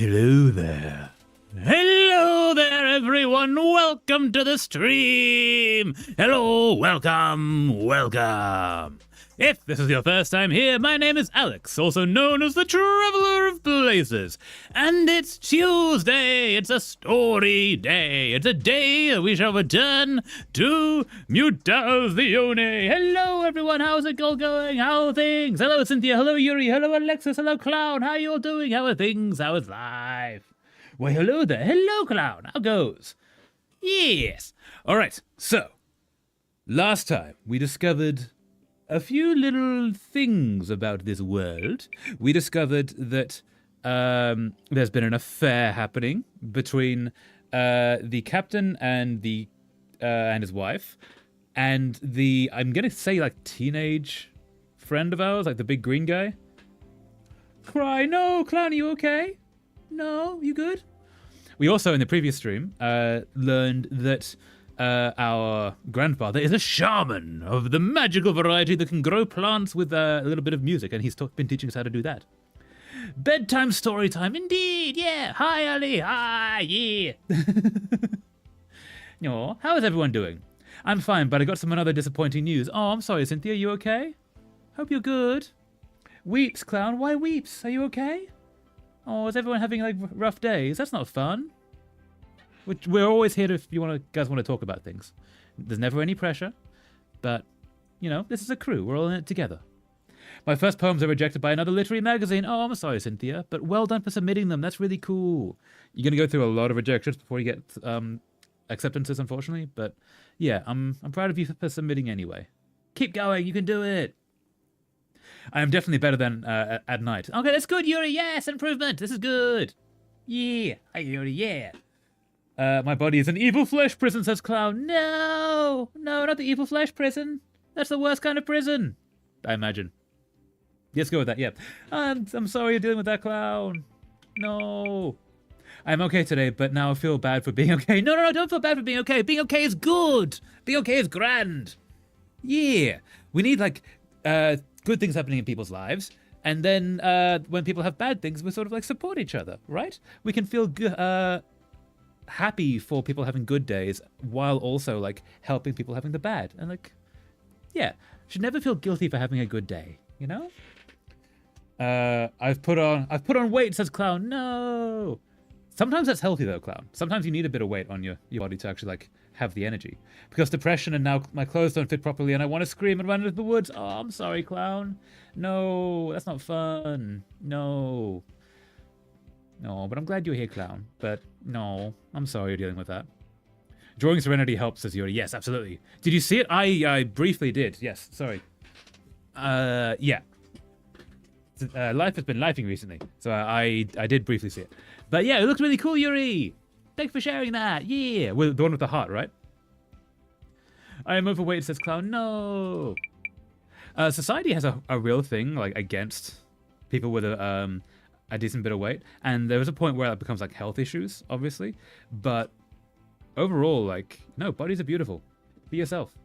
Hello there. Hello there, everyone. Welcome to the stream. Hello, welcome. If this is your first time here, my name is Alex, also known as the Traveler of Places. And it's Tuesday. It's a story day. It's a day that we shall return to Mutazione. Hello, everyone. How's it all going? How are things? Hello, Cynthia. Hello, Yuri. Hello, Alexis. Hello, Clown. How are you all doing? How are things? How is life? Well, hello there. Hello, Clown. How goes? Yes. All right. So, last time we discovered a few little things about this world. We discovered that there's been an affair happening between the captain and his wife, and I'm gonna say like teenage friend of ours, like the big green guy. Cry, no, Clown, are you okay? No, you good? We also, in the previous stream, learned that our grandfather is a shaman of the magical variety that can grow plants with a little bit of music, and he's been teaching us how to do that. Bedtime story time, indeed, yeah. Hi, Ali. Hi, yeah. No, how is everyone doing? I'm fine, but I got some other disappointing news. Oh, I'm sorry, Cynthia. You okay? Hope you're good. Weeps, Clown. Why weeps? Are you okay? Oh, is everyone having like rough days? That's not fun. We're always here if you guys want to talk about things. There's never any pressure, but you know, this is a crew. We're all in it together. My first poems are rejected by another literary magazine. Oh, I'm sorry, Cynthia, but well done for submitting them. That's really cool. You're gonna go through a lot of rejections before you get acceptances, unfortunately. But yeah, I'm proud of you for submitting anyway. Keep going. You can do it. I am definitely better than at night. Okay, that's good, Yuri. Yes, improvement. This is good. Yeah. Hi, Yuri. Yeah. My body is an evil flesh prison, says Clown. No, not the evil flesh prison. That's the worst kind of prison, I imagine. Let's go with that, yeah. I'm sorry you're dealing with that, Clown. No. I'm okay today, but now I feel bad for being okay. No, don't feel bad for being okay. Being okay is good. Being okay is grand. Yeah. We need, like, good things happening in people's lives. And then when people have bad things, we sort of, like, support each other, right? We can feel happy for people having good days while also like helping people having the bad, and like, yeah, should never feel guilty for having a good day, you know. I've put on weight, says Clown. No, sometimes that's healthy though, Clown. Sometimes you need a bit of weight on your body to actually like have the energy, because depression and now my clothes don't fit properly and I want to scream and run into the woods. Oh, I'm sorry, Clown. No, that's not fun. No, but I'm glad you're here, Clown. But no, I'm sorry you're dealing with that. Drawing Serenity helps, says Yuri. Yes, absolutely. Did you see it? I briefly did. Yes, sorry. Yeah. Life has been lifing recently, so I did briefly see it. But yeah, it looked really cool, Yuri. Thanks for sharing that. Yeah, well, the one with the heart, right? I am overweight, says Clown. No. Society has a real thing like against people with a decent bit of weight, and there was a point where it becomes like health issues, obviously, but overall, like, no, bodies are beautiful. Be yourself.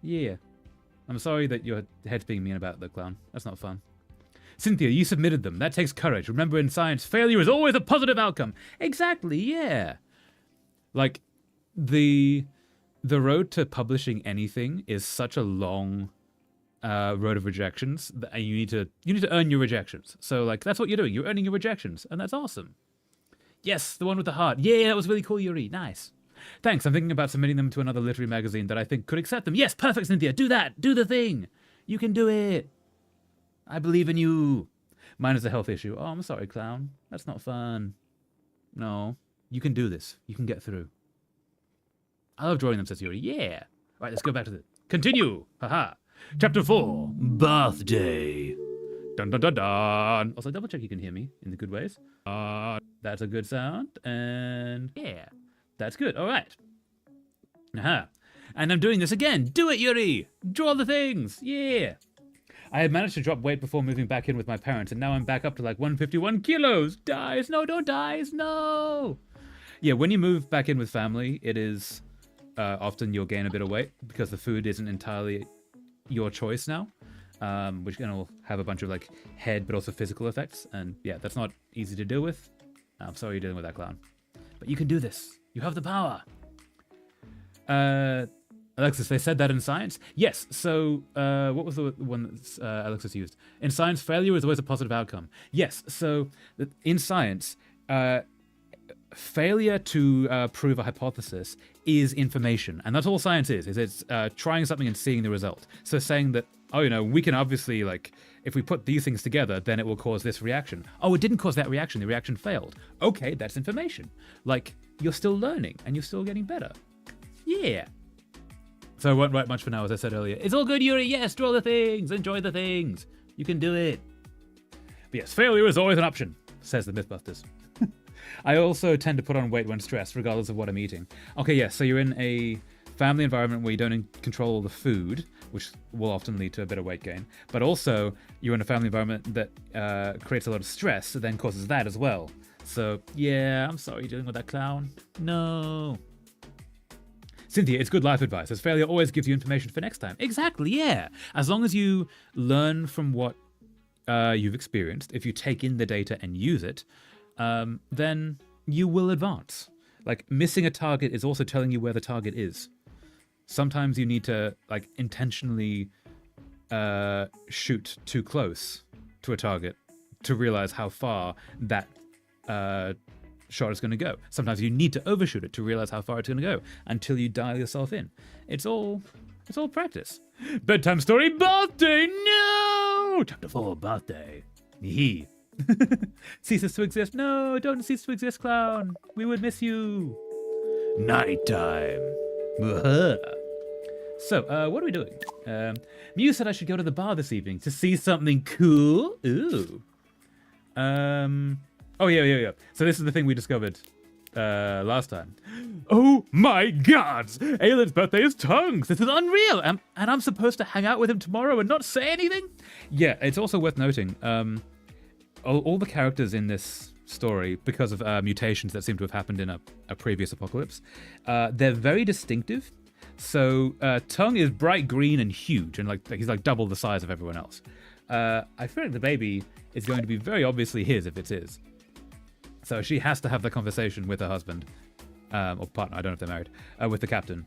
Yeah. I'm sorry that your head's being mean about the Clown. That's not fun. Cynthia, you submitted them. That takes courage. Remember, in science, failure is always a positive outcome. Exactly, yeah. Like, the road to publishing anything is such a long road of rejections, and you need to earn your rejections. So like that's what you're doing. You're earning your rejections, and that's awesome. Yes, the one with the heart. Yeah, that was really cool, Yuri. Nice. Thanks. I'm thinking about submitting them to another literary magazine that I think could accept them. Yes, perfect, Cynthia. Do that. Do the thing. You can do it. I believe in you. Mine is a health issue. Oh, I'm sorry, Clown. That's not fun. No, you can do this. You can get through. I love drawing them, says Yuri. Yeah. All right, let's go back to the continue. Haha. Chapter 4, Birthday. Dun dun dun dun. Also, double check you can hear me in the good ways. That's a good sound. And yeah, that's good. All right. Aha. And I'm doing this again. Do it, Yuri. Draw the things. Yeah. I had managed to drop weight before moving back in with my parents, and now I'm back up to like 151 kilos. Dies. No, don't dies. No. Yeah, when you move back in with family, it is often you'll gain a bit of weight because the food isn't entirely your choice now, which will have a bunch of like head but also physical effects, and yeah, that's not easy to deal with. I'm sorry you're dealing with that, clown. But you can do this. You have the power. Alexis, they said that in science? Yes, so what was the one that Alexis used? In science, failure is always a positive outcome. Yes, so in science, failure to prove a hypothesis is information. And that's all science is it's trying something and seeing the result. So saying that, oh, you know, we can obviously, like, if we put these things together, then it will cause this reaction. Oh, it didn't cause that reaction. The reaction failed. Okay, that's information. Like, you're still learning and you're still getting better. Yeah. So I won't write much for now, as I said earlier. It's all good, Yuri. Yes, draw the things. Enjoy the things. You can do it. But yes, failure is always an option, says the Mythbusters. I also tend to put on weight when stressed, regardless of what I'm eating. Okay, yes, so you're in a family environment where you don't control all the food, which will often lead to a bit of weight gain. But also, you're in a family environment that creates a lot of stress, so then causes that as well. So, yeah, I'm sorry you're dealing with that, clown. No. Cynthia, it's good life advice, as failure always gives you information for next time. Exactly, yeah. As long as you learn from what you've experienced, if you take in the data and use it, then you will advance. Like, missing a target is also telling you where the target is. Sometimes you need to, like, intentionally shoot too close to a target to realize how far that shot is going to go. Sometimes you need to overshoot it to realize how far it's going to go until you dial yourself in. It's all practice. Bedtime story, birthday, no! Chapter 4, birthday. Hee. Ceases to exist. No, don't cease to exist, clown. We would miss you. Nighttime. So, what are we doing? Mew said I should go to the bar this evening to see something cool. Ooh. Oh, yeah. So this is the thing we discovered last time. Oh my god! Aylin's birthday is tongues! This is unreal! And I'm supposed to hang out with him tomorrow and not say anything? Yeah, it's also worth noting, all the characters in this story, because of mutations that seem to have happened in a previous apocalypse, they're very distinctive. So Tongue is bright green and huge, and like he's like double the size of everyone else. I feel like the baby is going to be very obviously his if it's his. So she has to have the conversation with her husband, or partner, I don't know if they're married, with the captain,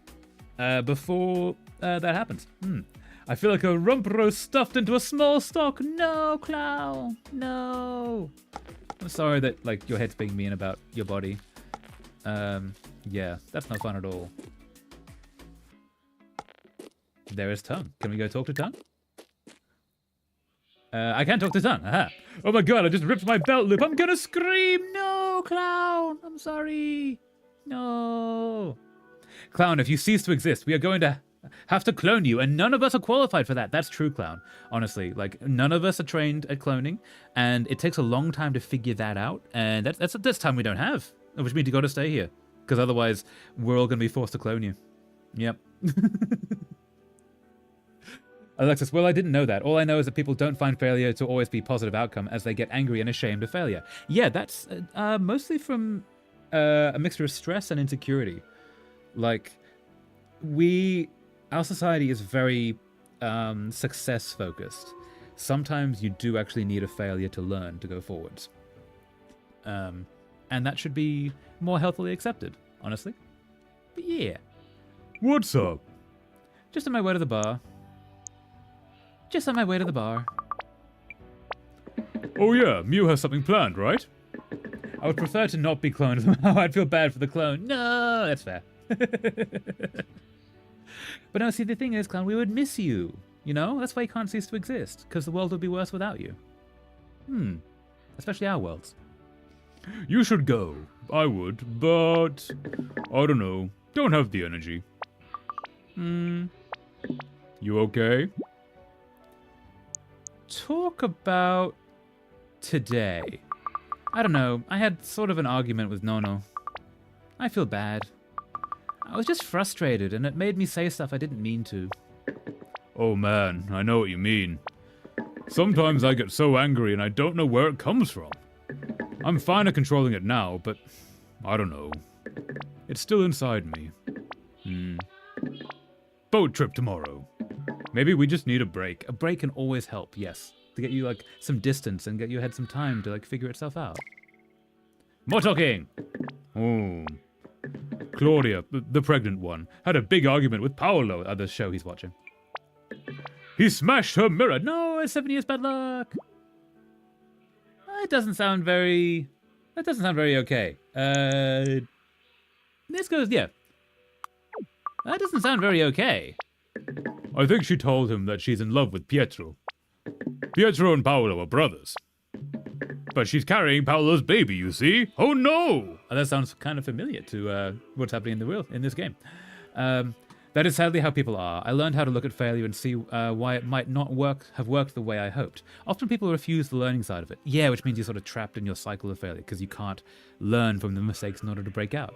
before that happens. I feel like a rump roast stuffed into a small stock. No, clown, no. I'm sorry that, like, your head's being mean about your body. Yeah, that's no fun at all. There is Tongue. Can we go talk to Tongue? I can't talk to Tongue. Aha. Oh my god, I just ripped my belt loop. I'm gonna scream. No, clown. I'm sorry. No. Clown, if you cease to exist, we are going to have to clone you, and none of us are qualified for that. That's true, clown. Honestly, like, none of us are trained at cloning, and it takes a long time to figure that out, and that's time we don't have, which means you got to stay here, because otherwise we're all going to be forced to clone you. Yep. Alexis, well, I didn't know that. All I know is that people don't find failure to always be a positive outcome, as they get angry and ashamed of failure. Yeah, that's mostly from a mixture of stress and insecurity. Like, our society is very success focused. Sometimes you do actually need a failure to learn to go forwards. And that should be more healthily accepted, honestly. But yeah. What's up? Just on my way to the bar. Just on my way to the bar. Oh yeah, Mew has something planned, right? I would prefer to not be cloned somehow. I'd feel bad for the clone. No, that's fair. But no, see, the thing is, clown, we would miss you. You know? That's why you can't cease to exist. Because the world would be worse without you. Especially our worlds. You should go. I would, but I don't know. Don't have the energy. You okay? Talk about today. I don't know. I had sort of an argument with Nono. I feel bad. I was just frustrated, and it made me say stuff I didn't mean to. Oh man, I know what you mean. Sometimes I get so angry and I don't know where it comes from. I'm fine at controlling it now, but I don't know. It's still inside me. Boat trip tomorrow. Maybe we just need a break. A break can always help, yes. To get you, like, some distance and get your head some time to, like, figure itself out. More talking. Oh. Claudia, the pregnant one, had a big argument with Paolo at the show he's watching. He smashed her mirror. No, 7 years bad luck. It doesn't sound very... That doesn't sound very okay. This goes, yeah. That doesn't sound very okay. I think she told him that she's in love with Pietro. Pietro and Paolo are brothers. But she's carrying Paolo's baby, you see? Oh no! That sounds kind of familiar to what's happening in this game. That is sadly how people are. I learned how to look at failure and see why it might not have worked the way I hoped. Often people refuse the learning side of it. Yeah, which means you're sort of trapped in your cycle of failure because you can't learn from the mistakes in order to break out.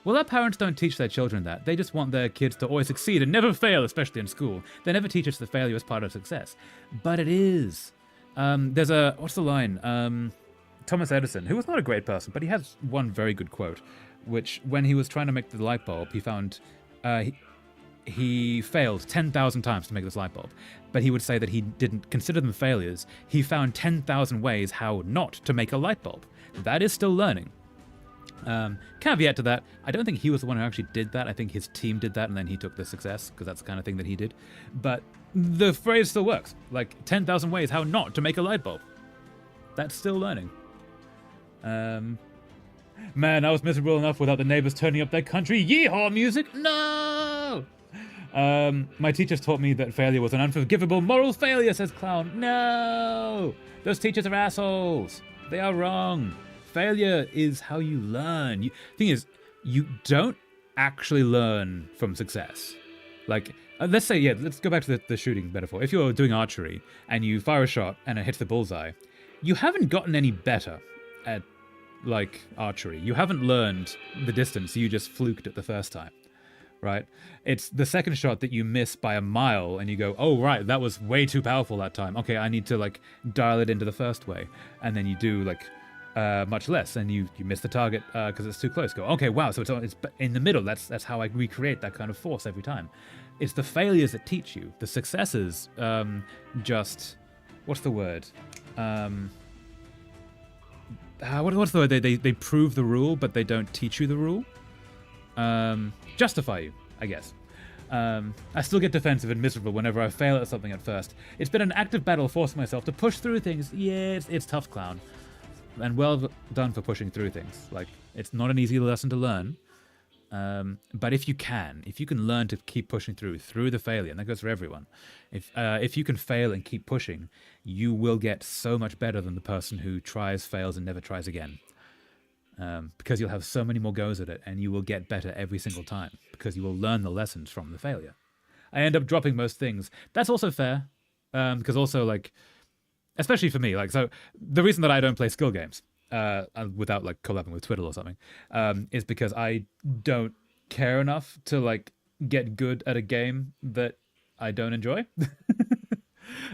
Well, our parents don't teach their children that. They just want their kids to always succeed and never fail, especially in school. They never teach us that failure is part of success. But it is. There's a... What's the line? Thomas Edison, who was not a great person, but he has one very good quote, which when he was trying to make the light bulb, he found... He failed 10,000 times to make this light bulb, but he would say that he didn't consider them failures. He found 10,000 ways how not to make a light bulb. That is still learning. Caveat to that, I don't think he was the one who actually did that. I think his team did that and then he took the success because that's the kind of thing that he did. But the phrase still works. Like 10,000 ways how not to make a light bulb. That's still learning. Man, I was miserable enough without the neighbors turning up their country yeehaw music. No! My teachers taught me that failure was an unforgivable moral failure, says Clown. No! Those teachers are assholes. They are wrong. Failure is how you learn. Thing is, you don't actually learn from success. Like, let's say, yeah, let's go back to the shooting metaphor. If you're doing archery and you fire a shot and it hits the bullseye, you haven't gotten any better at, like, archery. You haven't learned the distance. You just fluked it the first time, right? It's the second shot that you miss by a mile and you go, oh, right, that was way too powerful that time. Okay, I need to, like, dial it into the first way. And then you do, like... much less, and you miss the target because it's too close. Go, okay, wow, so it's in the middle. That's how I recreate that kind of force every time. It's the failures that teach you. The successes just... What's the word? What's the word? They prove the rule, but they don't teach you the rule. Justify you, I guess. I still get defensive and miserable whenever I fail at something at first. It's been an active battle forcing myself to push through things. Yeah, it's tough, Clown. And well done for pushing through things. Like, it's not an easy lesson to learn. But if you can learn to keep pushing through the failure, and that goes for everyone. If you can fail and keep pushing, you will get so much better than the person who tries, fails, and never tries again. Because you'll have so many more goes at it, and you will get better every single time, because you will learn the lessons from the failure. I end up dropping most things. That's also fair, because also, like... Especially for me, like, so the reason that I don't play skill games without like collabing with Twiddle or something is because I don't care enough to like get good at a game that I don't enjoy.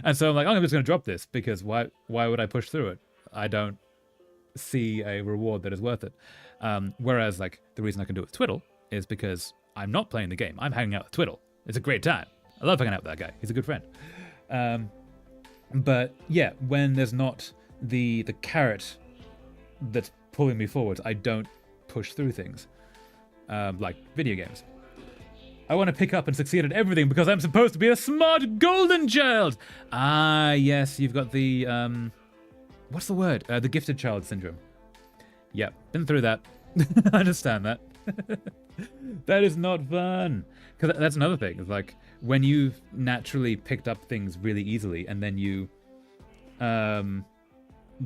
And so I'm like, I'm just going to drop this because why would I push through it? I don't see a reward that is worth it. Whereas like the reason I can do it with Twiddle is because I'm not playing the game. I'm hanging out with Twiddle. It's a great time. I love hanging out with that guy. He's a good friend. But yeah, when there's not the carrot that's pulling me forward, I don't push through things. Like video games. I want to pick up and succeed at everything because I'm supposed to be a smart golden child. Ah, yes, you've got the what's the word? The gifted child syndrome. Yep, been through that. I understand that. That is not fun. Because that's another thing. It's like when you've naturally picked up things really easily and then you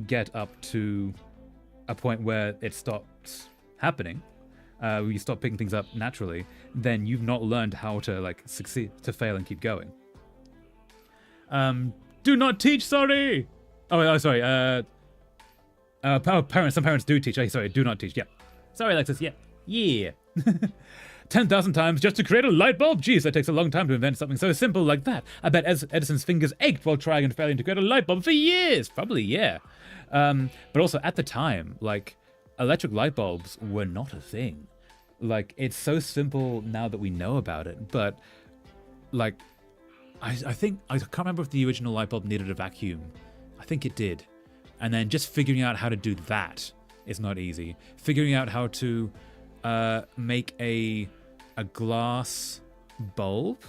get up to a point where it stops happening, you stop picking things up naturally, then you've not learned how to like succeed, to fail and keep going. Do not teach, sorry! Oh sorry. Parents, some parents do teach. Sorry, do not teach. Yeah. Sorry, Alexis. Yeah. Yeah. 10,000 times just to create a light bulb? Geez, that takes a long time to invent something so simple like that. I bet Edison's fingers ached while trying and failing to create a light bulb for years. Probably, yeah. But also, at the time, like, electric light bulbs were not a thing. Like, it's so simple now that we know about it, but, like, I think, I can't remember if the original light bulb needed a vacuum. I think it did. And then just figuring out how to do that is not easy. Figuring out how to make a glass bulb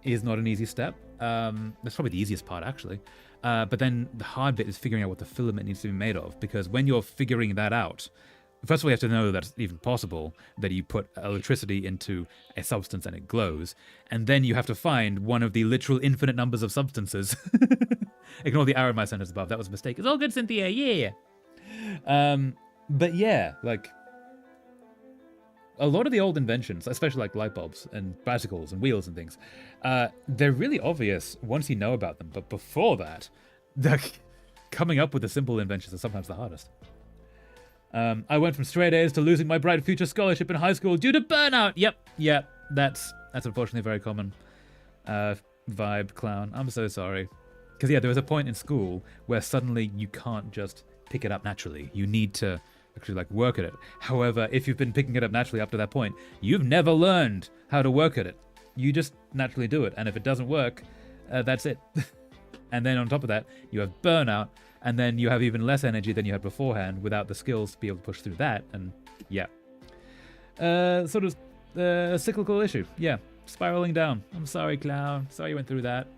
is not an easy step. That's probably the easiest part, actually. But then the hard bit is figuring out what the filament needs to be made of, because when you're figuring that out, first of all, you have to know that it's even possible that you put electricity into a substance and it glows, and then you have to find one of the literal infinite numbers of substances. Ignore the arrow in my sentence above. That was a mistake. It's all good, Cynthia. Yeah. But yeah, like, a lot of the old inventions, especially like light bulbs and bicycles and wheels and things, they're really obvious once you know about them. But before that, coming up with the simple inventions are sometimes the hardest. I went from straight A's to losing my bright future scholarship in high school due to burnout. Yep, that's unfortunately a very common vibe, clown. I'm so sorry. Because yeah, there was a point in school where suddenly you can't just pick it up naturally. You need to actually like work at it. However, if you've been picking it up naturally up to that point, you've never learned how to work at it. You just naturally do it, and if it doesn't work, that's it. And then on top of that, you have burnout, and then you have even less energy than you had beforehand without the skills to be able to push through that. And yeah, sort of a cyclical issue. Yeah, spiraling down. I'm sorry, clown. Sorry you went through that.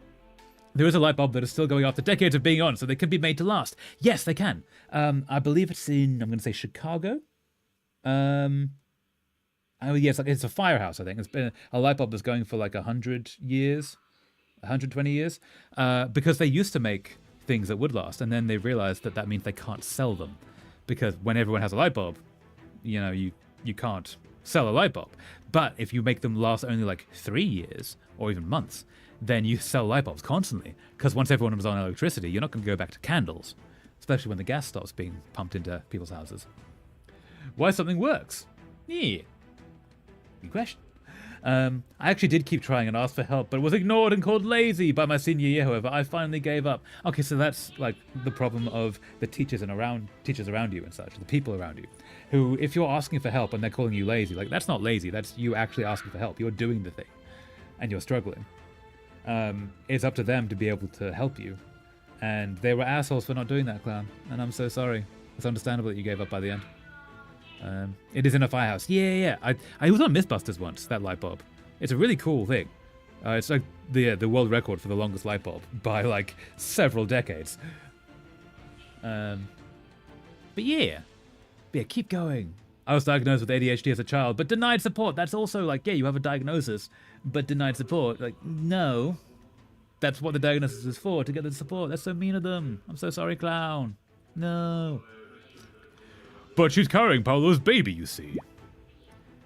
There is a light bulb that is still going after decades of being on, so they can be made to last. Yes, they can. I believe it's in, I'm going to say Chicago. Oh, yeah, it's a firehouse, I think. It's been a light bulb that's going for like 100 years, 120 years, because they used to make things that would last, and then they realized that means they can't sell them, because when everyone has a light bulb, you know, you can't sell a light bulb. But if you make them last only like 3 years or even months, then you sell light bulbs constantly, because once everyone was on electricity, you're not going to go back to candles, especially when the gas stops being pumped into people's houses. Why something works? Yeah. Good question. I actually did keep trying and asked for help, but was ignored and called lazy by my senior year. However, I finally gave up. Okay, so that's like the problem of the teachers around you and such, the people around you, who, if you're asking for help and they're calling you lazy, like, that's not lazy. That's you actually asking for help. You're doing the thing, and you're struggling. It's up to them to be able to help you, and they were assholes for not doing that, clown. And I'm so sorry. It's understandable that you gave up by the end. It is in a firehouse. Yeah. I was on Mythbusters once, that light bulb. It's a really cool thing. It's like the world record for the longest light bulb by like several decades. But yeah, keep going. I was diagnosed with ADHD as a child, but denied support. That's also like, yeah, you have a diagnosis, but denied support. Like, no, that's what the diagnosis is for, to get the support. That's so mean of them. I'm so sorry, clown. No. But she's carrying Paolo's baby, you see.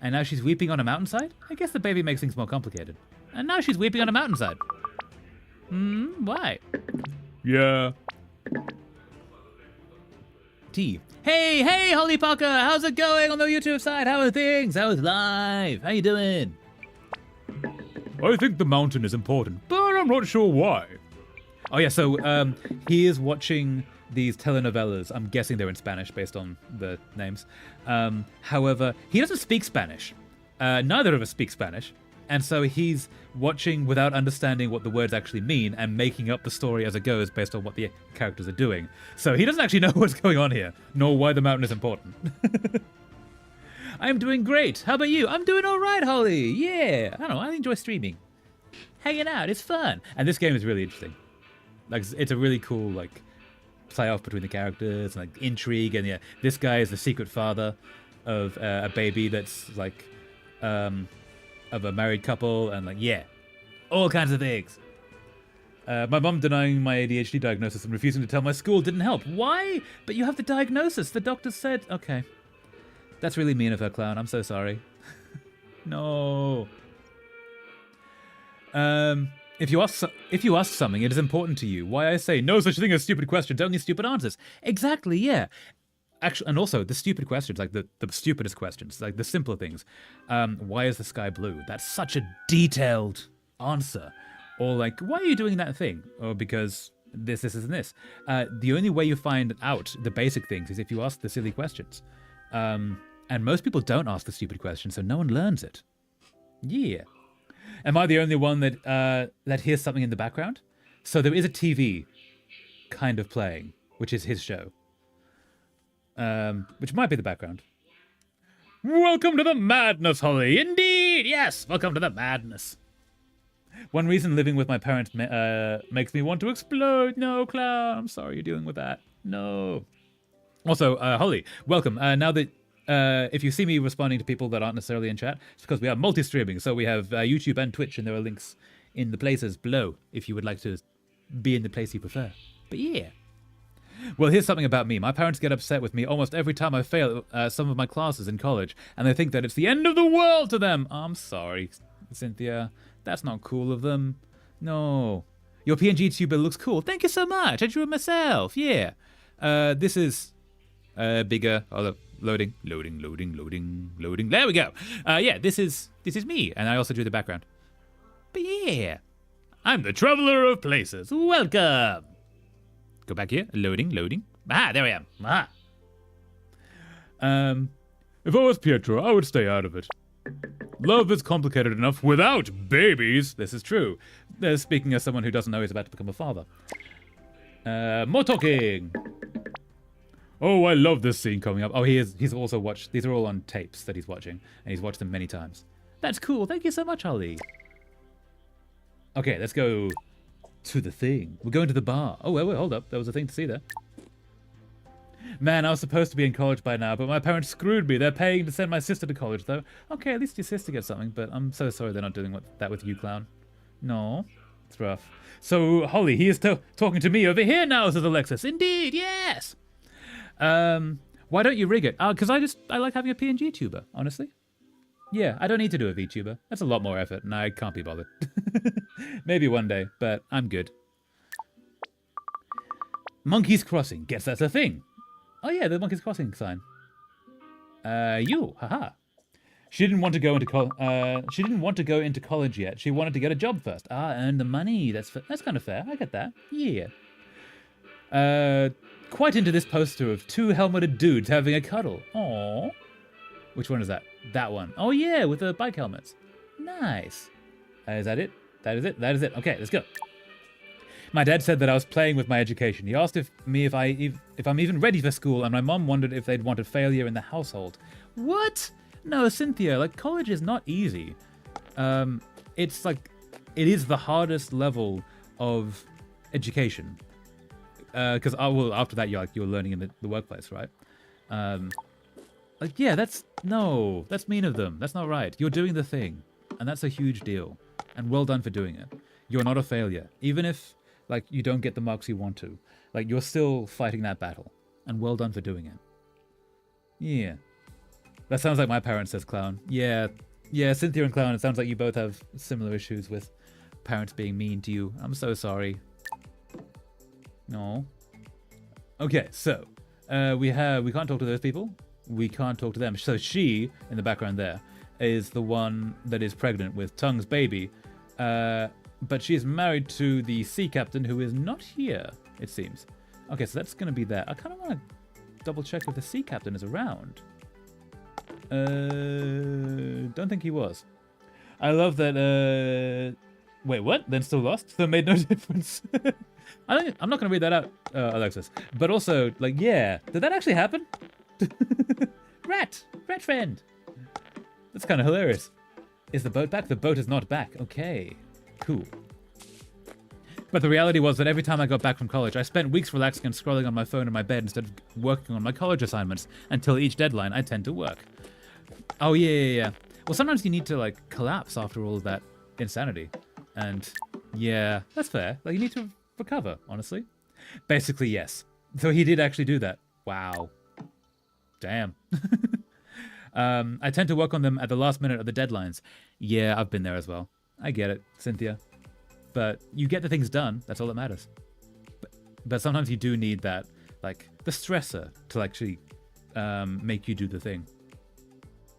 And now she's weeping on a mountainside? I guess the baby makes things more complicated. And now she's weeping on a mountainside. Why? Yeah. T. Hey, Holly Parker, how's it going on the YouTube side? How are things? How is life? How you doing? I think the mountain is important, but I'm not sure why. Oh yeah, so he is watching these telenovelas. I'm guessing they're in Spanish based on the names. However, he doesn't speak Spanish. Neither of us speak Spanish. And so he's watching without understanding what the words actually mean and making up the story as it goes based on what the characters are doing. So he doesn't actually know what's going on here, nor why the mountain is important. I'm doing great. How about you? I'm doing all right, Holly. Yeah. I don't know. I enjoy streaming. Hanging out. It's fun. And this game is really interesting. Like, it's a really cool, like, play off between the characters and like intrigue. And yeah, this guy is the secret father of a baby that's like of a married couple, and like, yeah, all kinds of things. My mum denying my ADHD diagnosis and refusing to tell my school didn't help. Why? But you have the diagnosis. The doctor said, okay. That's really mean of her, clown. I'm so sorry. No. If you ask something, it is important to you. Why I say no such thing as stupid questions, only stupid answers. Exactly, yeah. Actually, and also the stupid questions, like the stupidest questions, like the simpler things. Why is the sky blue? That's such a detailed answer. Or like, why are you doing that thing? Or because this, and this. The only way you find out the basic things is if you ask the silly questions. And most people don't ask the stupid questions, so no one learns it. Yeah. Am I the only one that hears something in the background? So there is a TV kind of playing, which is his show. which might be the background. Welcome to the madness, Holly. Indeed, yes, welcome to the madness. One reason living with my parents makes me want to explode. No, Clown, I'm sorry you're dealing with that. No. Also, Holly, welcome. Now that if you see me responding to people that aren't necessarily in chat, it's because we are multi-streaming. So we have YouTube and Twitch, and there are links in the places below if you would like to be in the place you prefer. But yeah. Well, here's something about me. My parents get upset with me almost every time I fail some of my classes in college, and they think that it's the end of the world to them. I'm sorry, Cynthia. That's not cool of them. No. Your pngtuber looks cool. Thank you so much. I drew it myself. Yeah. This is bigger. Oh, loading. There we go. Yeah, this is me, and I also drew the background. But yeah, I'm the traveler of places. Welcome. Go back here. Loading. Ah, there I am. Ah. If I was Pietro, I would stay out of it. Love is complicated enough without babies. This is true. Speaking as someone who doesn't know he's about to become a father. More talking. Oh, I love this scene coming up. Oh, he's also watched. These are all on tapes that he's watching, and he's watched them many times. That's cool. Thank you so much, Holly. Okay, let's go to the thing. We're going to the bar. Oh, wait, hold up. There was a thing to see there. Man, I was supposed to be in college by now, but my parents screwed me. They're paying to send my sister to college, though. Okay, at least your sister gets something, but I'm so sorry they're not doing that with you, Clown. No, it's rough. So, Holly, he is talking to me over here now, says Alexis. Indeed, yes! Why don't you rig it? Because I like having a pngtuber, honestly. Yeah, I don't need to do a VTuber. That's a lot more effort, and I can't be bothered. Maybe one day, but I'm good. Monkey's Crossing. Guess that's a thing. Oh yeah, the Monkey's Crossing sign. Haha. She didn't want to go into college yet. She wanted to get a job first. Earn the money. That's kind of fair. I get that. Yeah. Quite into this poster of two helmeted dudes having a cuddle. Aww. Which one is that? That one. Oh yeah, with the bike helmets. Nice. Is that it? That is it. Okay, let's go. My dad said that I was playing with my education. He asked if I'm even ready for school, and my mom wondered if they'd want a failure in the household. What? No, Cynthia, like, college is not easy. It's like, it is the hardest level of education. Because, after that, you're learning in the workplace, right? Like, yeah, that's mean of them. That's not right. You're doing the thing, and that's a huge deal. And well done for doing it. You're not a failure. Even if, like, you don't get the marks you want to. Like, you're still fighting that battle. And well done for doing it. Yeah. That sounds like my parents, says Clown. Yeah, Cynthia and Clown, it sounds like you both have similar issues with parents being mean to you. I'm so sorry. No. Okay, so, we can't talk to those people. We can't talk to them. So she, in the background there, is the one that is pregnant with Tongue's baby. But she is married to the sea captain who is not here, it seems. Okay, so that's going to be that. I kind of want to double check if the sea captain is around. Don't think he was. I love that, wait, what? Then still lost? That made no difference. I'm not going to read that out, Alexis. But also, like, yeah. Did that actually happen? Rat friend. That's kind of hilarious. Is the boat back? The boat is not back. Okay. Cool. But the reality was that every time I got back from college, I spent weeks relaxing and scrolling on my phone in my bed instead of working on my college assignments until each deadline I tend to work. Oh, yeah. Well, sometimes you need to, like, collapse after all of that insanity. And, yeah, that's fair. Like, you need to recover, honestly. Basically, yes. So he did actually do that. Wow. Damn. I tend to work on them at the last minute of the deadlines. Yeah, I've been there as well. I get it, Cynthia. But you get the things done. That's all that matters. But sometimes you do need that, like, the stressor to actually make you do the thing.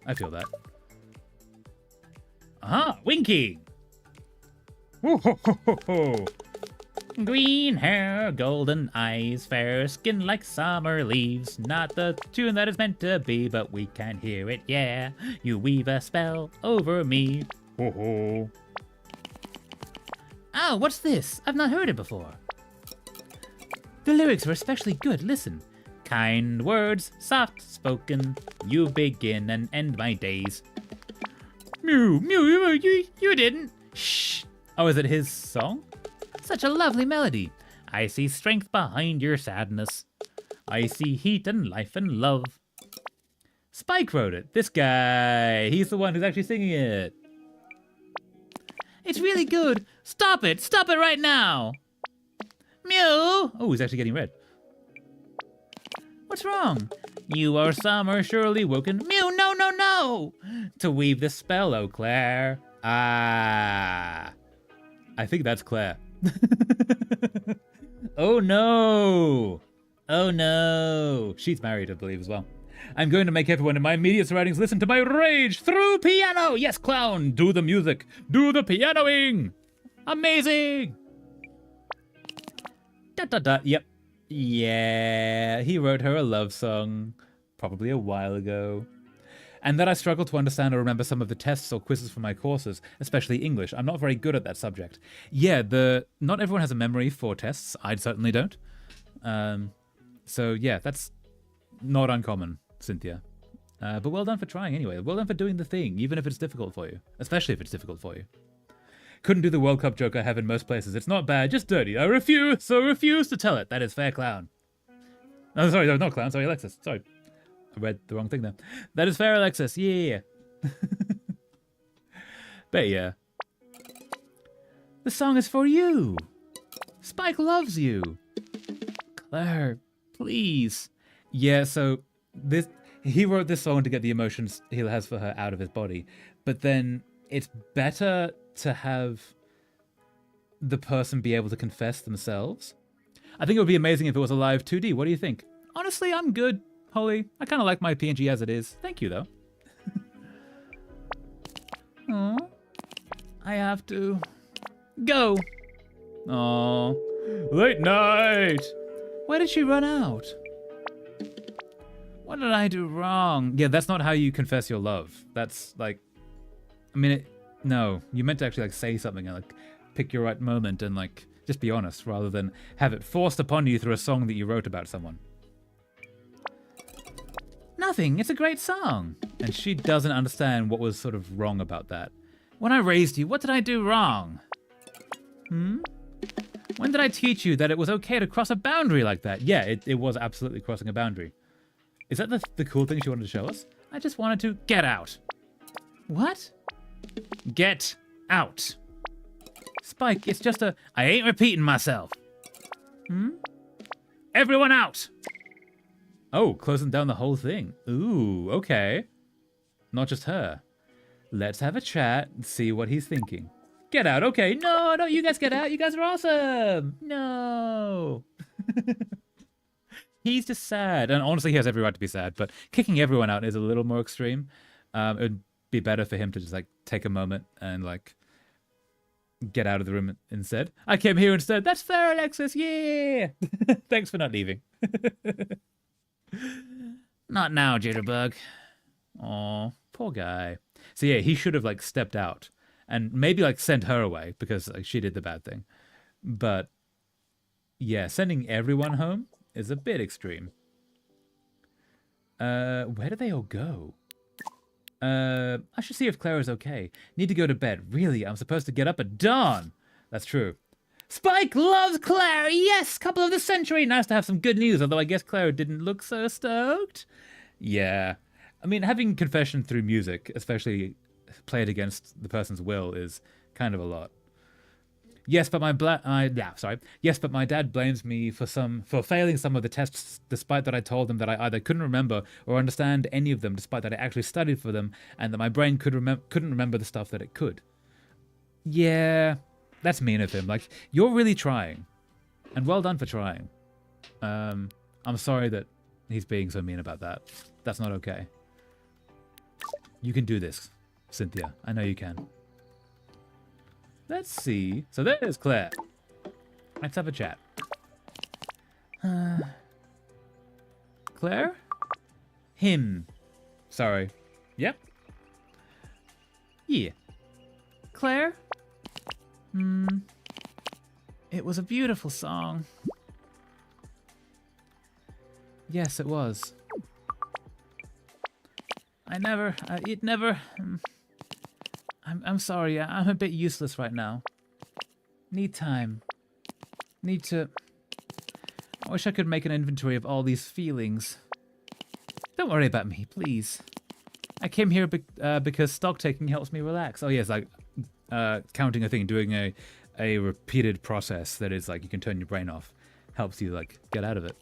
I feel that. Aha, Winky! Woo ho ho ho ho! Green hair, golden eyes, fair skin like summer leaves. Not the tune that it's meant to be, but we can hear it, yeah. You weave a spell over me. Ho ho. Oh, what's this? I've not heard it before. The lyrics are especially good. Listen. Kind words, soft spoken, you begin and end my days. Mew, mew, you didn't. Shh. Oh, is it his song? Such a lovely melody. I see strength behind your sadness. I see heat and life and love. Spike wrote it. This guy. He's the one who's actually singing it. It's really good. Stop it. Stop it right now. Mew. Oh, he's actually getting red. What's wrong? You are summer surely woken. Mew, no, no, no. To weave the spell, oh Claire. Ah. I think that's Claire. Oh no. Oh no. She's married, I believe, as well. I'm going to make everyone in my immediate surroundings listen to my rage through piano. Yes, clown. Do the music. Do the pianoing. Amazing. Da da da. Yep. Yeah. He wrote her a love song. Probably a while ago. And that I struggle to understand or remember some of the tests or quizzes from my courses, especially English. I'm not very good at that subject. Yeah, not everyone has a memory for tests. I certainly don't. So yeah, that's not uncommon, Cynthia. But well done for trying anyway. Well done for doing the thing, even if it's difficult for you. Especially if it's difficult for you. Couldn't do the World Cup joke I have in most places. It's not bad, just dirty. I refuse to tell it. That is fair, clown. Oh, sorry, no, not clown. Sorry, Alexis. Sorry. I read the wrong thing there. That is fair, Alexis. Yeah. But yeah. The song is for you. Spike loves you. Claire, please. Yeah, so he wrote this song to get the emotions he has for her out of his body. But then it's better to have the person be able to confess themselves. I think it would be amazing if it was a live 2D. What do you think? Honestly, I'm good. Holly, I kind of like my PNG as it is. Thank you, though. Oh, I have to go. Oh, late night. Where did she run out? What did I do wrong? Yeah, that's not how you confess your love. That's like, I mean, no, you meant to actually like say something and like pick your right moment and like just be honest rather than have it forced upon you through a song that you wrote about someone. Nothing, it's a great song. And she doesn't understand what was sort of wrong about that. When I raised you, what did I do wrong? When did I teach you that it was okay to cross a boundary like that? Yeah, it was absolutely crossing a boundary. Is that the cool thing she wanted to show us? I just wanted to get out. What? Get out. Spike, it's just a... I ain't repeating myself. Everyone out! Oh, closing down the whole thing. Ooh, okay. Not just her. Let's have a chat and see what he's thinking. Get out, okay. No, you guys get out. You guys are awesome. No. He's just sad. And honestly, he has every right to be sad, but kicking everyone out is a little more extreme. It would be better for him to just like take a moment and like get out of the room instead. I came here instead. That's fair, Alexis. Yeah. Thanks for not leaving. Not now, Jitterbug. Aw, poor guy. So yeah, he should have like stepped out and maybe like sent her away because like she did the bad thing. But yeah, sending everyone home is a bit extreme. Where did they all go? I should see if Claire is okay. Need to go to bed. Really, I'm supposed to get up at dawn. That's true. Spike loves Claire! Yes! Couple of the century! Nice to have some good news, although I guess Claire didn't look so stoked. Yeah. I mean, having confession through music, especially played against the person's will, is kind of a lot. Yes, but Yes, but my dad blames me for failing some of the tests, despite that I told him that I either couldn't remember or understand any of them, despite that I actually studied for them, and that my brain couldn't remember the stuff that it could. Yeah... That's mean of him. Like, you're really trying. And well done for trying. I'm sorry that he's being so mean about that. That's not okay. You can do this, Cynthia. I know you can. Let's see. So there's Claire. Let's have a chat. Claire? Him. Sorry. Yep. Yeah. Claire? It was a beautiful song. Yes, it was. It never... I'm sorry, I'm a bit useless right now. Need time. Need to... I wish I could make an inventory of all these feelings. Don't worry about me, please. I came here because stock taking helps me relax. Oh yes, like counting a thing, doing a repeated process that is like you can turn your brain off. Helps you like get out of it.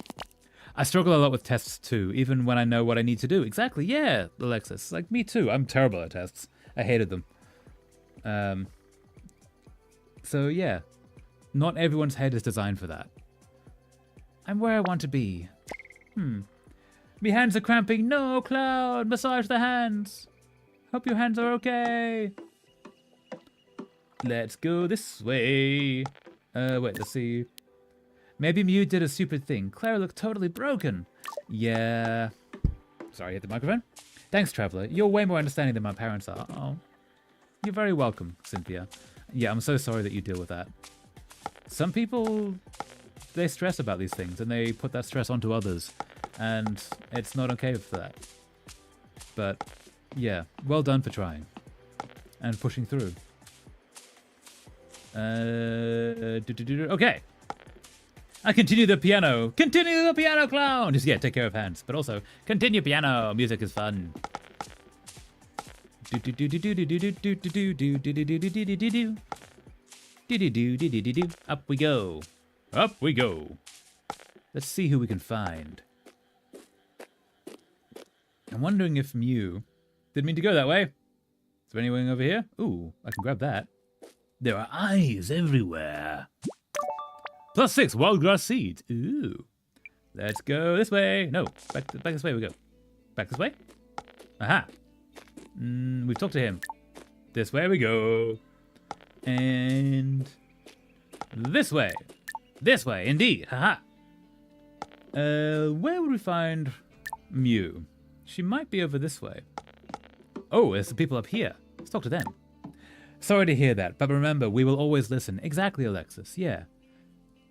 I struggle a lot with tests too, even when I know what I need to do. Exactly, yeah, Alexis. Like me too. I'm terrible at tests. I hated them. So yeah, not everyone's head is designed for that. I'm where I want to be. Me hands are cramping. No, Cloud! Massage the hands! Hope your hands are okay. Let's go this way. Wait, let's see. Maybe Mew did a stupid thing. Clara looked totally broken. Yeah. Sorry, I hit the microphone. Thanks, Traveler. You're way more understanding than my parents are. Oh. You're very welcome, Cynthia. Yeah, I'm so sorry that you deal with that. Some people, they stress about these things and they put that stress onto others. And it's not okay for that. But, yeah, well done for trying. And pushing through. Okay. I continue the piano. Continue the piano, Clown! Just, yeah, take care of hands. But also, continue piano. Music is fun. Up we go. Up we go. Let's see who we can find. I'm wondering if Mew... Didn't mean to go that way. Is there anyone over here? Ooh, I can grab that. There are eyes everywhere. +6 wild grass seeds. Ooh. Let's go this way. No, back this way we go. Back this way? Aha. We've talked to him. This way we go. And... this way. This way, indeed. Haha. Where would we find Mew? She might be over this way. Oh, there's some people up here. Let's talk to them. Sorry to hear that, but remember, we will always listen. Exactly, Alexis. Yeah.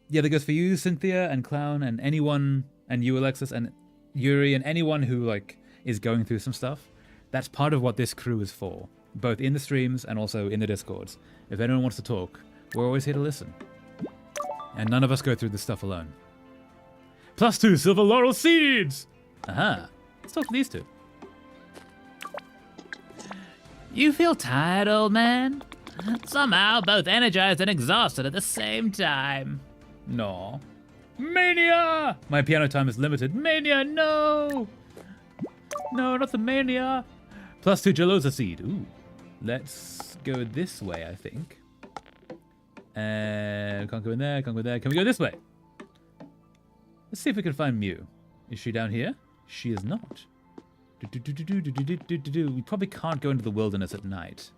Yeah, that goes for you, Cynthia, and Clown, and anyone, and you, Alexis, and Yuri, and anyone who, like, is going through some stuff. That's part of what this crew is for, both in the streams and also in the Discords. If anyone wants to talk, we're always here to listen. And none of us go through this stuff alone. +2 silver laurel seeds! Aha. Let's talk to these two. You feel tired, old man? Somehow both energized and exhausted at the same time. No. Mania! My piano time is limited. Mania, no! No, not the mania. +2 Jalosa seed. Ooh. Let's go this way, I think. And can't go in there, can't go there. Can we go this way? Let's see if we can find Mew. Is she down here? She is not. We probably can't go into the wilderness at night,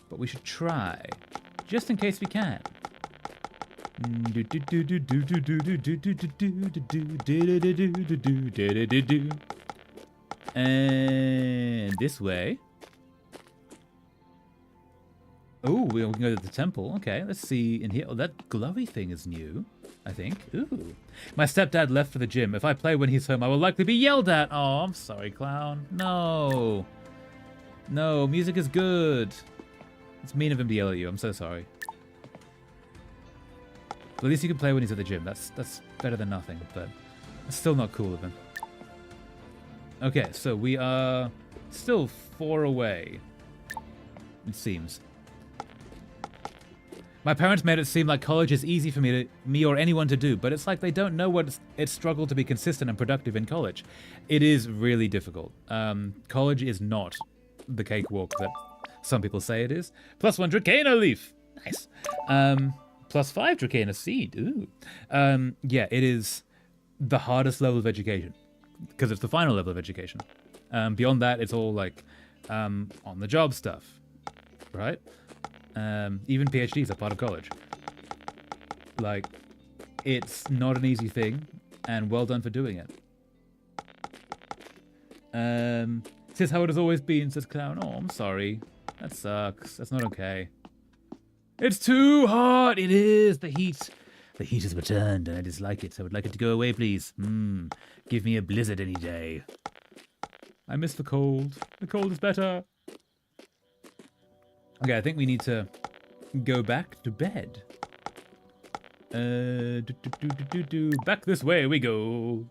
but we should try, just in case we can. And this way. Oh, we can go to the temple. Okay, let's see in here. Oh, that glowy thing is new, I think. Ooh. My stepdad left for the gym. If I play when he's home, I will likely be yelled at. Oh, I'm sorry, Clown. No. No, music is good. It's mean of him to yell at you. I'm so sorry. But at least you can play when he's at the gym. That's better than nothing, but it's still not cool of him. Okay, so we are still 4 away, it seems. My parents made it seem like college is easy for me or anyone to do, but it's like they don't know what it's struggled to be consistent and productive in college. It is really difficult. College is not the cakewalk that some people say it is. +1 Dracana leaf. Nice. +5 Dracana seed. Ooh. Yeah, it is the hardest level of education because it's the final level of education. Beyond that, it's all like on the job stuff, right? Even PhDs are part of college. Like, it's not an easy thing, and well done for doing it. This is how it has always been, says Clown. Oh, I'm sorry. That sucks. That's not okay. It's too hot. It is. The heat. The heat has returned, and I dislike it. I would like it to go away, please. Give me a blizzard any day. I miss the cold. The cold is better. Okay, I think we need to go back to bed. Back this way we go.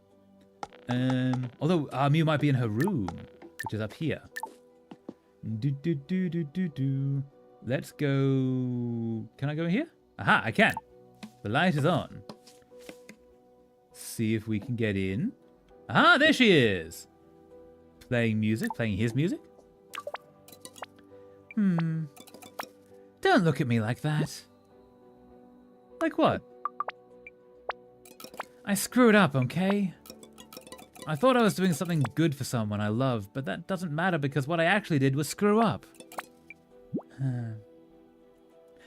Although Mew might be in her room, which is up here. Let's go. Can I go in here? Aha, I can. The light is on. See if we can get in. Aha, there she is. Playing music, playing his music. Don't look at me like that. Like what? I screwed up, okay? I thought I was doing something good for someone I love, but that doesn't matter because what I actually did was screw up.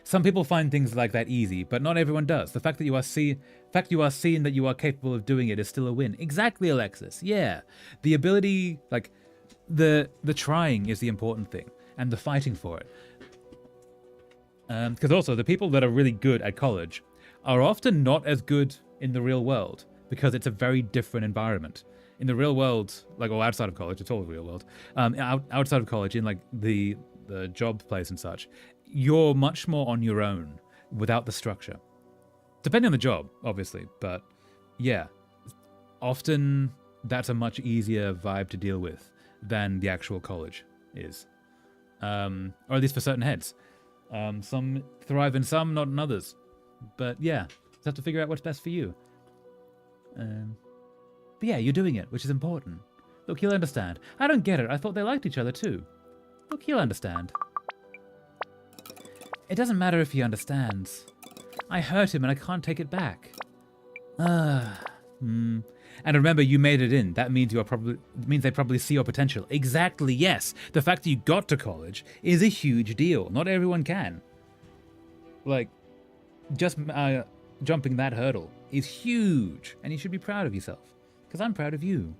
Some people find things like that easy, but not everyone does. The fact that you are seen that you are capable of doing it is still a win. Exactly, Alexis. Yeah. The ability, like, the trying is the important thing, and the fighting for it. Because also, the people that are really good at college are often not as good in the real world, because it's a very different environment. In the real world, like, or outside of college, it's all the real world. Outside of college, in like the job place and such, you're much more on your own without the structure. Depending on the job, obviously, but yeah, often that's a much easier vibe to deal with than the actual college is. Or at least for certain heads. Some thrive in some, not in others. But yeah, just have to figure out what's best for you. But yeah, you're doing it, which is important. Look, he'll understand. I don't get it. I thought they liked each other too. Look, he'll understand. It doesn't matter if he understands. I hurt him and I can't take it back. And remember, you made it in. That means means they probably see your potential. Exactly, yes. The fact that you got to college is a huge deal. Not everyone can. Like, just jumping that hurdle is huge, and you should be proud of yourself. Because I'm proud of you.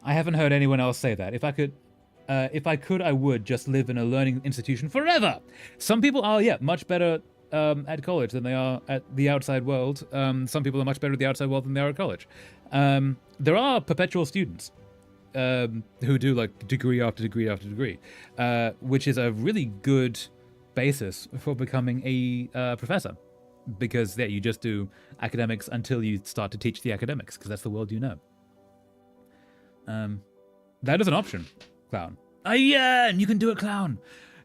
I haven't heard anyone else say that. If I could, I would just live in a learning institution forever. Some people are, yeah, much better at college than they are at the outside world. Some people are much better at the outside world than they are at college. There are perpetual students who do like degree after degree after degree, which is a really good basis for becoming a professor. Because yeah, you just do academics until you start to teach the academics, because that's the world you know. That is an option, Clown. Oh yeah, and you can do it, Clown.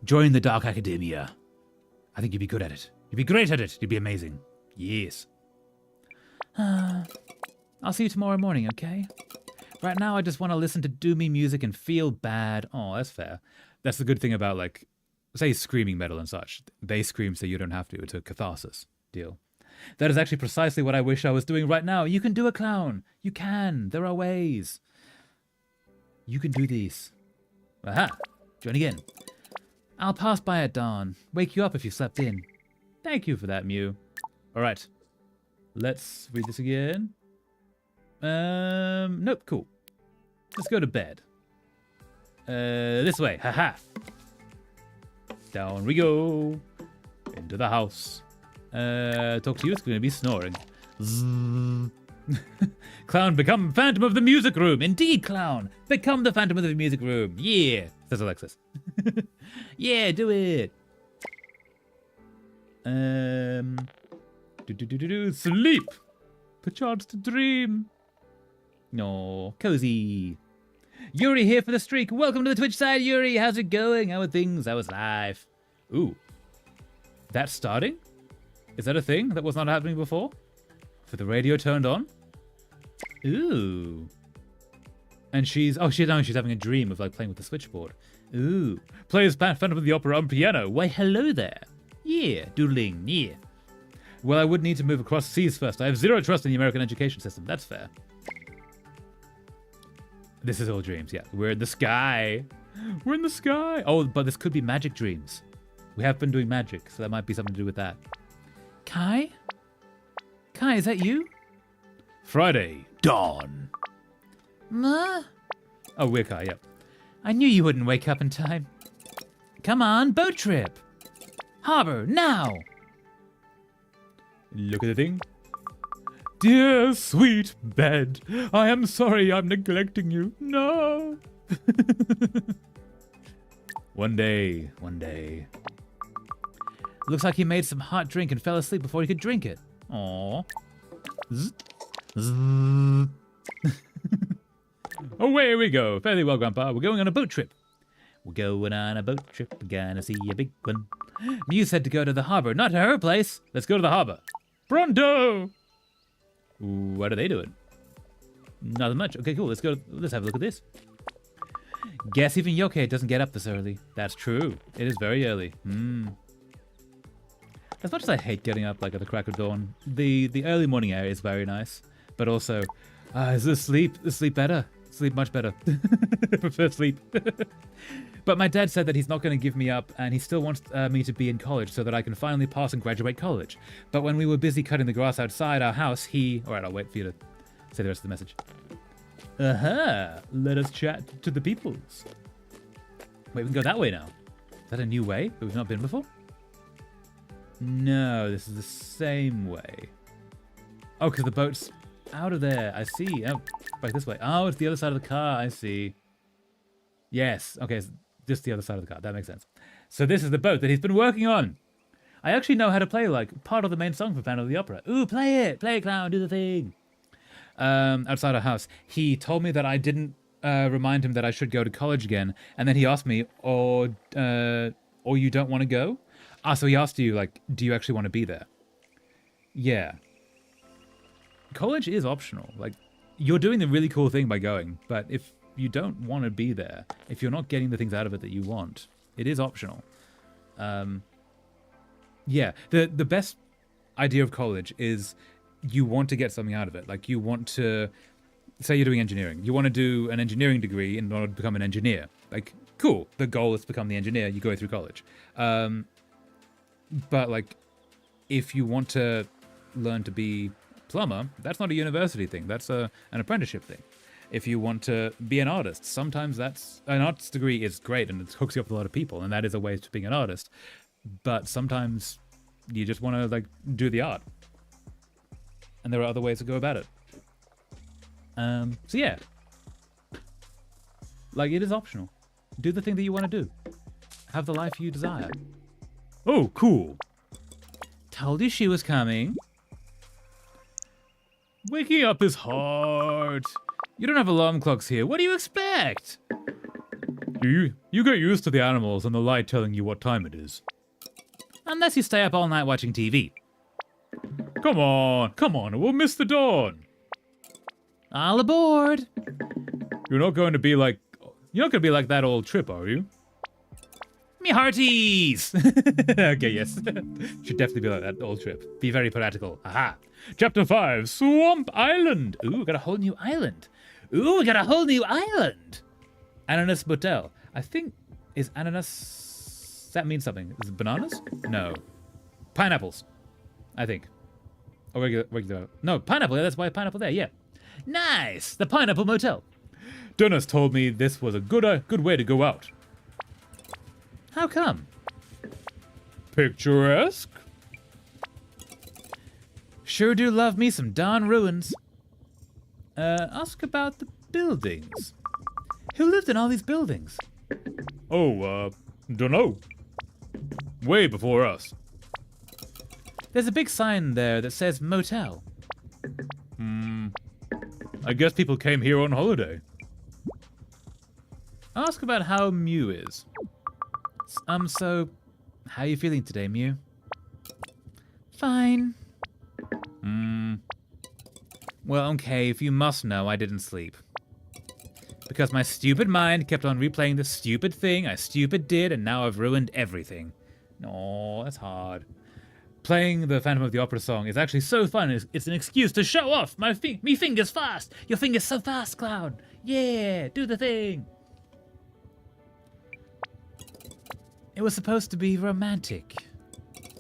Join the Dark Academia. I think you'd be good at it. You'd be great at it. You'd be amazing. Yes. I'll see you tomorrow morning, okay? Right now, I just want to listen to doomy music and feel bad. Oh, that's fair. That's the good thing about, like, say, screaming metal and such. They scream so you don't have to. It's a catharsis deal. That is actually precisely what I wish I was doing right now. You can do it, Clown. You can. There are ways. You can do these. Aha. Join again. I'll pass by at dawn. Wake you up if you slept in. Thank you for that, Mew. All right. Let's read this again. Nope, cool. Let's go to bed. This way. Haha. Down we go. Into the house. Talk to you, it's going to be snoring. Clown, become Phantom of the Music Room. Indeed, Clown. Become the Phantom of the Music Room. Yeah, says Alexis. Yeah, do it. Sleep. Perchance to dream. No, cozy. Yuri here for the streak. Welcome to the Twitch side, Yuri. How's it going? How are things? How was life? Ooh. That's starting? Is that a thing that was not happening before? For the radio turned on? Ooh. And she's having a dream of like playing with the switchboard. Ooh. Plays Phantom of the Opera on piano. Why, hello there. Yeah, doodling, yeah. Well, I would need to move across seas first. I have zero trust in the American education system. That's fair. This is all dreams, yeah. We're in the sky. We're in the sky. Oh, but this could be magic dreams. We have been doing magic, so that might be something to do with that. Kai? Kai, is that you? Friday, dawn. Ma? Oh, we're Kai, yep. I knew you wouldn't wake up in time. Come on, boat trip. Harbor, now. Look at the thing. Dear sweet bed, I am sorry I'm neglecting you. No. One day. Looks like he made some hot drink and fell asleep before he could drink it. Aww. Away we go. Fairly well, Grandpa. We're going on a boat trip. We're going on a boat trip. We're gonna see a big one. Mew said to go to the harbor, not to her place. Let's go to the harbor. Pronto! Ooh, what are they doing? Nothing much. Okay, cool. Let's have a look at this. Guess even Yoke doesn't get up this early. That's true. It is very early. As much as I hate getting up like at the crack of dawn, the early morning air is very nice. But also, is the sleep better? Sleep much better. I prefer sleep. But my dad said that he's not going to give me up, and he still wants me to be in college so that I can finally pass and graduate college. But when we were busy cutting the grass outside our house, Alright, I'll wait for you to say the rest of the message. Let us chat to the peoples. Wait, we can go that way now. Is that a new way that we've not been before? No, this is the same way. Oh, because the boat's out of there. I see. Oh, back this way. Oh, it's the other side of the car. I see. Yes. Okay, it's just the other side of the car. That makes sense. So this is the boat that he's been working on. I actually know how to play, like, part of the main song for Phantom of the Opera. Ooh, play it. Play it, clown. Do the thing. Outside our house. He told me that I didn't remind him that I should go to college again. And then he asked me, or you don't want to go? So he asked you, like, do you actually want to be there? Yeah. College is optional. Like, you're doing the really cool thing by going, but if you don't want to be there, if you're not getting the things out of it that you want, it is optional. Yeah, the best idea of college is you want to get something out of it. Like, you want to, say you're doing engineering. You want to do an engineering degree in order to become an engineer. Like, cool. The goal is to become the engineer. You go through college. But, like, if you want to learn to be plumber, that's not a university thing. That's an apprenticeship thing. If you want to be an artist, sometimes an arts degree is great and it hooks you up with a lot of people, and that is a way to being an artist. But sometimes you just want to, like, do the art. And there are other ways to go about it. So yeah. Like, it is optional. Do the thing that you want to do. Have the life you desire. Oh, cool. Told you she was coming. Waking up is hard. You don't have alarm clocks here. What do you expect? You get used to the animals and the light telling you what time it is. Unless you stay up all night watching TV. Come on, we'll miss the dawn. All aboard. You're not going to be like that old trip, are you? Me hearties! Okay, yes. Should definitely be like that old trip. Be very practical. Aha. Chapter 5, Swamp Island. Ooh, we got a whole new island. Ananas Motel. I think, is ananas, that means something. Is it bananas? No. Pineapples. I think. Or regular. No, pineapple. That's why pineapple there, yeah. Nice! The Pineapple Motel. Dennis told me this was a good way to go out. How come? Picturesque? Sure do love me some darn ruins. Ask about the buildings. Who lived in all these buildings? Oh, dunno. Way before us. There's a big sign there that says motel. I guess people came here on holiday. Ask about how Mew is. So, how are you feeling today, Mew? Fine. Well, okay, if you must know, I didn't sleep. Because my stupid mind kept on replaying the stupid thing I did, and now I've ruined everything. Oh, that's hard. Playing the Phantom of the Opera song is actually so fun. It's an excuse to show off me fingers fast. Your fingers so fast, Clown. Yeah, do the thing. It was supposed to be romantic.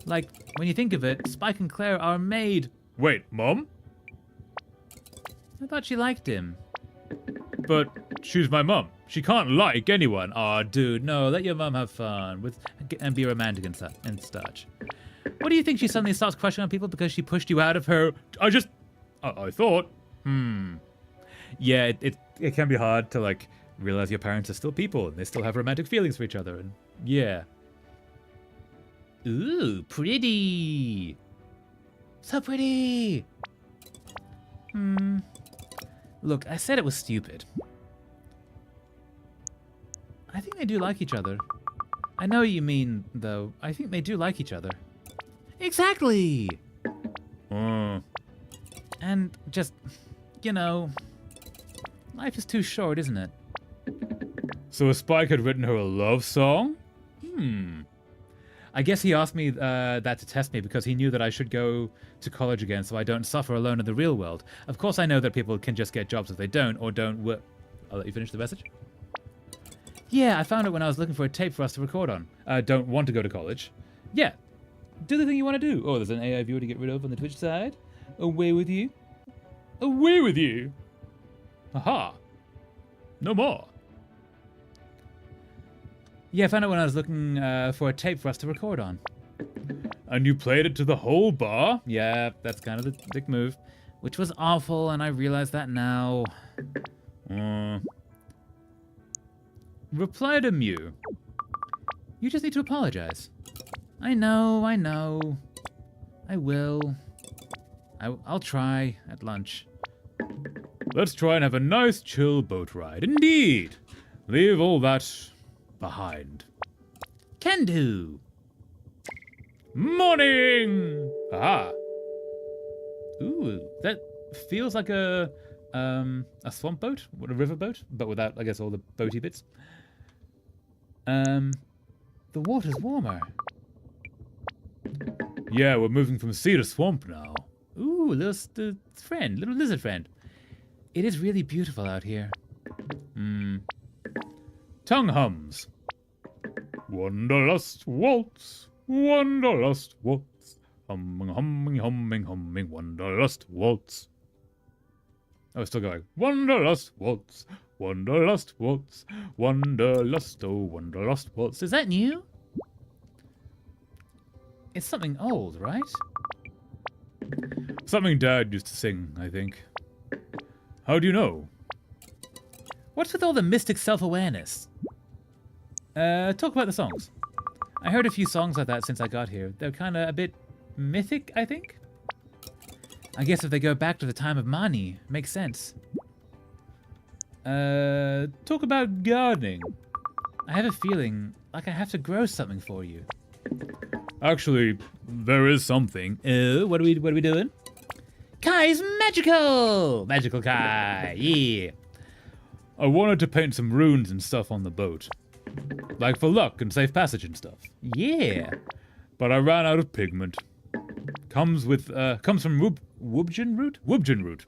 Like, when you think of it, Spike and Claire are made... Wait, Mom? I thought she liked him. But she's my mom. She can't like anyone. Aw, dude, no, let your mom have fun and be romantic and such. What do you think she suddenly starts crushing on people because she pushed you out of her... I thought. Yeah, it can be hard to, like, realize your parents are still people and they still have romantic feelings for each other, and yeah. Ooh, pretty. So pretty. Look, I said it was stupid. I think they do like each other. I know what you mean, though. I think they do like each other. Exactly! And just, you know, life is too short, isn't it? So a Spike had written her a love song? I guess he asked me that to test me because he knew that I should go to college again so I don't suffer alone in the real world. Of course I know that people can just get jobs if they don't, or don't work. I'll let you finish the message. Yeah, I found it when I was looking for a tape for us to record on. Don't want to go to college. Yeah, do the thing you want to do. Oh, there's an AI viewer to get rid of on the Twitch side. Away with you. Away with you. Aha. No more. Yeah, I found it when I was looking for a tape for us to record on. And you played it to the whole bar? Yeah, that's kind of the dick move. Which was awful, and I realize that now. Reply to Mew. You just need to apologize. I know. I will. I'll try at lunch. Let's try and have a nice, chill boat ride. Indeed. Leave all that behind. Can do. Morning! Aha. Ooh, that feels like a swamp boat, a river boat, but without, I guess, all the boaty bits. The water's warmer. Yeah, we're moving from sea to swamp now. Ooh, little lizard friend. It is really beautiful out here. Tongue hums. Wanderlust waltz, wanderlust waltz. Humming, humming, humming, humming, wanderlust waltz. Oh, it's still going. Wanderlust waltz, wanderlust waltz, wanderlust, oh, wanderlust waltz. Is that new? It's something old, right? Something Dad used to sing, I think. How do you know? What's with all the mystic self-awareness? Talk about the songs. I heard a few songs like that since I got here. They're kind of a bit mythic, I think? I guess if they go back to the time of Mani, makes sense. Talk about gardening. I have a feeling like I have to grow something for you. Actually, there is something. Oh, what are we doing? Kai's magical! Magical Kai, yeah. I wanted to paint some runes and stuff on the boat. Like for luck and safe passage and stuff. Yeah. But I ran out of pigment. Comes from Wubjin root? Wubjin root.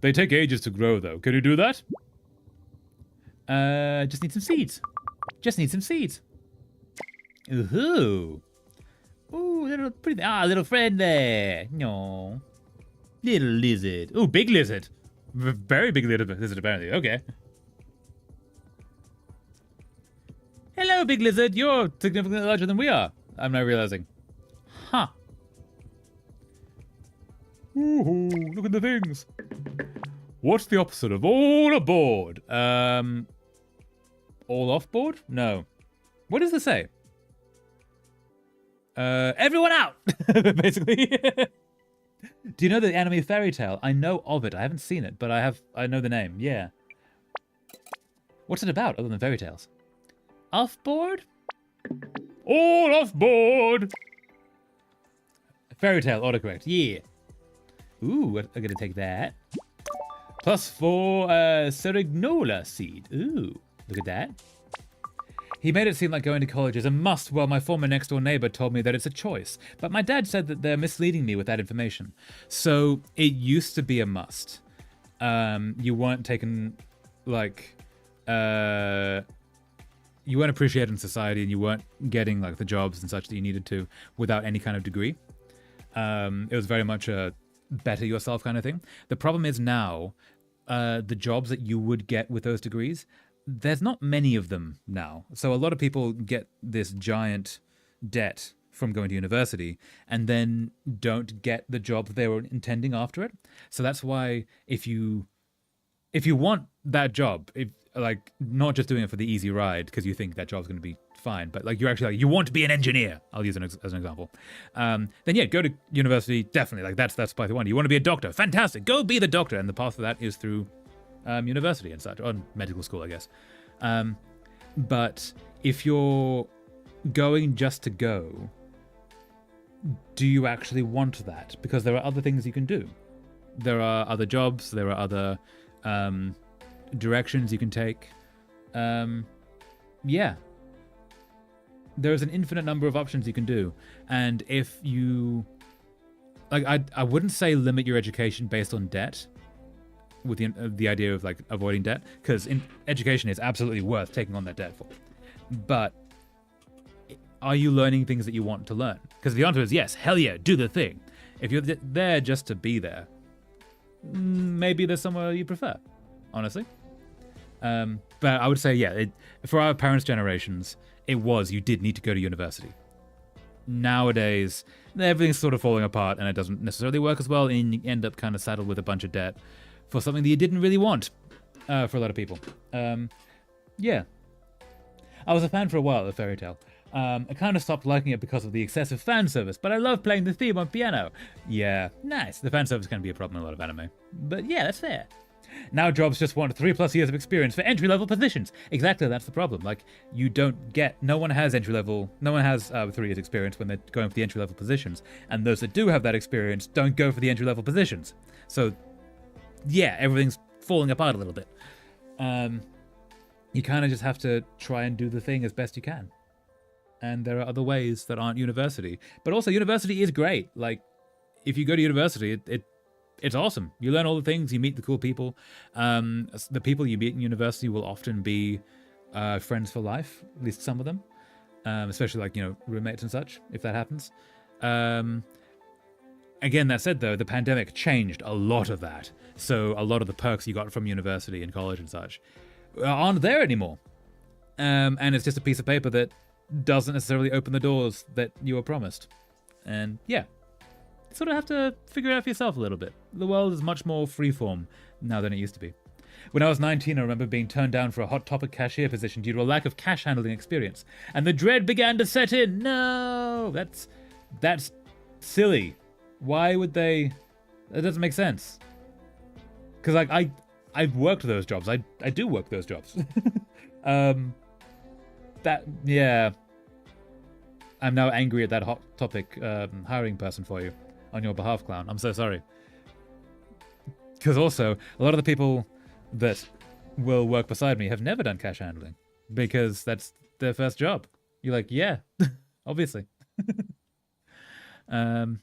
They take ages to grow though. Can you do that? Just need some seeds. Just need some seeds. Ooh. Ooh, little friend there. No. Little lizard. Ooh, big lizard. Very big lizard apparently. Okay. Hello, big lizard. You're significantly larger than we are. I'm now realizing. Huh. Ooh, look at the things. What's the opposite of all aboard? All off board? No. What does this say? Everyone out! Basically. Do you know the anime Fairy Tale? I know of it. I haven't seen it, but I know the name. Yeah. What's it about other than fairy tales? Off board? All off board! Fairy Tale, autocorrect. Yeah. Ooh, I'm gonna take that. +4 Serignola seed. Ooh, look at that. He made it seem like going to college is a must, while my former next-door neighbor told me that it's a choice. But my dad said that they're misleading me with that information. So it used to be a must. You weren't taken, like, you weren't appreciated in society, and you weren't getting like the jobs and such that you needed to without any kind of degree. It was very much a better yourself kind of thing. The problem is now, the jobs that you would get with those degrees, there's not many of them now. So a lot of people get this giant debt from going to university and then don't get the job they were intending after it. So that's why if you want that job, if like not just doing it for the easy ride because you think that job's going to be fine, but like you're actually like you want to be an engineer. I'll use it as an example. Then yeah, go to university. Definitely, like that's path one. You want to be a doctor? Fantastic. Go be the doctor, and the path for that is through university and such, or medical school, I guess. But if you're going just to go, do you actually want that? Because there are other things you can do. There are other jobs. There are other directions you can take. Yeah. There's an infinite number of options you can do. And if you... like, I wouldn't say limit your education based on debt, with the idea of like avoiding debt, because education is absolutely worth taking on that debt for. But are you learning things that you want to learn? Because the answer is yes, hell yeah, do the thing. If you're there just to be there, maybe there's somewhere you prefer, honestly. But I would say, yeah, for our parents' generations, you did need to go to university. Nowadays, everything's sort of falling apart and it doesn't necessarily work as well, and you end up kind of saddled with a bunch of debt for something that you didn't really want, for a lot of people. Yeah. I was a fan for a while of Fairy Tail. I kind of stopped liking it because of the excessive fan service, but I love playing the theme on piano. Yeah, nice. The fan service can be a problem in a lot of anime. But yeah, that's fair. Now jobs just want 3+ years of experience for entry-level positions. Exactly, that's the problem. Like, no one has 3 years experience when they're going for the entry-level positions. And those that do have that experience don't go for the entry-level positions. So, yeah, everything's falling apart a little bit. You kind of just have to try and do the thing as best you can. And there are other ways that aren't university. But also, university is great. Like, if you go to university, it's awesome. You learn all the things, you meet the cool people. The people you meet in university will often be friends for life, at least some of them. Especially like, roommates and such, if that happens. Again, that said though, the pandemic changed a lot of that. So a lot of the perks you got from university and college and such aren't there anymore. And it's just a piece of paper that doesn't necessarily open the doors that you were promised. And yeah. Sort of have to figure it out for yourself a little bit. The world is much more freeform now than it used to be. When I was 19, I remember being turned down for a Hot Topic cashier position due to a lack of cash handling experience, and the dread began to set in. No, that's silly. Why would they? That doesn't make sense. Because like I've worked those jobs. I do work those jobs. Yeah. I'm now angry at that Hot Topic hiring person for you. On your behalf, Clown. I'm so sorry. Because also, a lot of the people that will work beside me have never done cash handling. Because that's their first job. You're like, yeah, obviously. I'm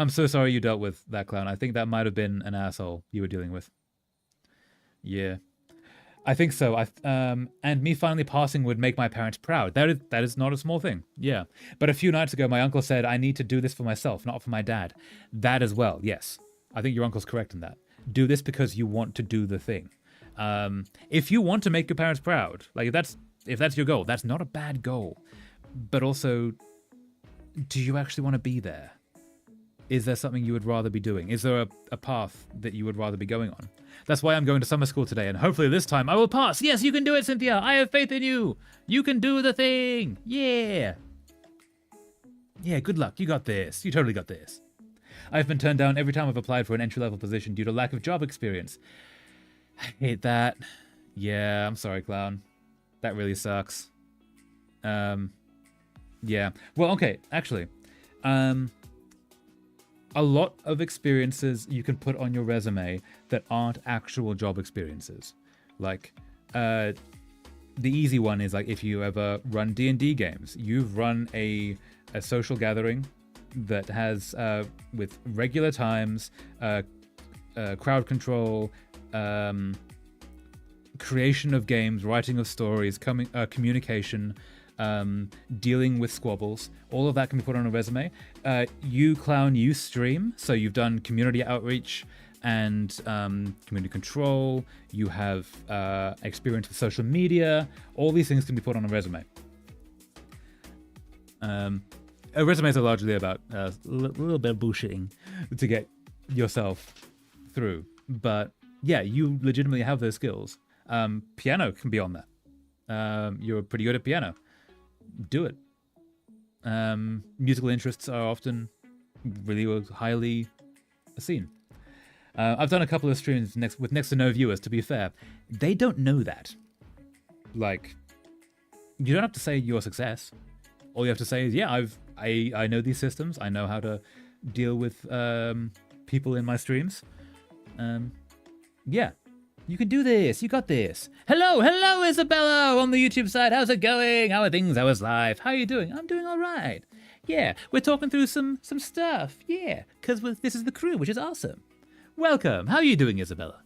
so sorry you dealt with that, Clown. I think that might have been an asshole you were dealing with. Yeah. I think so. And me finally passing would make my parents proud. That is not a small thing. Yeah. But a few nights ago, my uncle said, I need to do this for myself, not for my dad. That as well, yes. I think your uncle's correct in that. Do this because you want to do the thing. If you want to make your parents proud, like if that's your goal, that's not a bad goal. But also, do you actually want to be there? Is there something you would rather be doing? Is there a path that you would rather be going on? That's why I'm going to summer school today, and hopefully this time I will pass. Yes, you can do it, Cynthia. I have faith in you. You can do the thing. Yeah. Yeah, good luck. You got this. You totally got this. I've been turned down every time I've applied for an entry-level position due to lack of job experience. I hate that. Yeah, I'm sorry, Clown. That really sucks. Yeah. Well, okay, actually. A lot of experiences you can put on your resume that aren't actual job experiences. Like, the easy one is like if you ever run D&D games. You've run a social gathering that has, with regular times, crowd control, creation of games, writing of stories, communication, dealing with squabbles. All of that can be put on a resume. You, Clown, you stream, so you've done community outreach and community control. You have experience with social media. All these things can be put on a resume. resumes are largely about a little bit of bullshitting to get yourself through. But yeah, you legitimately have those skills. Piano can be on that. You're pretty good at piano. Do it. Musical interests are often really highly seen. I've done a couple of streams with next to no viewers, to be fair. They don't know that. Like, you don't have to say you're a success. All you have to say is, yeah, I know these systems. I know how to deal with people in my streams. Yeah, you can do this. You got this. Hello, Isabella on the YouTube side. How's it going? How are things? How is life? How are you doing? I'm doing all right. Yeah, we're talking through some stuff. Yeah, because this is the crew, which is awesome. Welcome. How are you doing, Isabella?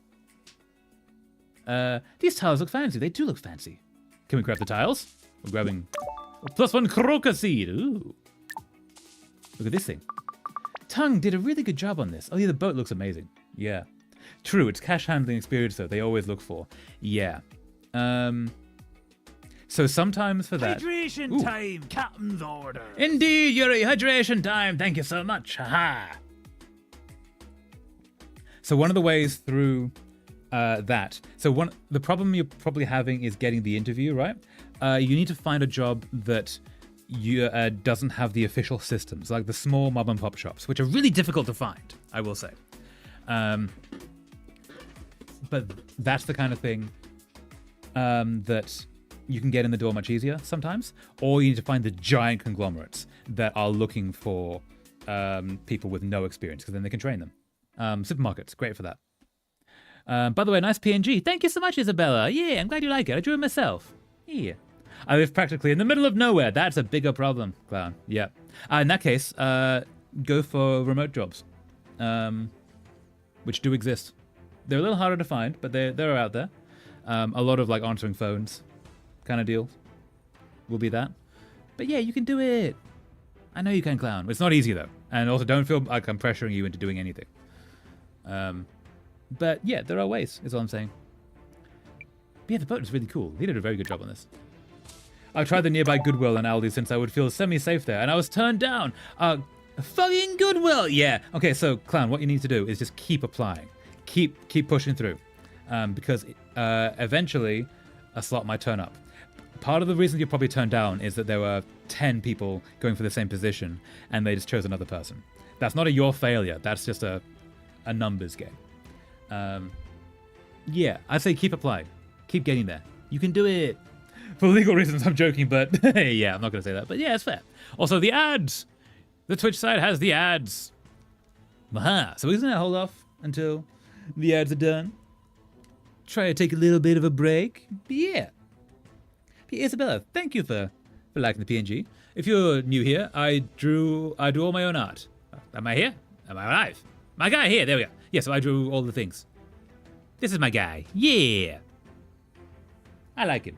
These tiles look fancy. They do look fancy. Can we grab the tiles? We're grabbing +1 croca seed. Ooh. Look at this thing. Tongue did a really good job on this. Oh yeah, the boat looks amazing. Yeah. True, it's cash handling experience though. They always look for. Yeah. So sometimes for that. Hydration time, captain's order. Indeed, Yuri, hydration time. Thank you so much. Haha. So one of the ways through that. So the problem you're probably having is getting the interview, right? You need to find a job that doesn't have the official systems, like the small mom and pop shops, which are really difficult to find, I will say. But that's the kind of thing that you can get in the door much easier sometimes, or you need to find the giant conglomerates that are looking for people with no experience, because then they can train them. Supermarkets, great for that. By the way, nice PNG. Thank you so much, Isabella. Yeah, I'm glad you like it. I drew it myself. Yeah. I live practically in the middle of nowhere. That's a bigger problem, Clown. Yeah. In that case, go for remote jobs, which do exist. They're a little harder to find, but they're out there. A lot of like answering phones kind of deals will be that. But yeah, you can do it. I know you can, Clown. It's not easy though. And also don't feel like I'm pressuring you into doing anything. But yeah, there are ways, is all I'm saying. But yeah, the boat is really cool. They did a very good job on this. I've tried the nearby Goodwill and Aldi since I would feel semi-safe there, and I was turned down. Fucking Goodwill! Yeah. Okay, so, Clown, what you need to do is just keep applying. Keep pushing through. Because eventually, a slot might turn up. Part of the reason you're probably turned down is that there were 10 people going for the same position, and they just chose another person. That's not your failure. That's just a numbers game. Yeah, I'd say keep applying. Keep getting there. You can do it. For legal reasons, I'm joking, but yeah, I'm not going to say that. But yeah, it's fair. Also, the ads. The Twitch side has the ads. Aha. So we're going to hold off until the ads are done. Try to take a little bit of a break. But yeah. Isabella, thank you for liking the PNG. If you're new here, I do all my own art. Am I here? Am I alive? My guy here. There we go. Yeah, so I drew all the things. This is my guy. Yeah. I like him.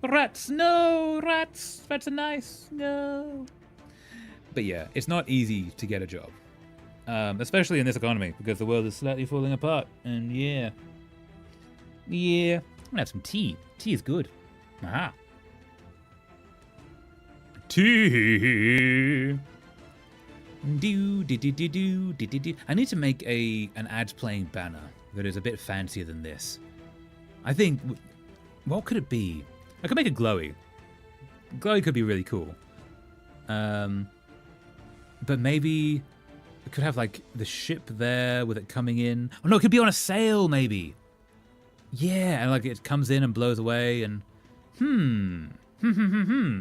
Rats, no, rats. Rats are nice. No. But yeah, it's not easy to get a job. Especially in this economy, because the world is slightly falling apart. And yeah. Yeah. I'm gonna have some tea. Tea is good. Aha. Tea. I need to make an ads playing banner that is a bit fancier than this. I think, what could it be? I could make a glowy. Glowy could be really cool. But maybe it could have like the ship there with it coming in. Oh no, it could be on a sail maybe. Yeah, and like it comes in and blows away and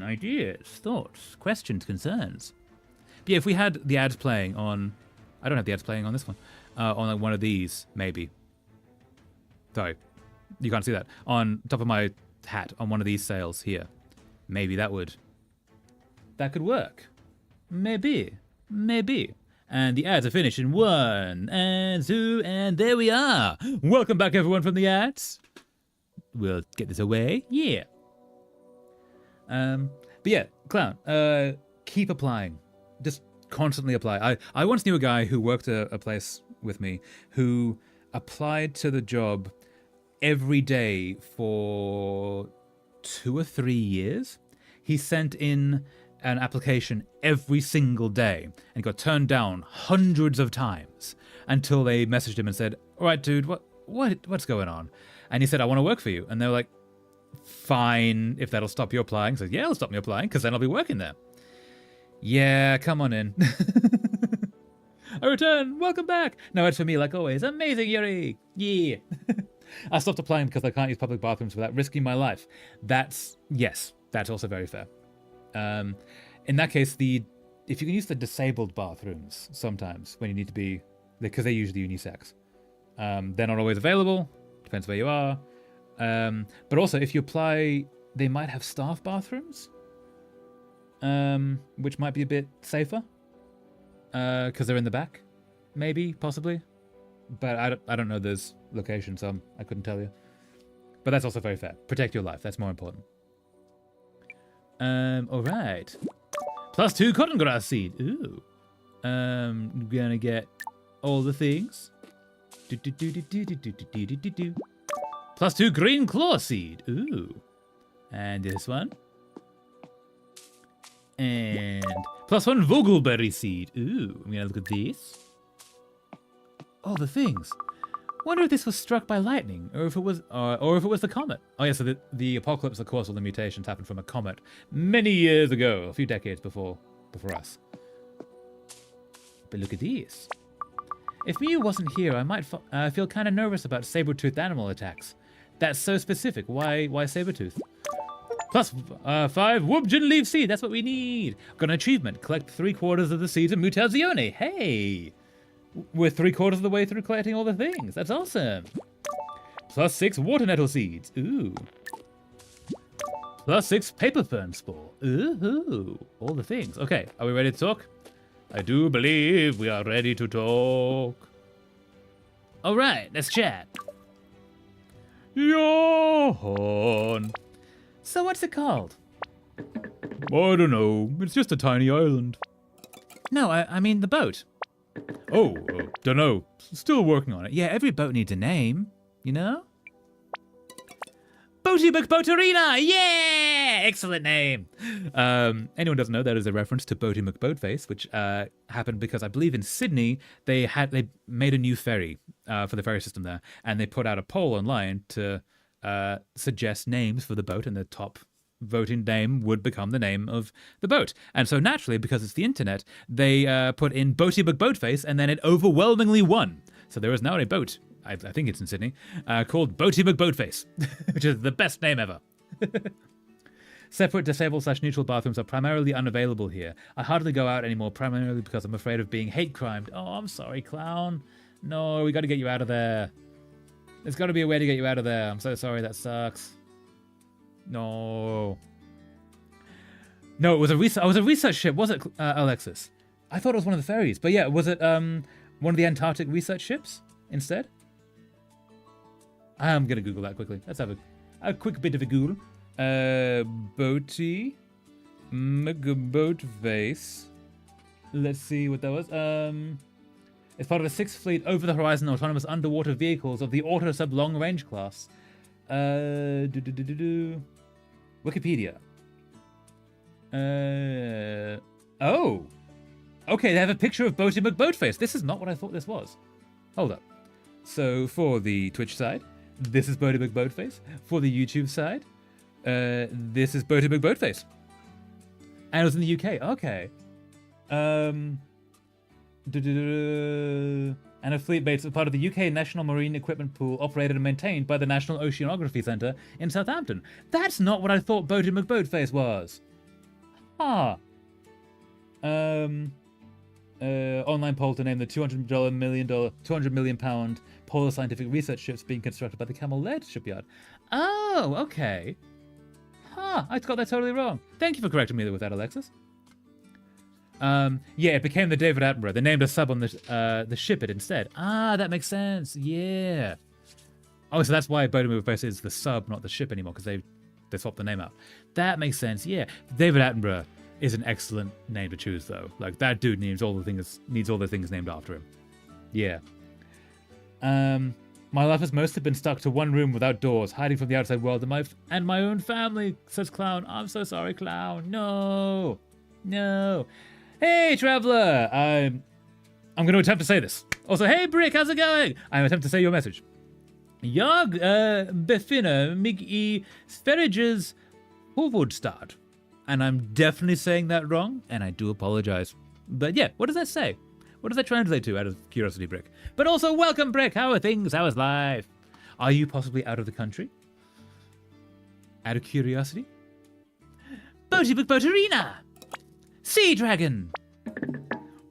ideas, thoughts, questions, concerns. But yeah, if we had the ads playing on, I don't have the ads playing on this one, on like one of these maybe. Sorry, you can't see that. On top of my hat on one of these sails here. Maybe that could work. Maybe. And the ads are finished in 1 and 2, and there we are. Welcome back everyone from the ads. We'll get this away. Yeah. But yeah, Clown, keep applying. Just constantly apply. I once knew a guy who worked at a place with me who applied to the job every day for 2 or 3 years. He sent in an application every single day and got turned down hundreds of times until they messaged him and said, "All right, dude, what's going on?" And he said, "I want to work for you." And they were like, "Fine, if that'll stop you applying." So yeah, it'll stop me applying because then I'll be working there. Yeah, come on in. I return. Welcome back. No, it's for me like always. Amazing, Yuri. Yeah. I stopped applying because I can't use public bathrooms without risking my life. That's also very fair. In that case, if you can use the disabled bathrooms sometimes when you need to be, because they're usually unisex, they're not always available. Depends where you are. But also, if you apply, they might have staff bathrooms, which might be a bit safer because they're in the back, maybe, possibly. But I don't know those locations, so I couldn't tell you. But that's also very fair. Protect your life. That's more important. All right. +2 cotton grass seed. Ooh. Gonna get all the things. +2 green claw seed. Ooh. And this one. And +1 vogelberry seed. Ooh. I'm gonna look at this. All the things. Wonder if this was struck by lightning, or if it was the comet. Oh yeah, so the apocalypse, of course, all the mutations happened from a comet many years ago, a few decades before us. But look at these. If Mew wasn't here, I might feel kind of nervous about saber-toothed animal attacks. That's so specific. Why saber-tooth? +5 Wubjin leaf seed. That's what we need. Got an achievement. Collect 3/4 of the seeds of Mutazione. Hey! We're 3/4 of the way through collecting all the things. That's awesome. +6 water nettle seeds. Ooh. +6 paper fern spore. Ooh. All the things. Okay, are we ready to talk? I do believe we are ready to talk. All right, let's chat. Yawn. So what's it called? I don't know. It's just a tiny island. No, I mean the boat. Oh, dunno. Still working on it. Yeah, every boat needs a name, you know? Boaty McBoaterina! Yeah! Excellent name. Anyone doesn't know, that is a reference to Boaty McBoatface, which happened because I believe in Sydney they made a new ferry for the ferry system there, and they put out a poll online to suggest names for the boat, and the top voting name would become the name of the boat. And so naturally, because it's the internet, they put in Boaty McBoatface, and then it overwhelmingly won. So there is now a boat, I think it's in Sydney, called Boaty McBoatface, which is the best name ever. Separate disabled/neutral bathrooms are primarily unavailable here. I hardly go out anymore, primarily because I'm afraid of being hate crimed. Oh, I'm sorry, clown. No, we got to get you out of there. There's got to be a way to get you out of there. I'm so sorry, that sucks. No, it was a research ship, was it, Alexis? I thought it was one of the ferries, but yeah, was it one of the Antarctic research ships instead? I'm gonna Google that quickly. Let's have a quick bit of a Google. Boaty McBoatface. Let's see what that was. It's part of the 6th Fleet Over-the-Horizon Autonomous Underwater Vehicles of the Autosub Long Range class. Wikipedia. Oh. Okay, they have a picture of Boaty McBoatface. This is not what I thought this was. Hold up. So for the Twitch side, this is Boaty McBoatface. For the YouTube side, this is Boaty McBoatface. And it was in the UK. Okay. And a fleet base as part of the UK National Marine Equipment Pool, operated and maintained by the National Oceanography Centre in Southampton. That's not what I thought Boaty McBoatface was. Online poll to name the $200 million polar scientific research ships being constructed by the Camel Laird shipyard. Oh, okay. I got that totally wrong. Thank you for correcting me with that, Alexis. Yeah, it became the David Attenborough. They named a sub on the ship it instead. That makes sense. Yeah. Oh, so that's why Boaty McBoatface is the sub, not the ship anymore, because they swapped the name out. That makes sense. Yeah. David Attenborough is an excellent name to choose, though. Like, that dude needs all the things named after him. Yeah. My life has mostly been stuck to one room without doors, hiding from the outside world and my own family, says Clown. I'm so sorry, Clown. No. No. Hey, traveler. I'm going to attempt to say this. Also, hey, Brick, how's it going? I'm attempting to say your message. Jag befinner mig I Sveriges huvudstad. And I'm definitely saying that wrong, and I do apologize. But yeah, what does that say? What does that translate to, out of curiosity, Brick? But also, welcome, Brick. How are things? How is life? Are you possibly out of the country? Out of curiosity? Boaty Boaterina! Sea Dragon!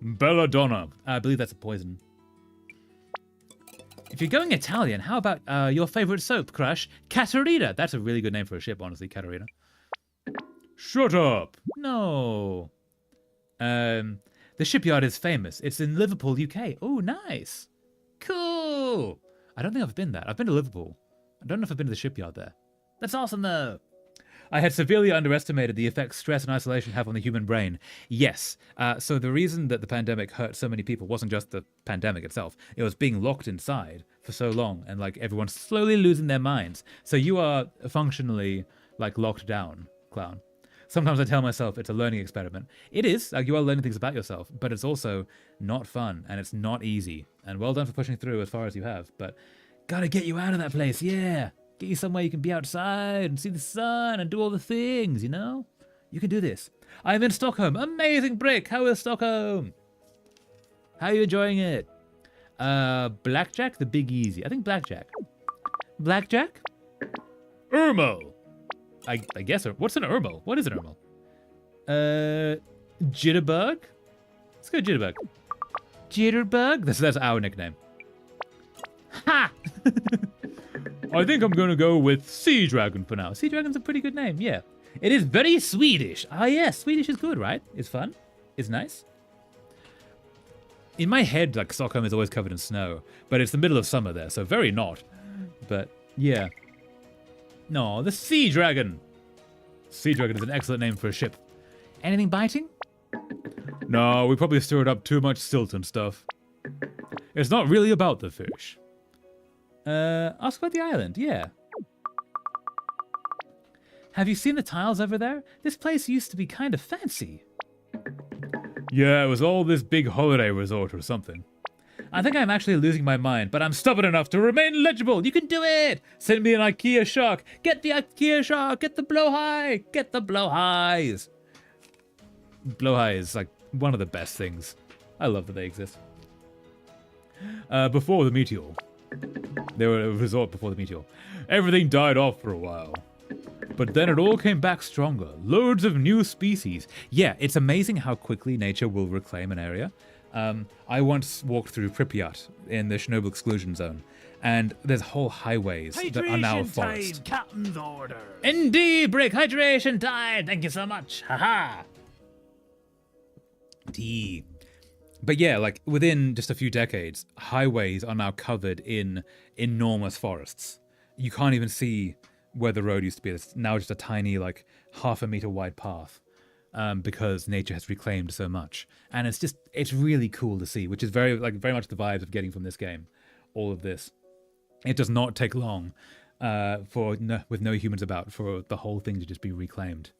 Belladonna. I believe that's a poison. If you're going Italian, how about your favorite soap, Crush? Caterina. That's a really good name for a ship, honestly, Caterina. Shut up. No. The shipyard is famous. It's in Liverpool, UK. Oh, nice. Cool. I don't think I've been there. I've been to Liverpool. I don't know if I've been to the shipyard there. That's awesome, though. I had severely underestimated the effects stress and isolation have on the human brain. Yes. So the reason that the pandemic hurt so many people wasn't just the pandemic itself. It was being locked inside for so long and like everyone's slowly losing their minds. So you are functionally like locked down, Clown. Sometimes I tell myself it's a learning experiment. It is, like you are learning things about yourself, but it's also not fun and it's not easy. And well done for pushing through as far as you have, but gotta get you out of that place, yeah. Get you somewhere you can be outside and see the sun and do all the things, you know? You can do this. I'm in Stockholm. Amazing, Brick. How is Stockholm? How are you enjoying it? Blackjack, the Big Easy. I think Blackjack. Blackjack? Irmo. I guess. What's an Irmo? What is an Irmo? Jitterbug? Let's go Jitterbug. Jitterbug? That's our nickname. Ha! I think I'm going to go with Sea Dragon for now. Sea Dragon's a pretty good name, yeah. It is very Swedish. Ah, yes, Swedish is good, right? It's fun. It's nice. In my head, like, Stockholm is always covered in snow, but it's the middle of summer there, so very not. But, yeah. No, the Sea Dragon. Sea Dragon is an excellent name for a ship. Anything biting? No, we probably stirred up too much silt and stuff. It's not really about the fish. Ask about the island, yeah. Have you seen the tiles over there? This place used to be kind of fancy. Yeah, it was all this big holiday resort or something. I think I'm actually losing my mind, but I'm stubborn enough to remain legible. You can do it! Send me an IKEA shark. Get the IKEA shark. Get the blowhigh. Get the blowhighs. Blowhigh is like one of the best things. I love that they exist. Before the meteor. They were a resort before the meteor. Everything died off for a while. But then it all came back stronger. Loads of new species. Yeah, it's amazing how quickly nature will reclaim an area. I once walked through Pripyat in the Chernobyl exclusion zone, and there's whole highways that are now forest. Time, Captain's order. Indeed, Brick, hydration time. Thank you so much. Haha. Tea. But yeah, like within just a few decades, highways are now covered in enormous forests. You can't even see where the road used to be. It's now just a tiny, like, half-a-meter wide path because nature has reclaimed so much. And it's really cool to see, which is very much the vibes of getting from this game. All of this. It does not take long with no humans about for the whole thing to just be reclaimed.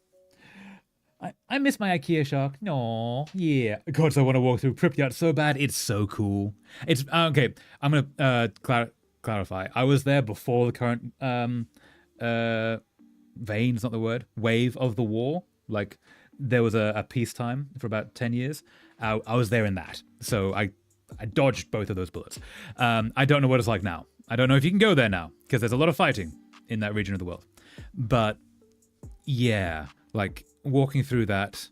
I miss my IKEA shark. No, yeah. God, so I want to walk through Pripyat so bad. It's so cool. It's okay. I'm gonna clarify. I was there before the current veins, not the word, wave of the war. Like there was a peacetime for about 10 years. I was there in that, so I dodged both of those bullets. I don't know what it's like now. I don't know if you can go there now because there's a lot of fighting in that region of the world. But yeah, like. Walking through that,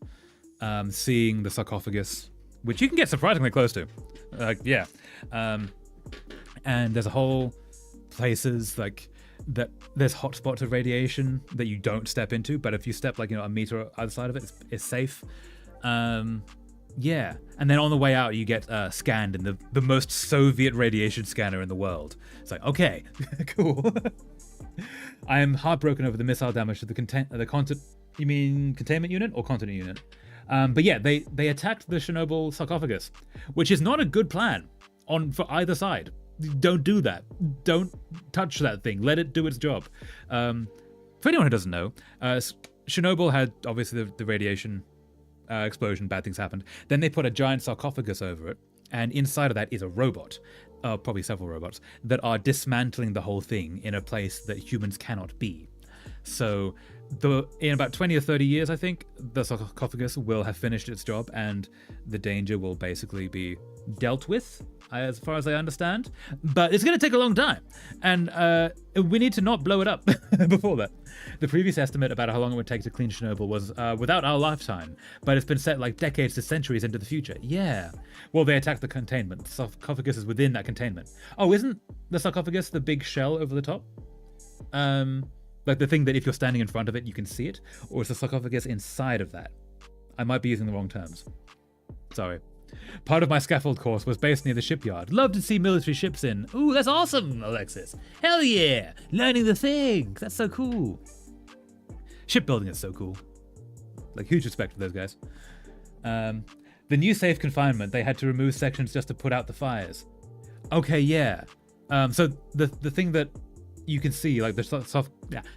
seeing the sarcophagus, which you can get surprisingly close to. Yeah. And there's a whole places like that. There's hot spots of radiation that you don't step into, but if you step like a meter either side of it, it's safe. Yeah. And then on the way out, you get scanned in the most Soviet radiation scanner in the world. It's like, okay, cool. I am heartbroken over the missile damage to the content. You mean containment unit or continent unit? But yeah, they attacked the Chernobyl sarcophagus, which is not a good plan for either side. Don't do that. Don't touch that thing. Let it do its job. For anyone who doesn't know, Chernobyl had obviously the radiation explosion, bad things happened. Then they put a giant sarcophagus over it, and inside of that is a robot, probably several robots, that are dismantling the whole thing in a place that humans cannot be. So in about 20 or 30 years, I think, the sarcophagus will have finished its job and the danger will basically be dealt with, as far as I understand. But it's going to take a long time, and we need to not blow it up before that. The previous estimate about how long it would take to clean Chernobyl was without our lifetime, but it's been set like decades to centuries into the future. Yeah. Well, they attacked the containment. The sarcophagus is within that containment. Oh, isn't the sarcophagus the big shell over the top? Like the thing that if you're standing in front of it, you can see it? Or is the sarcophagus inside of that? I might be using the wrong terms. Sorry. Part of my scaffold course was based near the shipyard. Love to see military ships in. Ooh, that's awesome, Alexis. Hell yeah! Learning the things. That's so cool. Shipbuilding is so cool. Like, huge respect for those guys. The new safe confinement, they had to remove sections just to put out the fires. Okay, yeah. So the thing that you can see, like the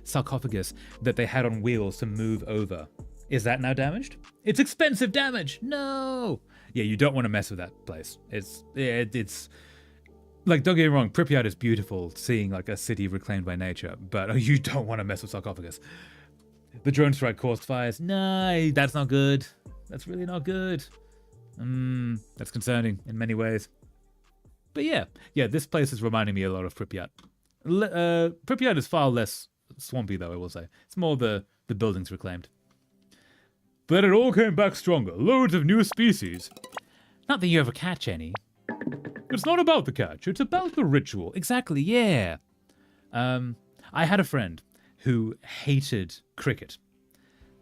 sarcophagus that they had on wheels to move over, is that now damaged? It's expensive damage. No. Yeah, you don't want to mess with that place. It's like, don't get me wrong, Pripyat is beautiful, seeing like a city reclaimed by nature, but you don't want to mess with sarcophagus. The drone strike caused fires. No, that's not good. That's really not good. That's concerning in many ways. But yeah, this place is reminding me a lot of Pripyat. Pripyat is far less swampy, though, I will say. It's more the buildings reclaimed. But it all came back stronger. Loads of new species. Not that you ever catch any. It's not about the catch. It's about the ritual. Exactly, yeah. I had a friend who hated cricket.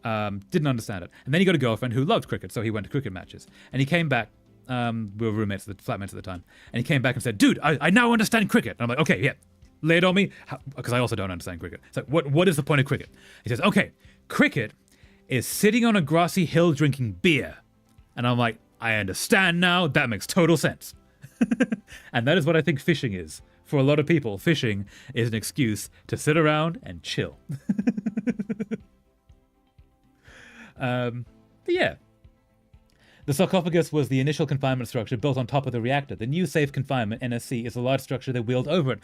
Didn't understand it. And then he got a girlfriend who loved cricket, so he went to cricket matches. And he came back. We were roommates, flatmates at the time. And he came back and said, dude, I now understand cricket. And I'm like, okay, yeah. Lay it on me, because I also don't understand cricket. It's like, what is the point of cricket? He says, okay, cricket is sitting on a grassy hill drinking beer. And I'm like, I understand now. That makes total sense. And that is what I think fishing is. For a lot of people, fishing is an excuse to sit around and chill. But yeah. The sarcophagus was the initial confinement structure built on top of the reactor. The new safe confinement, NSC, is a large structure they wheeled over it.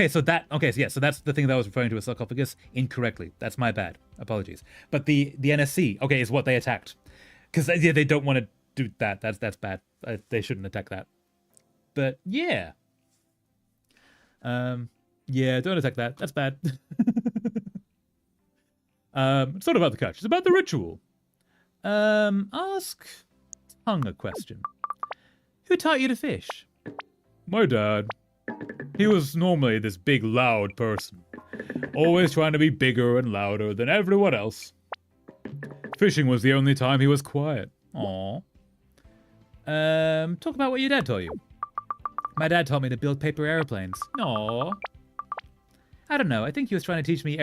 So that's the thing that I was referring to as sarcophagus incorrectly. That's my bad. Apologies. But the NSC, is what they attacked. Because they don't want to do that. That's bad. They shouldn't attack that. But yeah. Don't attack that. That's bad. It's not about the catch. It's about the ritual. Ask Tongue a question. Who taught you to fish? My dad. He was normally this big, loud person. Always trying to be bigger and louder than everyone else. Fishing was the only time he was quiet. Aww. Talk about what your dad taught you. My dad taught me to build paper airplanes. Aww. I don't know. I think he was trying to teach me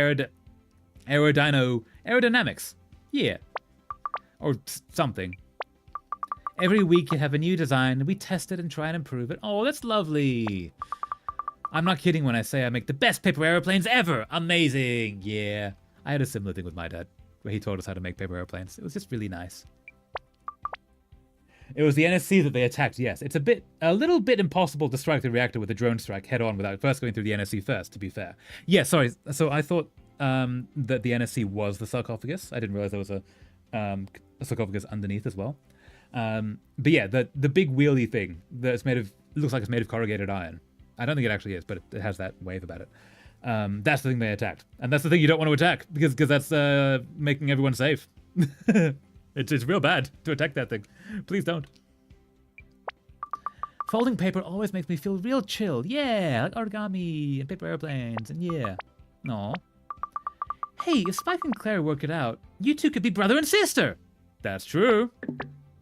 aerodynamics. Yeah. Or something. Every week you have a new design, and we test it and try and improve it. Oh, that's lovely. I'm not kidding when I say I make the best paper airplanes ever. Amazing. Yeah. I had a similar thing with my dad, where he taught us how to make paper airplanes. It was just really nice. It was the NSC that they attacked, yes. It's a little bit impossible to strike the reactor with a drone strike head on without first going through the NSC first, to be fair. Yeah, sorry. So I thought that the NSC was the sarcophagus. I didn't realize there was a sarcophagus underneath as well. But yeah, the big wheelie thing that's looks like it's made of corrugated iron. I don't think it actually is, but it has that wave about it. That's the thing they attacked. And that's the thing you don't want to attack, because that's making everyone safe. It's real bad to attack that thing. Please don't. Folding paper always makes me feel real chill. Yeah, like origami and paper airplanes, and yeah. Aw. Hey, if Spike and Claire work it out, you two could be brother and sister. That's true.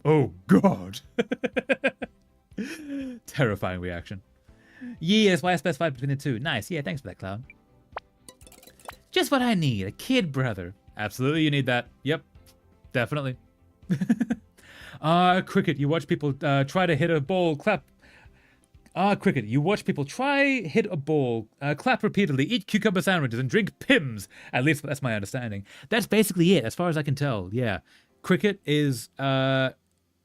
Oh, God. Terrifying reaction. Yeah, that's why I specified between the two. Nice. Yeah, thanks for that, Cloud. Just what I need. A kid brother. Absolutely, you need that. Yep. Definitely. Cricket. You watch people try to hit a ball, clap. Cricket. You watch people try, hit a ball, clap repeatedly, eat cucumber sandwiches, and drink Pims. At least that's my understanding. That's basically it, as far as I can tell. Yeah. cricket is an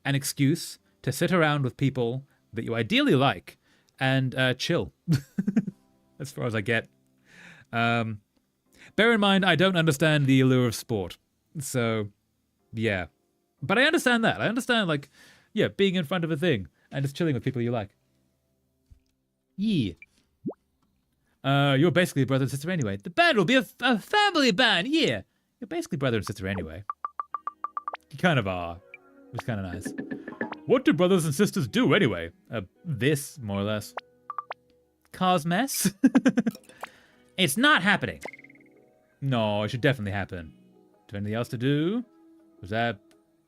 excuse to sit around with people that you ideally like and chill. As far as I get. Bear in mind, I don't understand the allure of sport. So, yeah. But I understand that. I understand, like, yeah, being in front of a thing and just chilling with people you like. Yeah. You're basically a brother and sister anyway. The band will be a family band, yeah. You're basically brother and sister anyway. You kind of are. It's kind of nice. What do brothers and sisters do anyway? This, more or less. Cause mess? It's not happening. No, it should definitely happen. Do you have anything else to do? Was that...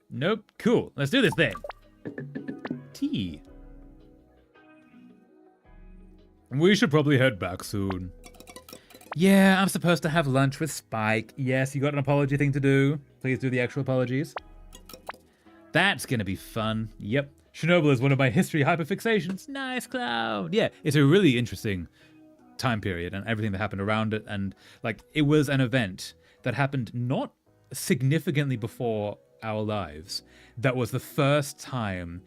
Nope. Cool. Let's do this thing. Tea. We should probably head back soon. Yeah, I'm supposed to have lunch with Spike. Yes, you got an apology thing to do. Please do the actual apologies. That's gonna be fun. Yep. Chernobyl is one of my history hyperfixations. Nice, Cloud. Yeah, it's a really interesting time period and everything that happened around it. And, like, it was an event that happened not significantly before our lives. That was the first time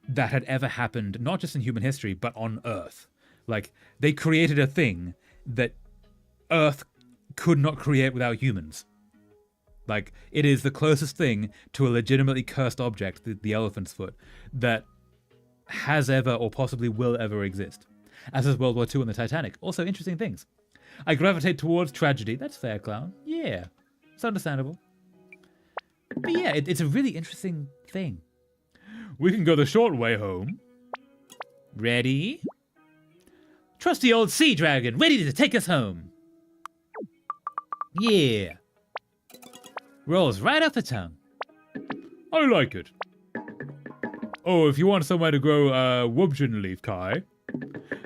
that had ever happened, not just in human history, but on Earth. Like, they created a thing that Earth could not create without humans. Like, it is the closest thing to a legitimately cursed object, the elephant's foot, that has ever or possibly will ever exist. As is World War II and the Titanic. Also interesting things. I gravitate towards tragedy. That's fair, Clown. Yeah, it's understandable. But yeah, it's a really interesting thing. We can go the short way home. Ready? Trusty old sea dragon, ready to take us home. Yeah. Rolls right off the tongue. I like it. Oh, if you want somewhere to grow wubjin leaf, Kai,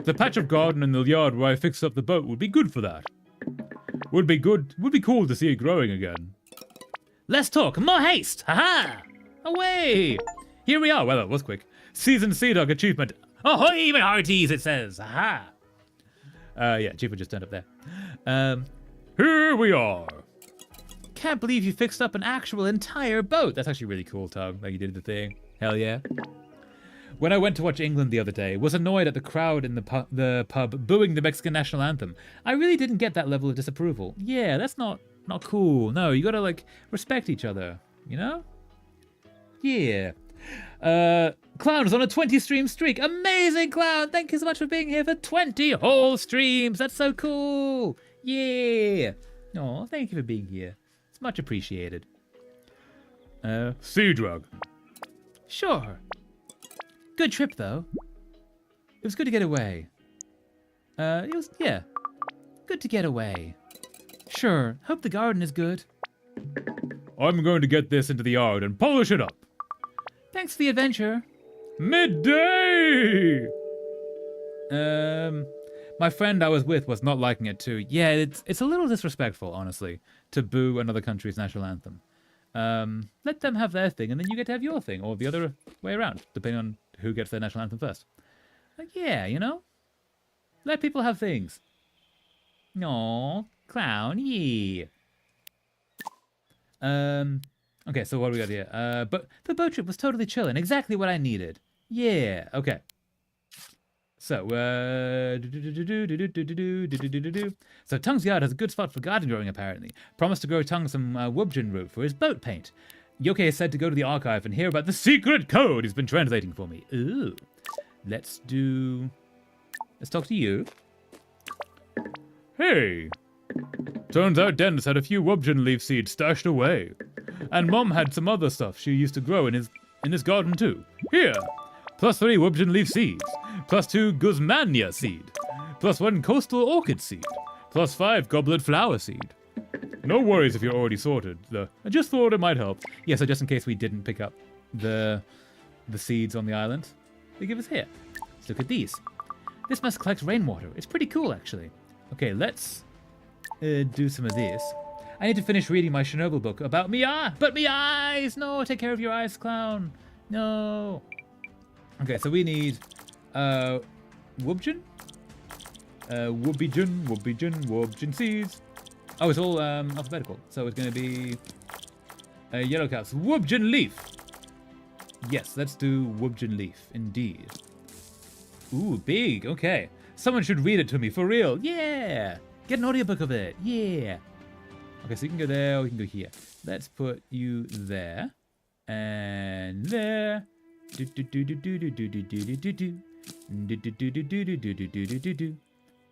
the patch of garden in the yard where I fixed up the boat would be good for that. Would be cool to see it growing again. Less talk, more haste! Ha-ha! Away! Here we are. Well, that was quick. Seasoned Sea Dog achievement. Ahoy, my hearties, it says. Ha-ha! Yeah, achievement just turned up there. Here we are. Can't believe you fixed up an actual entire boat. That's actually really cool, Tug. Like you did the thing. Hell yeah. When I went to watch England the other day, was annoyed at the crowd in the pub booing the Mexican national anthem. I really didn't get that level of disapproval. Yeah, that's not cool. No, you gotta, like, respect each other, you know? Yeah. Clown is on a 20 stream streak. Amazing, Clown! Thank you so much for being here for 20 whole streams. That's so cool. Yeah. Oh, thank you for being here. It's much appreciated. Sea Drug. Sure. Good trip, though. It was good to get away. Yeah. Good to get away. Sure. Hope the garden is good. I'm going to get this into the yard and polish it up. Thanks for the adventure. Midday! My friend I was with was not liking it too. Yeah, it's a little disrespectful, honestly, to boo another country's national anthem. Let them have their thing, and then you get to have your thing, or the other way around, depending on who gets their national anthem first. Like, yeah, you know? Let people have things. Aw, Clown, yeah. Okay, so what do we got here? But the boat trip was totally chilling. Exactly what I needed. Yeah, okay. So, so Tung's yard has a good spot for garden growing, apparently. Promised to grow Tung some wubjin root for his boat paint. Yoke is said to go to the archive and hear about the secret code he's been translating for me. Ooh. Let's talk to you. Hey. Turns out Dennis had a few wubjin leaf seeds stashed away. And Mom had some other stuff she used to grow in his garden too. Here. +3 wubjin leaf seeds. +2 guzmania seed. +1 coastal orchid seed. +5 goblet flower seed. No worries if you're already sorted, though. I just thought it might help. Yeah, so just in case we didn't pick up the seeds on the island, they give us here. Let's look at these. This must collect rainwater. It's pretty cool, actually. Okay, let's do some of this. I need to finish reading my Chernobyl book about me eyes! No, take care of your eyes, Clown. No. Okay, so we need wubjin? Wubjin seeds. Oh, it's all alphabetical. So it's going to be Yellow caps. Woobjin leaf. Yes, let's do Woobjin leaf. Indeed. Ooh, big. Okay. Someone should read it to me, for real. Yeah. Get an audiobook of it. Yeah. Okay, so you can go there or you can go here. Let's put you there. And there.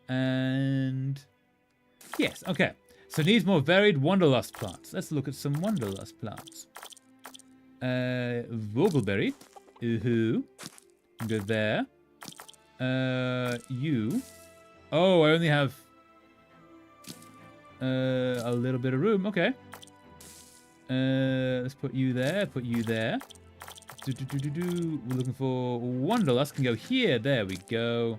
And yes, okay. So needs more varied Wanderlust plants. Let's look at some Wanderlust plants. Vogelberry. Ooh. Go there. You. Oh, I only have a little bit of room. Okay. Let's put you there. Put you there. We're looking for Wanderlust. Can go here. There we go.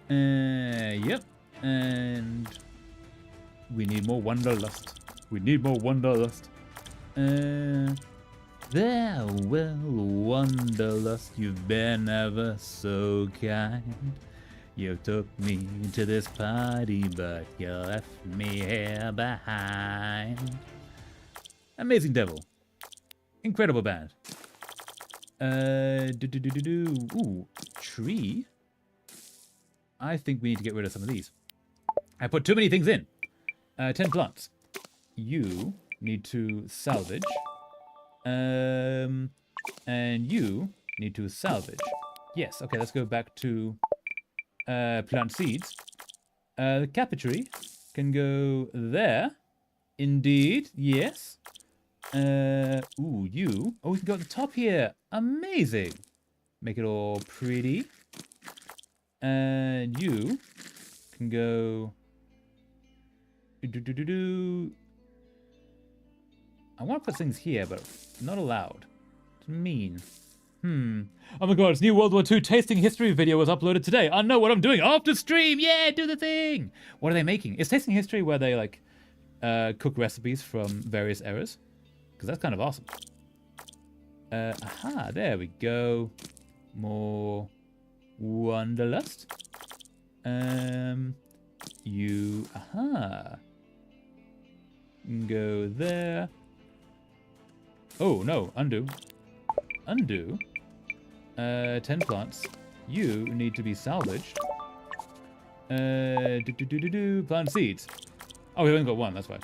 Yep. And we need more Wanderlust. We need more Wanderlust. There, well, Wanderlust, you've been ever so kind. You took me to this party, but you left me here behind. Amazing Devil. Incredible band. Ooh, tree. I think we need to get rid of some of these. I put too many things in. 10 plants. You need to salvage. And you need to salvage. Yes, okay, let's go back to plant seeds. The kappa tree can go there. Indeed, yes. Ooh, you. Oh, we can go at the top here. Amazing. Make it all pretty. And you can go. I want to put things here, but not allowed. It's mean. Oh my god, it's new World War II tasting history video was uploaded today. I know what I'm doing after stream. Yeah, do the thing. What are they making? Is tasting history where they like cook recipes from various eras? Because that's kind of awesome. Aha, there we go. More Wanderlust. You, aha. Go there. Oh, no, undo. Undo. 10 plants. You need to be salvaged. Plant seeds. Oh, we only got one, that's why.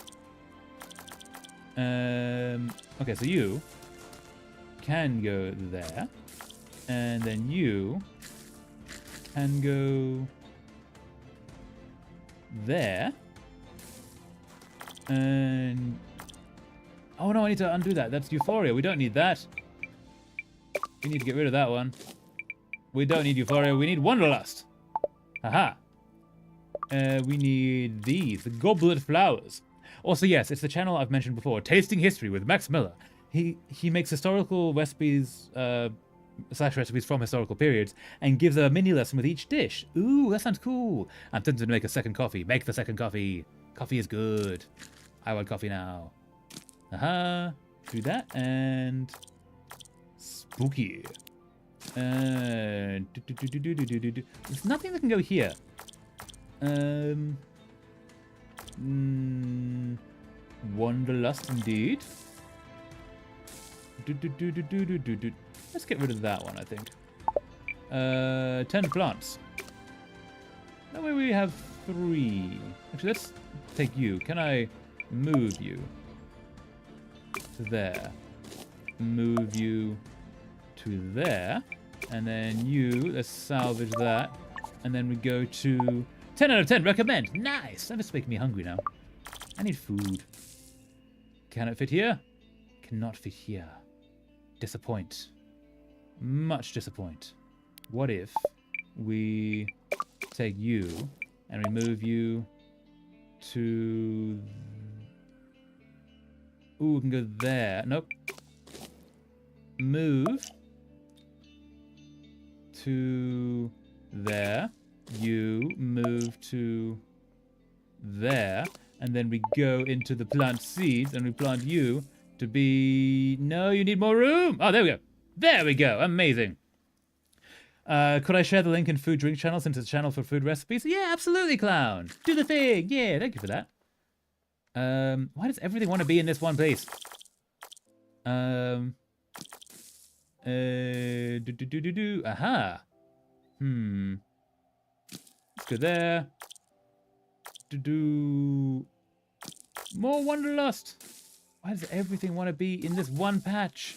Okay, so you can go there. And then you can go there. And oh no, I need to undo that. That's Euphoria. We don't need that. We need to get rid of that one. We don't need Euphoria. We need Wanderlust. Haha. We need these, the goblet flowers. Also, yes, it's the channel I've mentioned before, Tasting History with Max Miller. He makes historical recipes, slash recipes from historical periods, and gives a mini lesson with each dish. Ooh, that sounds cool. I'm tempted to make a second coffee. Make the second coffee. Coffee is good. I want coffee now. Aha. Do that, and spooky. There's nothing that can go here. Wanderlust indeed. Let's get rid of that one, I think. 10 plants. That way we have 3. Actually, let's take you. Can I move you to there? Move you to there. And then you, let's salvage that. And then we go to 10 out of 10, recommend. Nice. That is making me hungry now. I need food. Can it fit here? Cannot fit here. Disappoint. Much disappoint. What if we take you and we move you to... Ooh, we can go there. Nope. Move to there. You move to there. And then we go into the plant seeds and we plant you to be... No, you need more room. Oh, there we go. There we go. Amazing. Could I share the link in Food Drink channel since it's a channel for food recipes? Yeah, absolutely, Clown. Do the thing. Yeah, thank you for that. Why does everything want to be in this one place? Aha. Let's go there. More Wanderlust. Why does everything want to be in this one patch?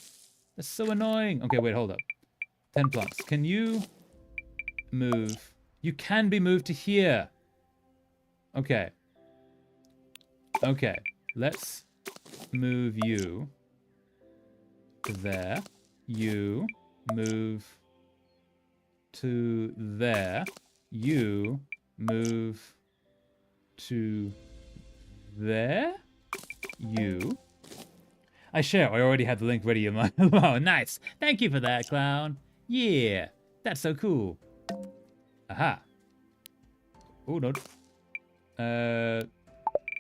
That's so annoying. Okay, wait, hold up. 10 plants. Can you move? You can be moved to here. Okay. Okay. Let's move you to there. You move to there. You move to there. You. I share. I already had the link ready in my. Oh, nice. Thank you for that, clown. Yeah, that's so cool. Aha. Oh no.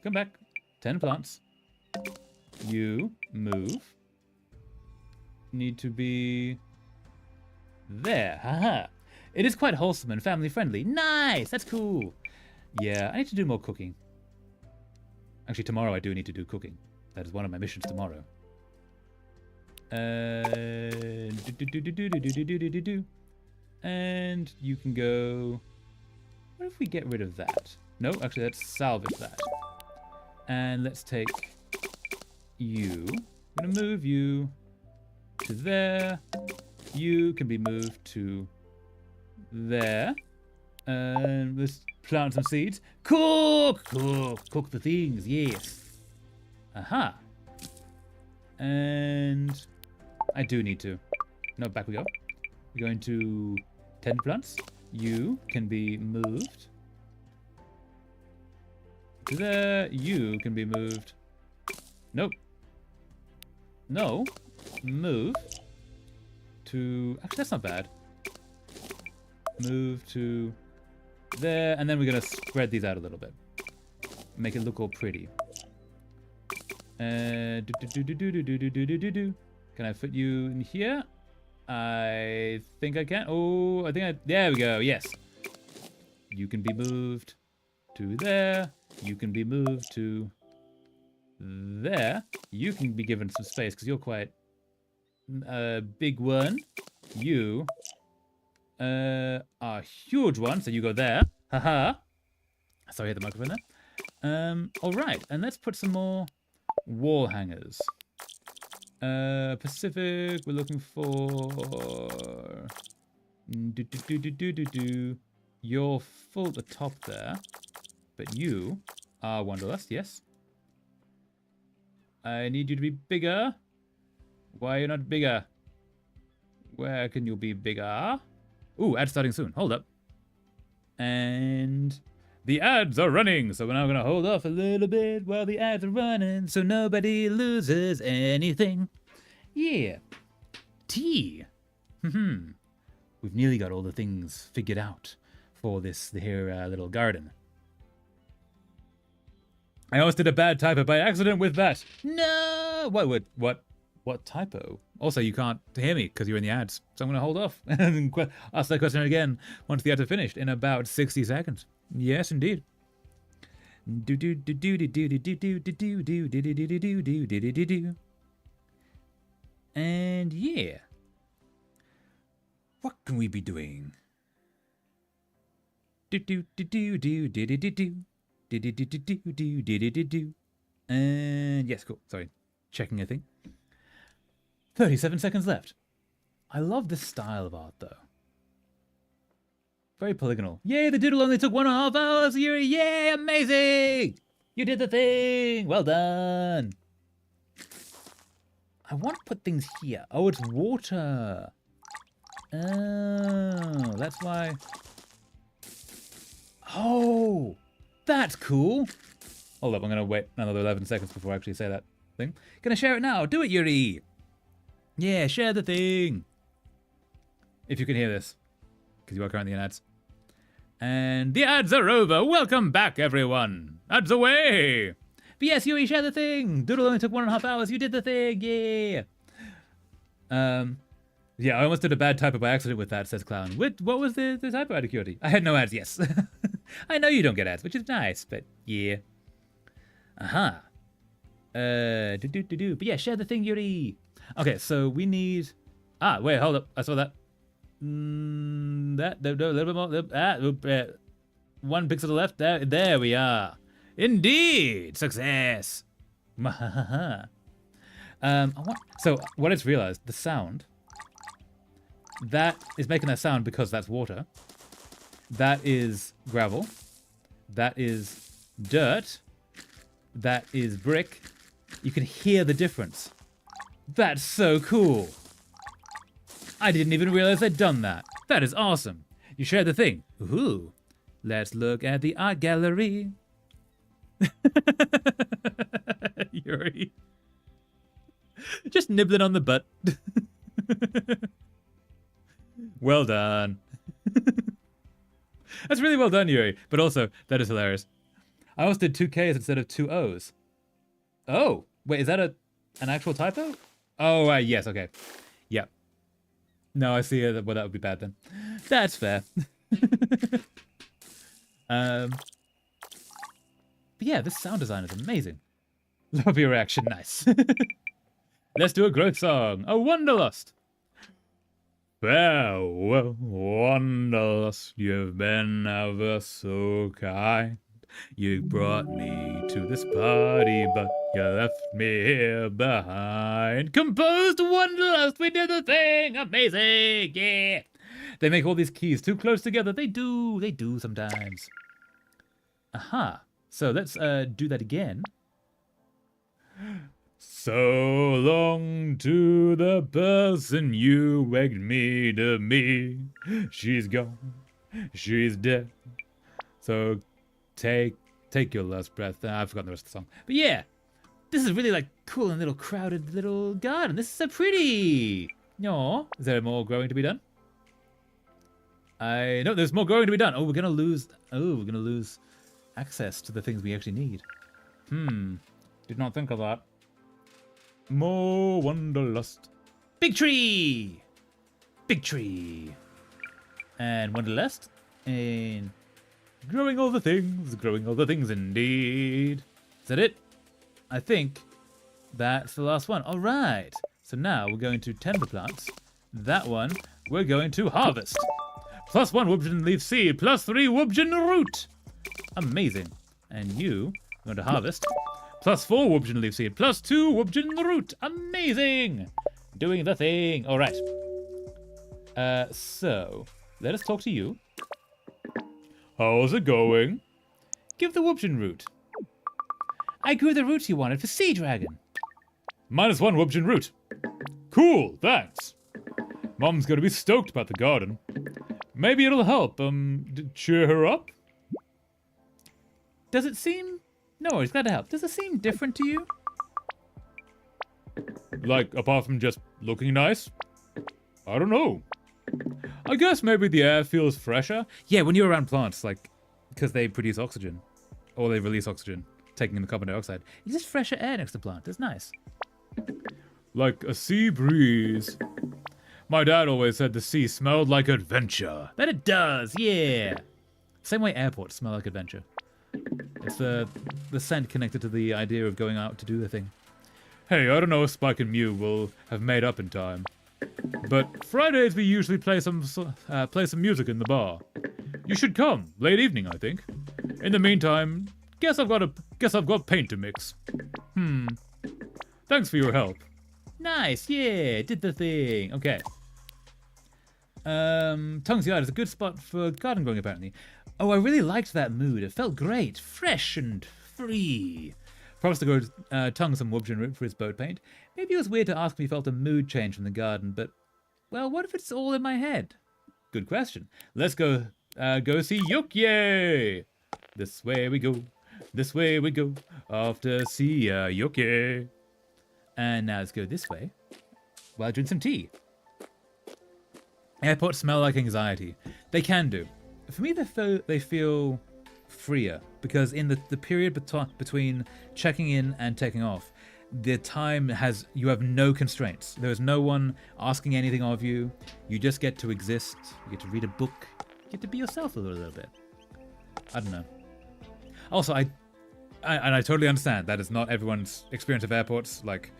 Come back. 10 plants. You move. Need to be there. Haha. It is quite wholesome and family friendly. Nice. That's cool. Yeah, I need to do more cooking. Actually, tomorrow I do need to do cooking. That is one of my missions tomorrow. And you can go. What if we get rid of that? No, actually, let's salvage that. And let's take you. I'm gonna move you to there. You can be moved to there. And let's plant some seeds. Cook! Cook the things, yes. Aha. And I do need to. No, back we go. We're going to 10 plants. You can be moved to there. You can be moved. Nope. No. Move to. Actually, that's not bad. Move to there, and then we're gonna spread these out a little bit. Make it look all pretty. Can I fit you in here? I think I can. Oh, I think I. There we go. Yes. You can be moved to there. You can be moved to there. You can be given some space because you're quite a big one. You are a huge one, so you go there. Haha. Sorry, I hit the microphone there. All right, and let's put some more wall hangers. Pacific, we're looking for. You're full at the top there, but you are Wanderlust, yes. I need you to be bigger. Why are you not bigger? Where can you be bigger? Ooh, ad starting soon. Hold up. And the ads are running, so we're now going to hold off a little bit while the ads are running so nobody loses anything. Yeah. Tea. We've nearly got all the things figured out for this here little garden. I almost did a bad typo by accident with that. No! What typo? Also, you can't hear me because you're in the ads, so I'm going to hold off and ask that question again once the ads are finished in about 60 seconds. Yes, indeed. And yeah, what can we be doing? And yes, cool. Sorry, checking a thing. 37 seconds left. I love this style of art, though. Very polygonal. Yay, the doodle only took 1.5 hours, Yuri. Yay, amazing! You did the thing. Well done. I want to put things here. Oh, it's water. Oh, that's why. Oh, that's cool. Hold up, I'm going to wait another 11 seconds before I actually say that thing. Gonna share it now. Do it, Yuri. Yeah, share the thing. If you can hear this, because you are currently in ads. And the ads are over. Welcome back, everyone. Ads away. But yes, Yuri, share the thing. Doodle only took 1.5 hours. You did the thing. Yeah. Yeah, I almost did a bad typo by accident with that, says Clown. What was the typo out of curiosity? I had no ads, yes. I know you don't get ads, which is nice, but yeah. But yeah, share the thing, Yuri. Okay, so we need... Ah, wait, hold up. I saw that. A little bit more. One pixel to the left. There we are. Indeed, success. So what I just realized, the sound, that is making that sound because that's water. That is gravel. That is dirt. That is brick. You can hear the difference. That's so cool. I didn't even realize they'd done that. That is awesome. You shared the thing. Ooh. Let's look at the art gallery. Yuri. Just nibbling on the butt. Well done. That's really well done, Yuri. But also, that is hilarious. I almost did 2 Ks instead of 2 Os. Oh, wait, is that an actual typo? Oh, yes, okay. Yep. No, I see well, that would be bad then. That's fair. But yeah, this sound design is amazing. Love your reaction, nice. Let's do a growth song. A Wanderlust. Farewell, Wanderlust, you've been ever so kind. You brought me to this party, but you left me here behind. Composed Wanderlust, we did the thing, amazing, yeah. They make all these keys too close together. They do sometimes. Aha, so let's do that again. So long to the person you egged me to me. She's gone, she's dead. So take your last breath. I've forgotten the rest of the song. But yeah, this is really like cool and little crowded little garden. This is so pretty. No, is there more growing to be done? I know there's more growing to be done. Oh, we're gonna lose access to the things we actually need. Did not think of that. More Wanderlust. Big tree! Big tree. And Wanderlust. And growing all the things indeed. Is that it? I think that's the last one. All right. So now we're going to tend the plants. That one we're going to harvest. +1 Woobjin leaf seed, +3 Woobjin root. Amazing. And you are going to harvest. +4 Woobjin leaf seed, +2 Woobjin root. Amazing. Doing the thing. All right. So let us talk to you. How's it going? Give the Woobjin root. I grew the roots you wanted for Sea Dragon. -1 Woobjin root. Cool, thanks. Mom's gonna be stoked about the garden. Maybe it'll help, cheer her up? Does it seem... No, it's glad to help. Does it seem different to you? Like, apart from just looking nice? I don't know. I guess maybe the air feels fresher. Yeah, when you're around plants, like, because they produce oxygen. Or they release oxygen, taking in the carbon dioxide. It's just fresher air next to the plant. It's nice. Like a sea breeze. My dad always said the sea smelled like adventure. That it does, yeah. Same way airports smell like adventure. It's the scent connected to the idea of going out to do the thing. Hey, I don't know if Spike and Mew will have made up in time, but Fridays we usually play some music in the bar. You should come, late evening, I think. In the meantime, guess I've got paint to mix. Thanks for your help. Nice, yeah, did the thing. Okay. Tongue's Yard is a good spot for garden growing, apparently. Oh, I really liked that mood. It felt great, fresh and free. Promised to grow Tongue some Woobjin root for his boat paint. Maybe it was weird to ask if he felt a mood change from the garden, but, well, what if it's all in my head? Good question. Let's go see Yukye. This way we go, off to see Yukye. And now let's go this way while I drink some tea. Airports smell like anxiety. They can do. For me, they feel freer because in the period between checking in and taking off, the time you have no constraints. There is no one asking anything of you. You just get to exist. You get to read a book. You get to be yourself a little bit. I don't know. Also, I totally understand that is not everyone's experience of airports. Like,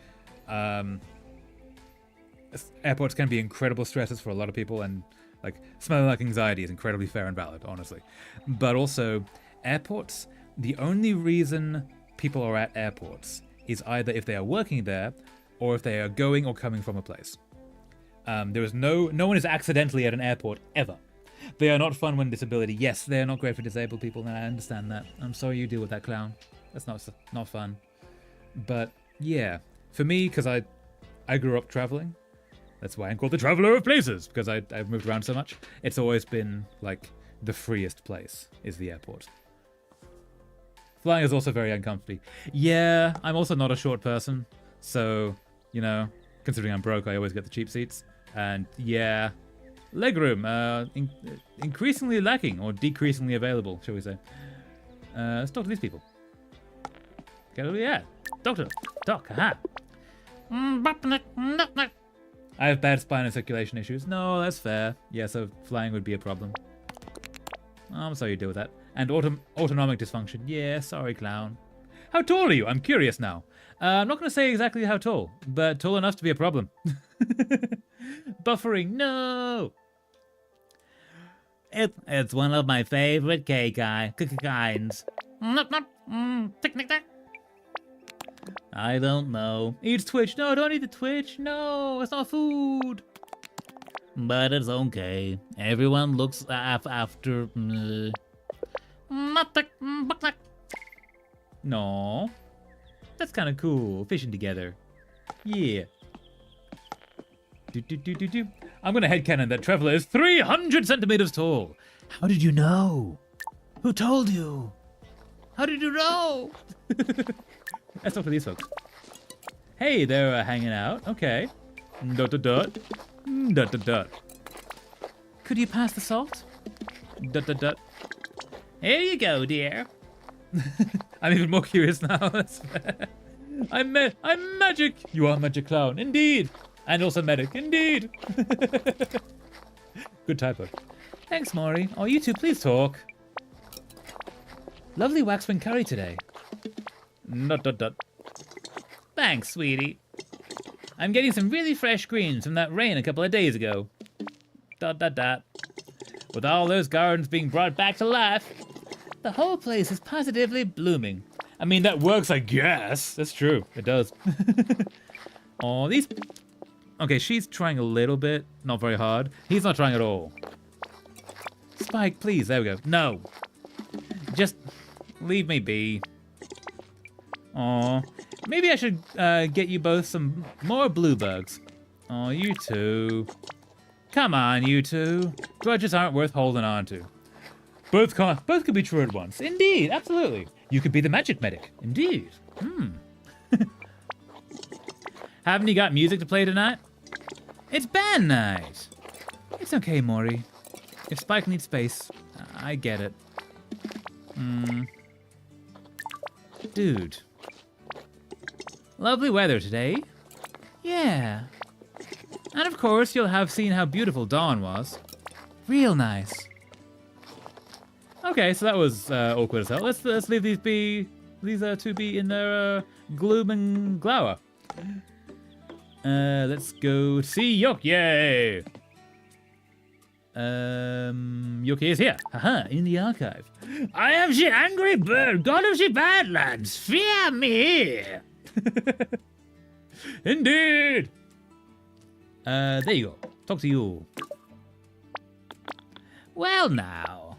airports can be incredible stresses for a lot of people, and like smelling like anxiety is incredibly fair and valid, honestly. But also, airports, the only reason people are at airports is either if they are working there or if they are going or coming from a place. There is no one is accidentally at an airport ever. They are not fun when disability. Yes, they are not great for disabled people, and I understand that. I'm sorry you deal with that, clown. That's not fun. But yeah, for me, because I grew up traveling. That's why I'm called the Traveler of Places, because I've moved around so much. It's always been like the freest place is the airport. Flying is also very uncomfortable. Yeah, I'm also not a short person, so you know, considering I'm broke, I always get the cheap seats. And yeah, legroom, increasingly lacking or decreasingly available, shall we say. Let's talk to these people. Okay, yeah, doctor, doc, haha. I have bad spine and circulation issues. No, that's fair. Yeah, so flying would be a problem. Oh, I'm sorry you deal with that. And autonomic dysfunction. Yeah, sorry, clown. How tall are you? I'm curious now. I'm not going to say exactly how tall, but tall enough to be a problem. Buffering, no! It's one of my favorite kinds. I don't know. Eats Twitch. No, don't eat the Twitch. No, it's not food. But it's okay. Everyone looks after... No. That's kind of cool. Fishing together. Yeah. I'm gonna headcanon that Traveler is 300 centimeters tall. How did you know? Who told you? How did you know? Let's talk to these folks. Hey, they're hanging out. Okay. ... Could you pass the salt? ... Here you go, dear. I'm even more curious now. I'm magic. You are magic clown, indeed. And also medic, indeed. Good typo. Thanks, Maury. Oh, you two, please talk. Lovely waxwing curry today. ... Thanks, sweetie. I'm getting some really fresh greens from that rain a couple of days ago. ... With all those gardens being brought back to life, the whole place is positively blooming. I mean, that works, I guess. That's true. It does. Oh, these... Okay, she's trying a little bit. Not very hard. He's not trying at all. Spike, please. There we go. No. Just leave me be. Aw. Maybe I should get you both some more bluebugs. Oh, you two. Come on, you two. Grudges aren't worth holding on to. Both could be true at once. Indeed, absolutely. You could be the magic medic. Indeed. Haven't you got music to play tonight? It's band night. It's okay, Maury. If Spike needs space, I get it. Dude. Lovely weather today. Yeah. And of course, you'll have seen how beautiful dawn was. Real nice. Okay, so that was awkward as hell. Let's leave these two be in their gloom and glower. Let's go see Yoke. Yay! Yoki is here. Haha, in the archive. I am the angry bird, god of the badlands. Fear me! Indeed! There you go. Talk to you. Well now.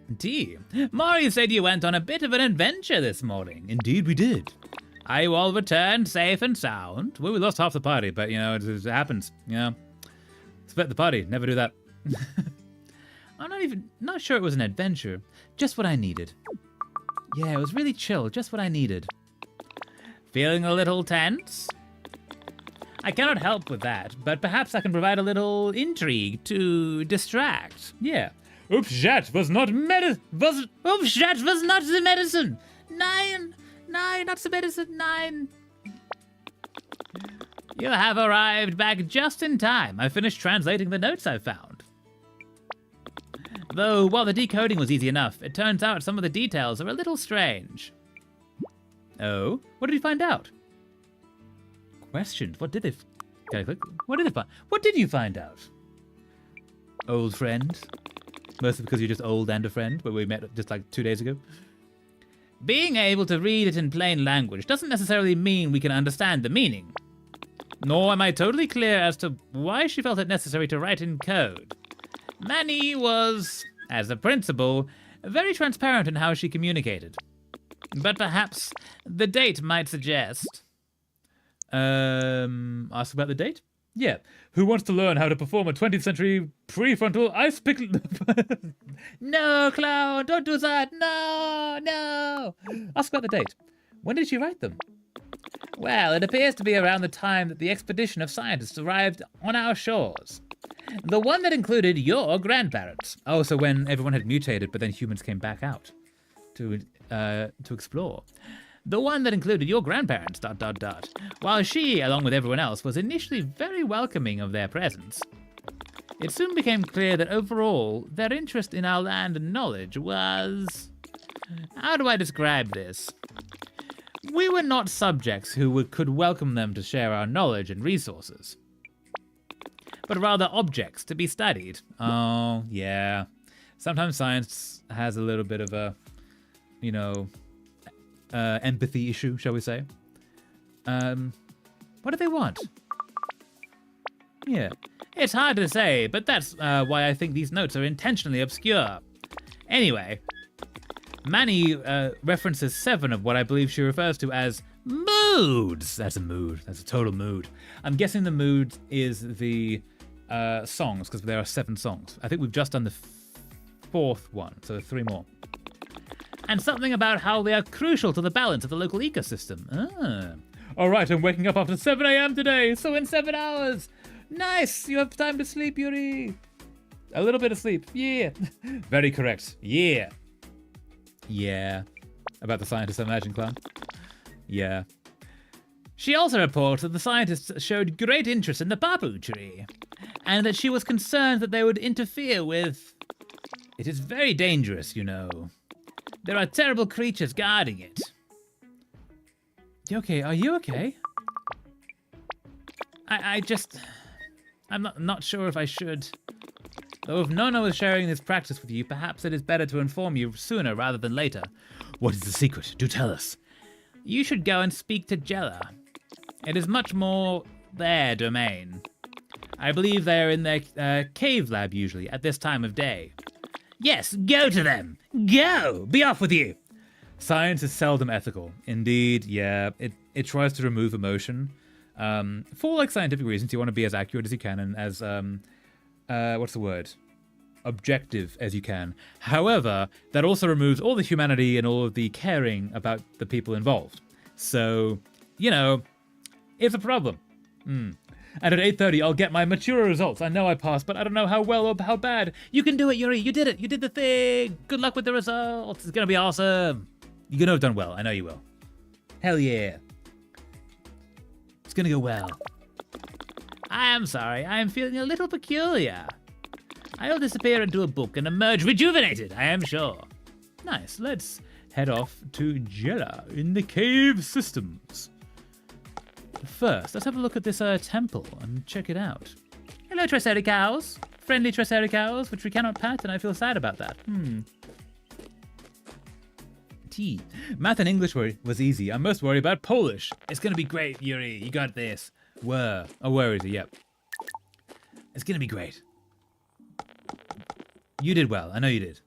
Indeed. Maury said you went on a bit of an adventure this morning. Indeed we did. Are you all returned safe and sound? Well, we lost half the party, but you know, it happens, you know. Split the party, never do that. I'm not sure it was an adventure. Just what I needed. Yeah, it was really chill, just what I needed. Feeling a little tense? I cannot help with that, but perhaps I can provide a little intrigue to distract. Yeah. Oops, that was not Oops, that was not the medicine. Nine, not the medicine, 9. You have arrived back just in time. I finished translating the notes I found. Though, while the decoding was easy enough, it turns out some of the details are a little strange. Oh? What did you find out? questioned. What did they... Can I click? What did they find? What did you find out? Old friend? Mostly because you're just old and a friend, but we met just like 2 days ago. Being able to read it in plain language doesn't necessarily mean we can understand the meaning. Nor am I totally clear as to why she felt it necessary to write in code. Manny was, as a principal, very transparent in how she communicated. But perhaps the date might suggest... Ask about the date? Yeah. Who wants to learn how to perform a 20th century prefrontal ice pick... No, clown, don't do that. No. Ask about the date. When did she write them? Well, it appears to be around the time that the expedition of scientists arrived on our shores. The one that included your grandparents. Oh, so when everyone had mutated, but then humans came back out to explore. The one that included your grandparents, ... While she, along with everyone else, was initially very welcoming of their presence. It soon became clear that overall, their interest in our land and knowledge was... How do I describe this? We were not subjects who could welcome them to share our knowledge and resources, but rather objects to be studied. Oh, yeah. Sometimes science has a little bit of a, empathy issue, shall we say. What do they want? Yeah. It's hard to say, but that's why I think these notes are intentionally obscure. Anyway, Manny references 7 of what I believe she refers to as moods. That's a mood. That's a total mood. I'm guessing the mood is the songs, because there are 7 songs. I think we've just done the 4th one, so 3 more. And something about how they are crucial to the balance of the local ecosystem. All right, I'm waking up after 7 a.m. today, so in 7 hours. Nice, you have time to sleep, Yuri. A little bit of sleep, yeah. Very correct, yeah. Yeah. About the scientists, I imagine, Clown. Yeah. She also reports that the scientists showed great interest in the papu tree, and that she was concerned that they would interfere with... It is very dangerous, There are terrible creatures guarding it. You okay? Are you okay? I'm not sure if I should. Though if Nono is sharing this practice with you, perhaps it is better to inform you sooner rather than later. What is the secret? Do tell us. You should go and speak to Jella. It is much more their domain. I believe they are in their cave lab usually at this time of day. Yes, go to them. Go! Be off with you! Science is seldom ethical. Indeed, yeah. It tries to remove emotion. For scientific reasons, you want to be as accurate as you can and as what's the word? Objective as you can. However, that also removes all the humanity and all of the caring about the people involved. So, it's a problem. And at 8:30, I'll get my mature results. I know I passed, but I don't know how well or how bad. You can do it, Yuri. You did it. You did the thing. Good luck with the results. It's going to be awesome. You're going to have done well. I know you will. Hell yeah. It's going to go well. I am sorry. I am feeling a little peculiar. I'll disappear into a book and emerge rejuvenated, I am sure. Nice. Let's head off to Jella in the cave systems. First, let's have a look at this temple and check it out. Hello, Triceratops. Friendly Triceratops, which we cannot pat, and I feel sad about that. T. Math and English was easy. I'm most worried about Polish. It's going to be great, Yuri. You got this. Where? Oh, where is he? Yep. It's going to be great. You did well. I know you did.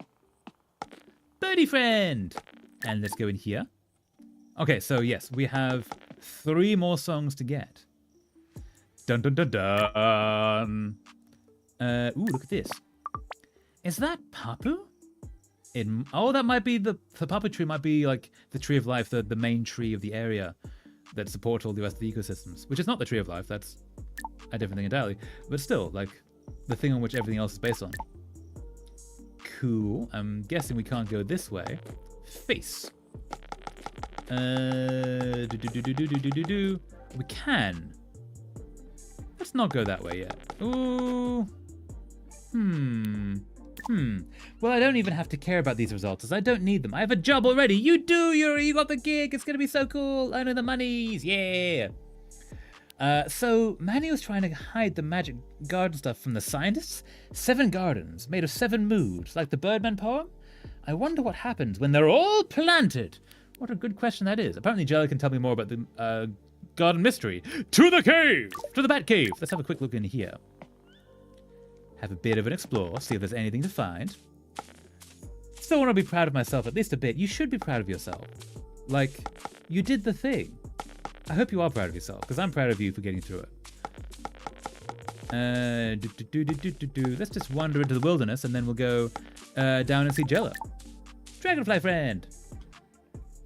Birdie friend. And let's go in here. Okay, so yes, we have 3 more songs to get. Dun dun dun dun. Ooh, look at this. Is that Papu? That might be the Papu tree. Might be like the tree of life, the main tree of the area that supports all the rest of the ecosystems. Which is not the tree of life. That's a different thing entirely. But still, like the thing on which everything else is based on. Cool. I'm guessing we can't go this way. Face. We can. Let's not go that way yet. Ooh. Well, I don't even have to care about these results, as I don't need them. I have a job already. You do, Yuri. You got the gig. It's going to be so cool. Earning the monies. Yeah. So Manny was trying to hide the magic garden stuff from the scientists. 7 gardens made of 7 moods, like the Birdman poem. I wonder what happens when they're all planted. What a good question that is. Apparently Jelly can tell me more about the garden mystery. To the cave! To the bat cave! Let's have a quick look in here. Have a bit of an explore, see if there's anything to find. Still want to be proud of myself at least a bit. You should be proud of yourself. Like, you did the thing. I hope you are proud of yourself, because I'm proud of you for getting through it. Let's just wander into the wilderness, and then we'll go down and see Jello. Dragonfly friend!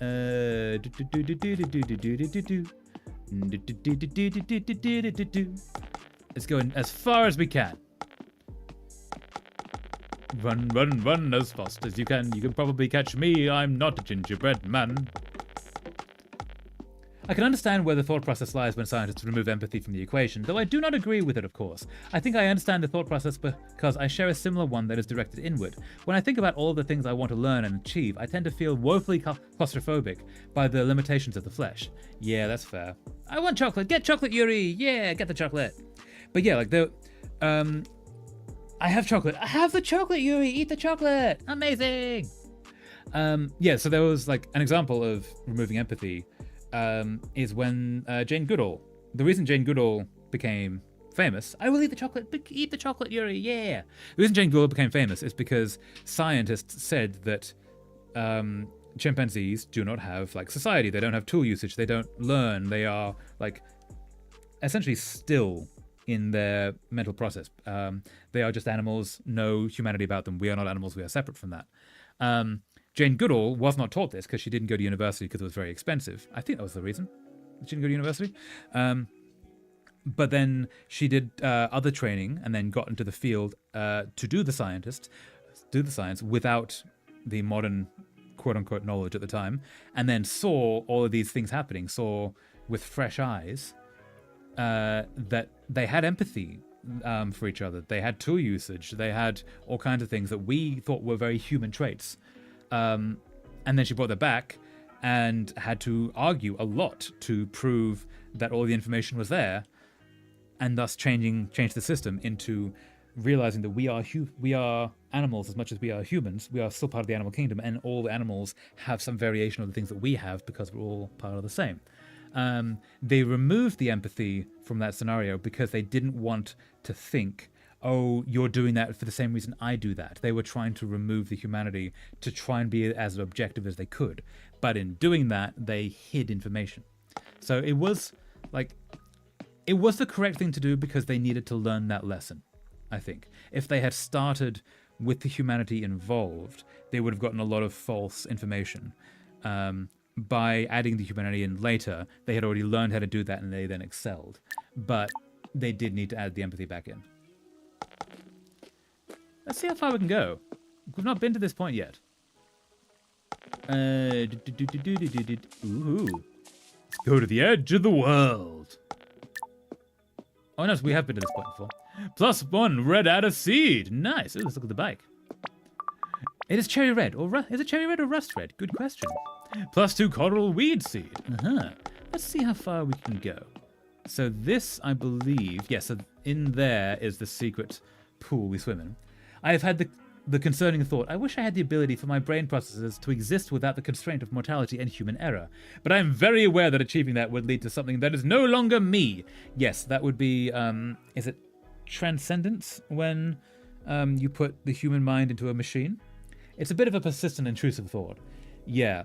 Let's go in as far as we can. Run, run, run as fast as you can. You can probably catch me. I'm not a gingerbread man. I can understand where the thought process lies when scientists remove empathy from the equation, though I do not agree with it, of course. I think I understand the thought process because I share a similar one that is directed inward. When I think about all the things I want to learn and achieve, I tend to feel woefully claustrophobic by the limitations of the flesh. Yeah, that's fair. I want chocolate. Get chocolate, Yuri. Yeah, get the chocolate. But yeah, like I have chocolate. I have the chocolate, Yuri. Eat the chocolate. Amazing. Yeah, so there was like an example of removing empathy. Is when Jane Goodall. The reason Jane Goodall became famous, I will eat the chocolate, Yuri, yeah. The reason Jane Goodall became famous is because scientists said that chimpanzees do not have like society. They don't have tool usage. They don't learn. They are like essentially still in their mental process. They are just animals, no humanity about them. We are not animals. We are separate from that. Jane Goodall was not taught this because she didn't go to university because it was very expensive. I think that was the reason. She didn't go to university. But then she did other training and then got into the field to do the science without the modern quote-unquote knowledge at the time, and then saw all of these things happening, saw with fresh eyes that they had empathy for each other. They had tool usage. They had all kinds of things that we thought were very human traits. And then she brought that back and had to argue a lot to prove that all the information was there, and thus change the system into realizing that we are animals as much as we are humans. We are still part of the animal kingdom, and all animals have some variation of the things that we have because we're all part of the same. They removed the empathy from that scenario because they didn't want to think, oh, you're doing that for the same reason I do that. They were trying to remove the humanity to try and be as objective as they could. But in doing that, they hid information. So it was the correct thing to do because they needed to learn that lesson, I think. If they had started with the humanity involved, they would have gotten a lot of false information. By adding the humanity in later, they had already learned how to do that and they then excelled. But they did need to add the empathy back in. Let's see how far we can go. We've not been to this point yet. Ooh. Let's go to the edge of the world. Oh no, so we have been to this point before. +1 red adder seed. Nice. Ooh, let's look at the bike. It is cherry red, or is it cherry red or rust red? Good question. +2 coral weed seed. Let's see how far we can go. So this, I believe, yes, so in there is the secret pool we swim in. I have had the concerning thought, I wish I had the ability for my brain processes to exist without the constraint of mortality and human error. But I am very aware that achieving that would lead to something that is no longer me. Yes, that would be, is it transcendence when you put the human mind into a machine? It's a bit of a persistent, intrusive thought. Yeah,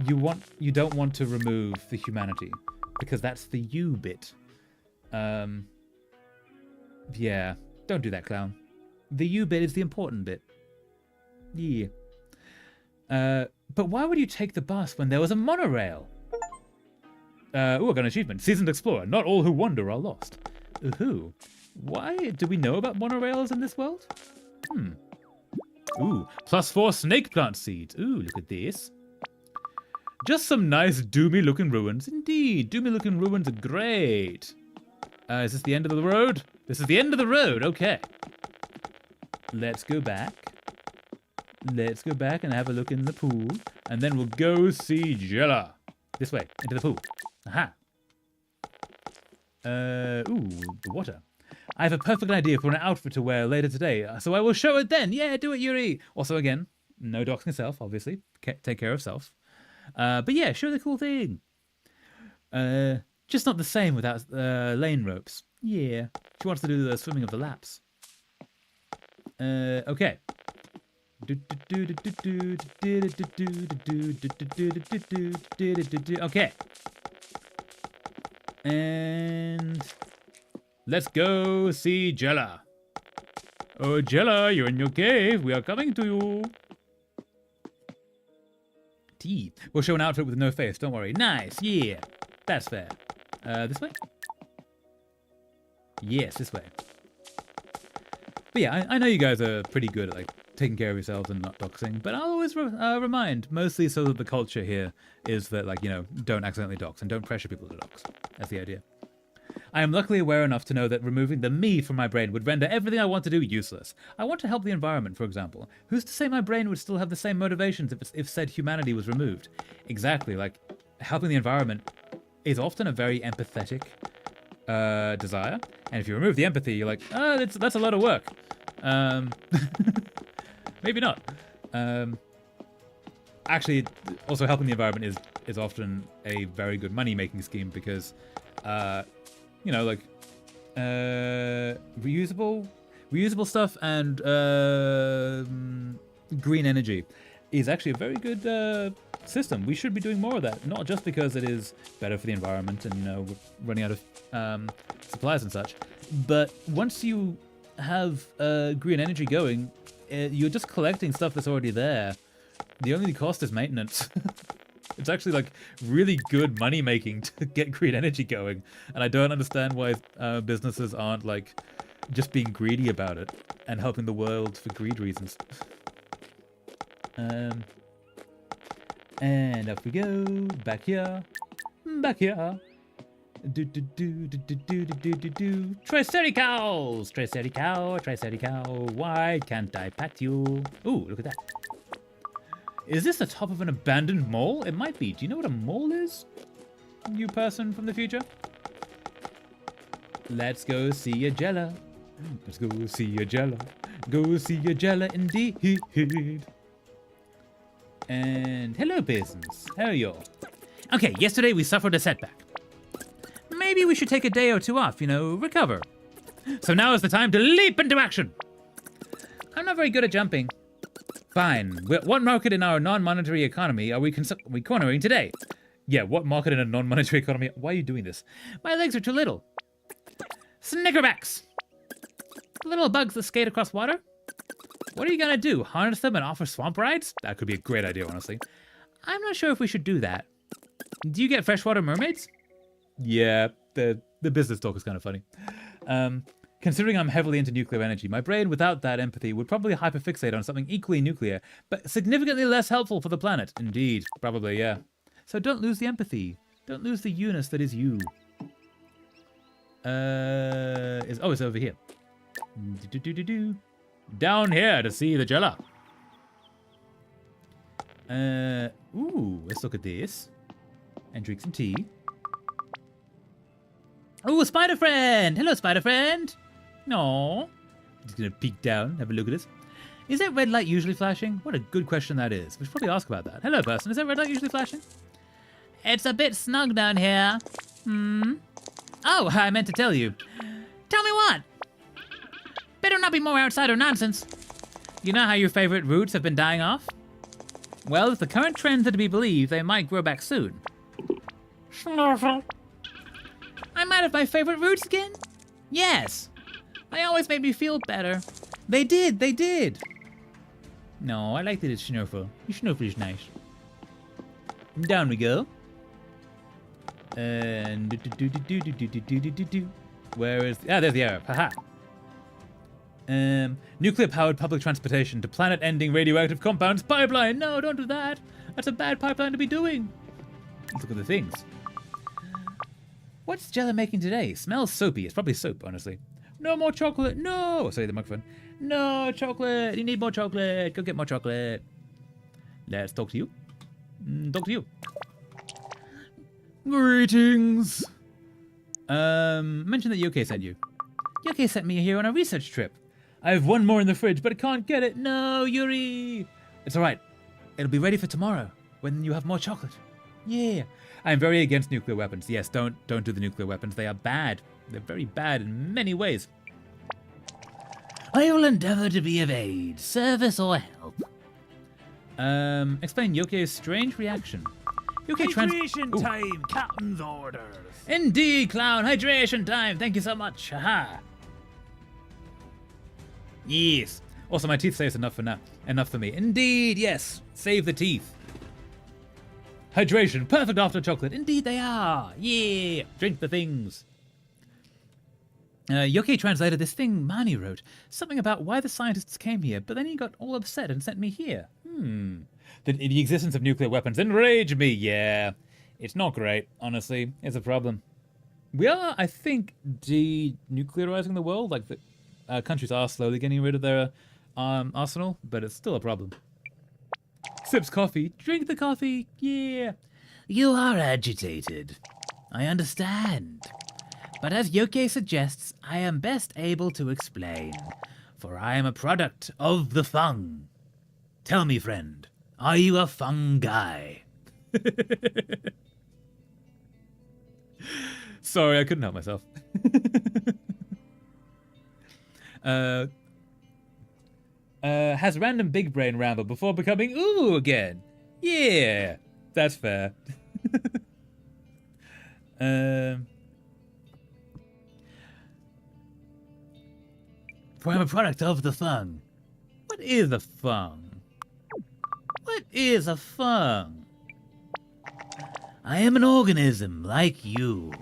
you don't want to remove the humanity because that's the you bit. Yeah, don't do that, clown. The you bit is the important bit. Yeah. But why would you take the bus when there was a monorail? I got an achievement. Seasoned Explorer. Not all who wander are lost. Ooh. Why do we know about monorails in this world? Ooh. +4 snake plant seeds. Ooh, look at this. Just some nice doomy looking ruins. Indeed, doomy looking ruins are great. Is this the end of the road? This is the end of the road. Okay. Let's go back. Let's go back and have a look in the pool. And then we'll go see Jella. This way, into the pool. Aha. Ooh, the water. I have a perfect idea for an outfit to wear later today, so I will show it then. Yeah, do it, Yuri. Also, again, no doxing self, obviously. Take care of self. But yeah, show the cool thing. Just not the same without lane ropes. Yeah, she wants to do the swimming of the laps. Okay. Okay. And let's go see Jella. Oh, Jella, you're in your cave. We are coming to you. T. We'll show an outfit with no face. Don't worry. Nice. Yeah. That's fair. This way? Yes, this way. But yeah, I know you guys are pretty good at like taking care of yourselves and not doxing, but I'll always remind, mostly so that the culture here is that, like, you know, don't accidentally dox and don't pressure people to dox. That's the idea. I am luckily aware enough to know that removing the me from my brain would render everything I want to do useless. I want to help the environment, for example. Who's to say my brain would still have the same motivations if said humanity was removed? Exactly, like, helping the environment is often a very empathetic desire, and if you remove the empathy, you're like, oh, that's a lot of work. Maybe not. Actually, also helping the environment is often a very good money-making scheme because, you know, like reusable stuff and green energy is actually a very good system. We should be doing more of that, not just because it is better for the environment and, you know, we're running out of supplies and such, but once you have green energy going, you're just collecting stuff that's already there. The only cost is maintenance. It's actually like really good money making to get green energy going, and I don't understand why businesses aren't like just being greedy about it and helping the world for greed reasons. And up we go, back here. Triceratops! Triceratops, why can't I pat you? Ooh, look at that. Is this the top of an abandoned mole? It might be. Do you know what a mole is? You person from the future? Let's go see a Jella. Let's go see a Jella. Go see a Jella indeed. And hello, peasants. How are you? Okay, yesterday we suffered a setback. Maybe we should take a day or two off, you know, recover. So now is the time to leap into action. I'm not very good at jumping. Fine. What market in our non-monetary economy are we cornering today? Yeah, what market in a non-monetary economy? Why are you doing this? My legs are too little. Snickerbacks. Little bugs that skate across water? What are you gonna do? Harness them and offer swamp rides? That could be a great idea, honestly. I'm not sure if we should do that. Do you get freshwater mermaids? Yeah, the business talk is kind of funny. Considering I'm heavily into nuclear energy, my brain without that empathy would probably hyperfixate on something equally nuclear, but significantly less helpful for the planet. Indeed, probably, yeah. So don't lose the empathy. Don't lose the you-ness that is you. It's over here. Down here to see the Jella. Ooh, let's look at this. And drink some tea. Oh, a spider friend! Hello, spider friend! No. Just gonna peek down, have a look at this. Is that red light usually flashing? What a good question that is. We should probably ask about that. Hello, person. Is that red light usually flashing? It's a bit snug down here. Oh, I meant to tell you. Tell me what? Better not be more outsider nonsense. You know how your favorite roots have been dying off? Well, if the current trends are to be believed, they might grow back soon. Snorkel. I might have my favorite roots again? Yes. They always made me feel better. They did. No, I like that it's Schnurfel. Your Schnurfel is nice. Down we go. And where is... Ah, there's the arrow. Haha. Nuclear-powered public transportation to planet-ending radioactive compounds pipeline. No, don't do that. That's a bad pipeline to be doing. Let's look at the things. What's Jella making today? Smells soapy. It's probably soap, honestly. No more chocolate. No. Sorry, the microphone. No chocolate. You need more chocolate. Go get more chocolate. Let's talk to you. Talk to you. Greetings. Mention that Yoke sent you. Yoke sent me here on a research trip. I have one more in the fridge, but I can't get it. No, Yuri. It's all right. It'll be ready for tomorrow when you have more chocolate. Yeah. I'm very against nuclear weapons. Yes, don't do the nuclear weapons. They are bad. They're very bad in many ways. I will endeavor to be of aid, service, or help. Explain Yoke's strange reaction. Hydration time, Captain's orders. Indeed, clown. Hydration time. Thank you so much. Haha. Yes. Also, my teeth say it's enough for now. Enough for me. Indeed, yes. Save the teeth. Hydration. Perfect after chocolate. Indeed they are. Yeah. Drink the things. Yoke translated this thing Mani wrote. Something about why the scientists came here, but then he got all upset and sent me here. The existence of nuclear weapons enraged me. Yeah. It's not great, honestly. It's a problem. We are, I think, denuclearizing the world. Like, the countries are slowly getting rid of their arsenal, but it's still a problem. Sips coffee. Drink the coffee. Yeah. You are agitated. I understand. But as Yoke suggests, I am best able to explain, for I am a product of the fung. Tell me, friend, are you a fung guy? Sorry, I couldn't help myself. Has random big brain ramble before becoming ooh again. Yeah, that's fair. For I'm a product of the fung. What is a fung? What is a fung? I am an organism like you,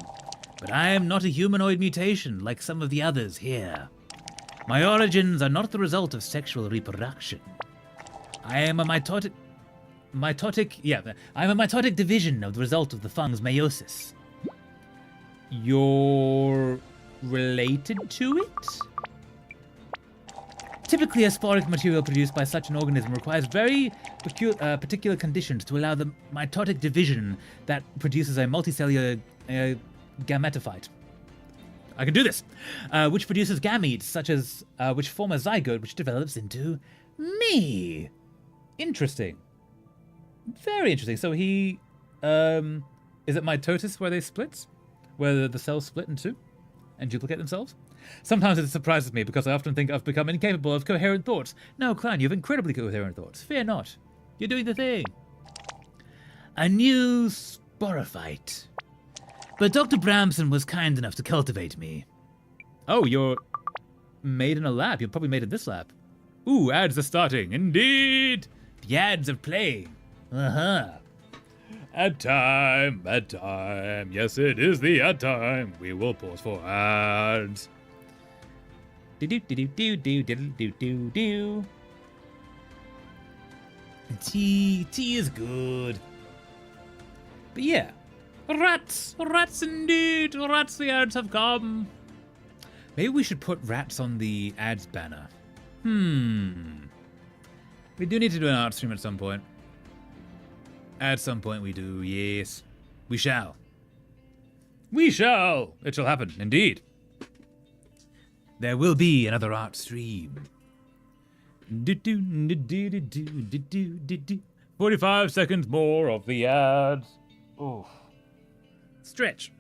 but I am not a humanoid mutation like some of the others here. My origins are not the result of sexual reproduction. I am a mitotic division of the result of the fung's meiosis. You're related to it? Typically, a sporic material produced by such an organism requires very particular conditions to allow the mitotic division that produces a multicellular gametophyte. I can do this! Which produces gametes, such as which form a zygote, which develops into me. Interesting. Very interesting. So he, is it mitosis where they split? Where the cells split in two and duplicate themselves? Sometimes it surprises me because I often think I've become incapable of coherent thoughts. No, clown, you have incredibly coherent thoughts. Fear not. You're doing the thing. A new sporophyte. But Dr. Bramson was kind enough to cultivate me. Oh, you're made in a lab. You're probably made in this lab. Ooh, ads are starting. Indeed. The ads are playing. Uh-huh. Ad time, ad time. Yes, it is the ad time. We will pause for ads. Do-do-do-do-do-do-do-do-do. Tea is good. But yeah. Rats indeed. Rats, the ads have come. Maybe we should put rats on the ads banner. We do need to do an art stream at some point. At some point we do, yes. We shall. We shall. It shall happen, indeed. There will be another art stream. 45 seconds more of the ads. Oh. Stretch.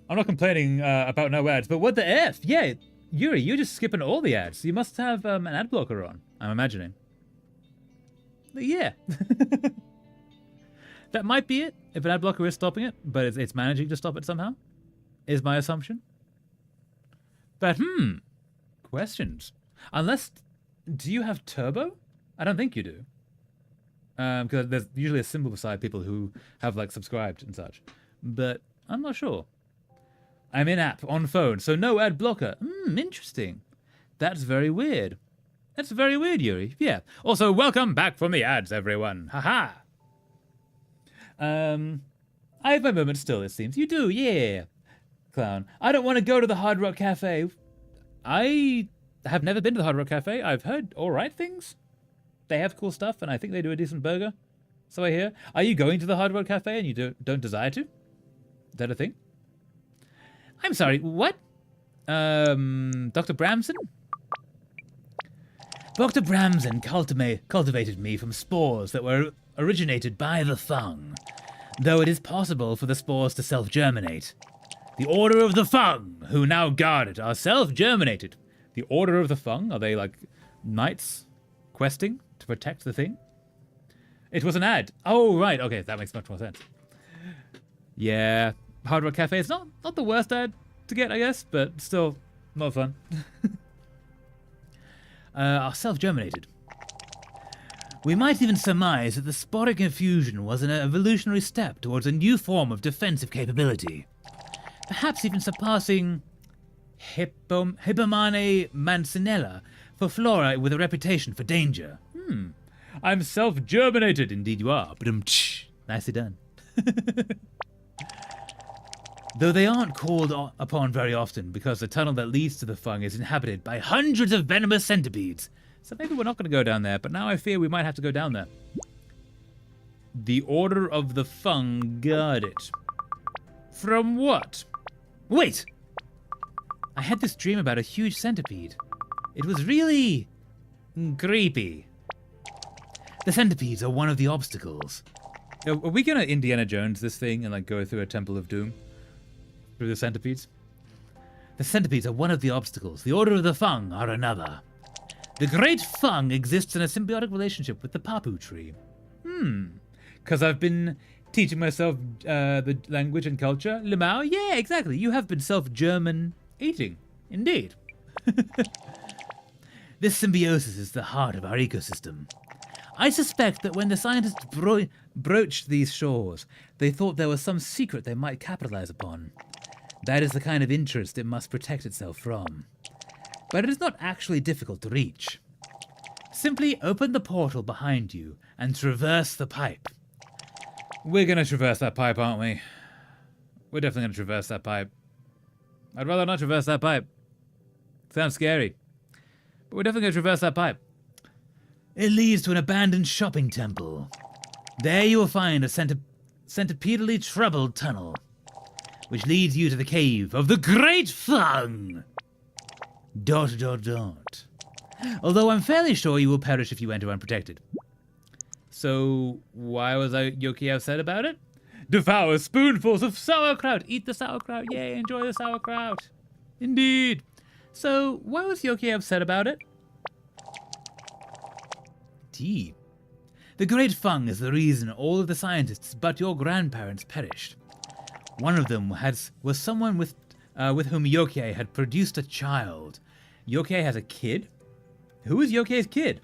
I'm not complaining about no ads, but what the F? Yeah, Yuri, you're just skipping all the ads. You must have an ad blocker on, I'm imagining. But yeah. That might be it, if an ad blocker is stopping it, but it's managing to stop it somehow, is my assumption. But, questions. Unless, do you have turbo? I don't think you do. Because there's usually a symbol beside people who have, like, subscribed and such. But I'm not sure. I'm in-app, on phone, so no ad blocker. Interesting. That's very weird. That's very weird, Yuri. Yeah. Also, welcome back from the ads, everyone. Haha. I have my moments still, it seems. You do, yeah. Clown. I don't want to go to the Hard Rock Cafe. I have never been to the Hard Rock Cafe. I've heard all right things. They have cool stuff, and I think they do a decent burger. So I hear. Are you going to the Hard Rock Cafe and you don't desire to? Is that a thing? I'm sorry, what? Dr. Bramson? Dr. Bramson cultivated me from spores that were originated by the Fung, though it is possible for the spores to self-germinate. The Order of the Fung, who now guard it, are self-germinated. The Order of the Fung? Are they like knights questing to protect the thing? It was an ad. Oh, right. Okay, that makes much more sense. Yeah, Hard Rock Cafe is not the worst ad to get, I guess, but still not fun. Are self-germinated. We might even surmise that the sporic infusion was an evolutionary step towards a new form of defensive capability. Perhaps even surpassing Hippomane mancinella for flora with a reputation for danger. I'm self-germinated. Indeed you are. Nicely done. Though they aren't called upon very often because the tunnel that leads to the Fung is inhabited by hundreds of venomous centipedes. So maybe we're not going to go down there, but now I fear we might have to go down there. The Order of the Fung guard it. From what? Wait! I had this dream about a huge centipede. It was really creepy. The centipedes are one of the obstacles. Are we going to Indiana Jones this thing and like go through a Temple of Doom? Through the centipedes? The centipedes are one of the obstacles. The Order of the Fung are another. The Great Fung exists in a symbiotic relationship with the Papu tree. Because I've been teaching myself the language and culture. Limao? Yeah, exactly. You have been self-German eating. Indeed. This symbiosis is the heart of our ecosystem. I suspect that when the scientists broached these shores, they thought there was some secret they might capitalize upon. That is the kind of interest it must protect itself from. But it is not actually difficult to reach. Simply open the portal behind you and traverse the pipe. We're going to traverse that pipe, aren't we? We're definitely going to traverse that pipe. I'd rather not traverse that pipe. Sounds scary. But we're definitely going to traverse that pipe. It leads to an abandoned shopping temple. There you will find a centipedally troubled tunnel, which leads you to the cave of the Great Fung. ... Although I'm fairly sure you will perish if you enter unprotected. So, why was Yoki upset about it? Devour spoonfuls of sauerkraut! Eat the sauerkraut! Yay, enjoy the sauerkraut! Indeed! So, why was Yoki upset about it? Indeed. The Great Fung is the reason all of the scientists but your grandparents perished. One of them was someone with whom Yokie had produced a child. Yokie has a kid? Who is Yokie's kid?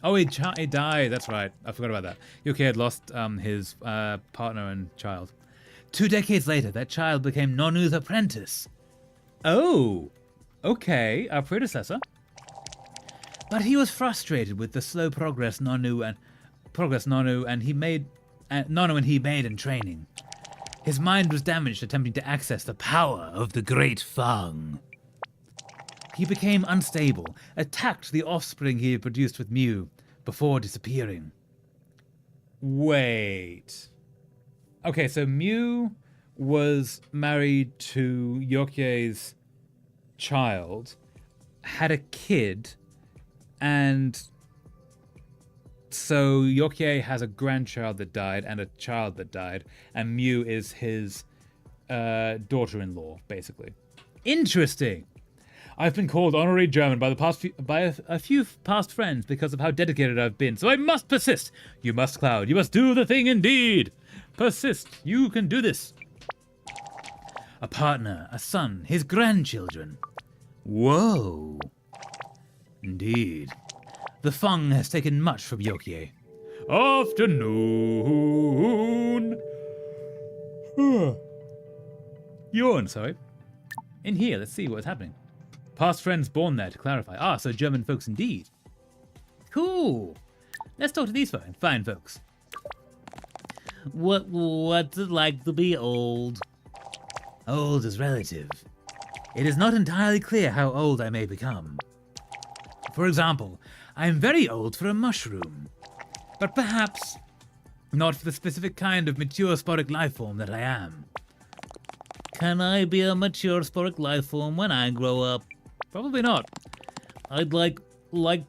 Oh, he died. That's right. I forgot about that. Yokie had lost his partner and child. 2 decades later, that child became Nonu's apprentice. Oh, okay. Our predecessor. But he was frustrated with the slow progress Nonu and he made in training. His mind was damaged attempting to access the power of the Great Fung. He became unstable, attacked the offspring he had produced with Mew, before disappearing. Wait. Okay, so Mew was married to Yokie's child, had a kid, and so Yokie has a grandchild that died and a child that died, and Mew is his daughter-in-law, basically. Interesting. I've been called honorary German by a few past friends because of how dedicated I've been, so I must persist. You must, Cloud. You must do the thing indeed. Persist. You can do this. A partner, a son, his grandchildren. Whoa. Indeed. The Fung has taken much from Yokie. Afternoon. Yawn, sorry. In here, let's see what's happening. Past friends born there, to clarify. Ah, so German folks indeed. Cool. Let's talk to these fine folks. What's it like to be old? Old is relative. It is not entirely clear how old I may become. For example, I am very old for a mushroom. But perhaps Not for the specific kind of mature sporic life form that I am. Can I be a mature sporic life form when I grow up? Probably not. I'd like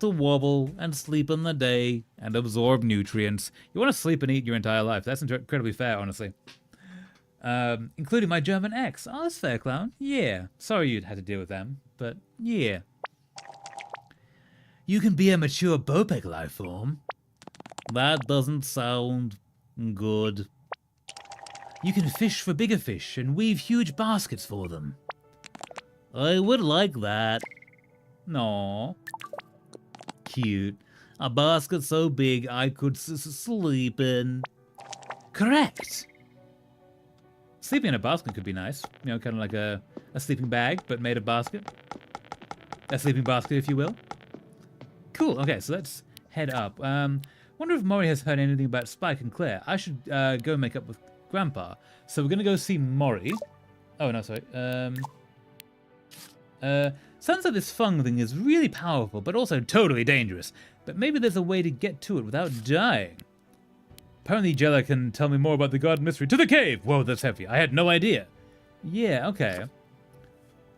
to wobble and sleep in the day and absorb nutrients. You want to sleep and eat your entire life. That's incredibly fair, honestly. Including my German ex. Oh, that's fair, clown. Yeah. Sorry you'd had to deal with them, but yeah. You can be a mature Bopek life form. That doesn't sound good. You can fish for bigger fish and weave huge baskets for them. I would like that. No. Cute. A basket so big I could sleep in. Correct. Sleeping in a basket could be nice. You know, kind of like a sleeping bag, but made of basket. A sleeping basket, if you will. Cool. Okay, so let's head up. Wonder if Mori has heard anything about Spike and Claire. I should go make up with Grandpa. So we're going to go see Mori. Oh, no, sorry. Sounds like this fung thing is really powerful, but also totally dangerous. But maybe there's a way to get to it without dying. Apparently Jella can tell me more about the god mystery. To the cave! Whoa, that's heavy. I had no idea. Yeah, okay.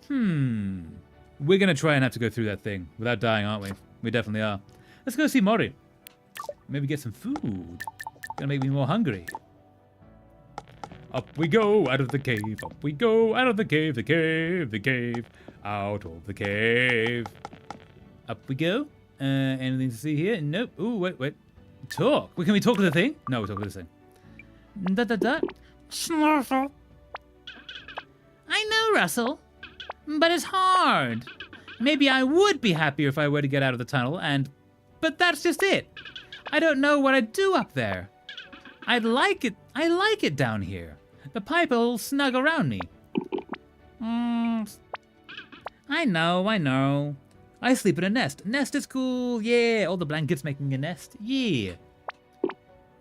We're going to try and have to go through that thing without dying, aren't we? We definitely are. Let's go see Mori. Maybe get some food. Gonna make me more hungry. Up we go, out of the cave. Up we go, out of the cave, the cave, the cave. Out of the cave. Up we go. Anything to see here? Nope. Ooh, wait. Talk. Can we talk to the thing? No, we're talking to this thing. Snarfle. I know, Russell. But it's hard. Maybe I would be happier if I were to get out of the tunnel but that's just it. I don't know what I'd do up there. I like it down here. The pipe will snug around me. I know. I sleep in a nest. Nest is cool, yeah. All the blankets making a nest, yeah.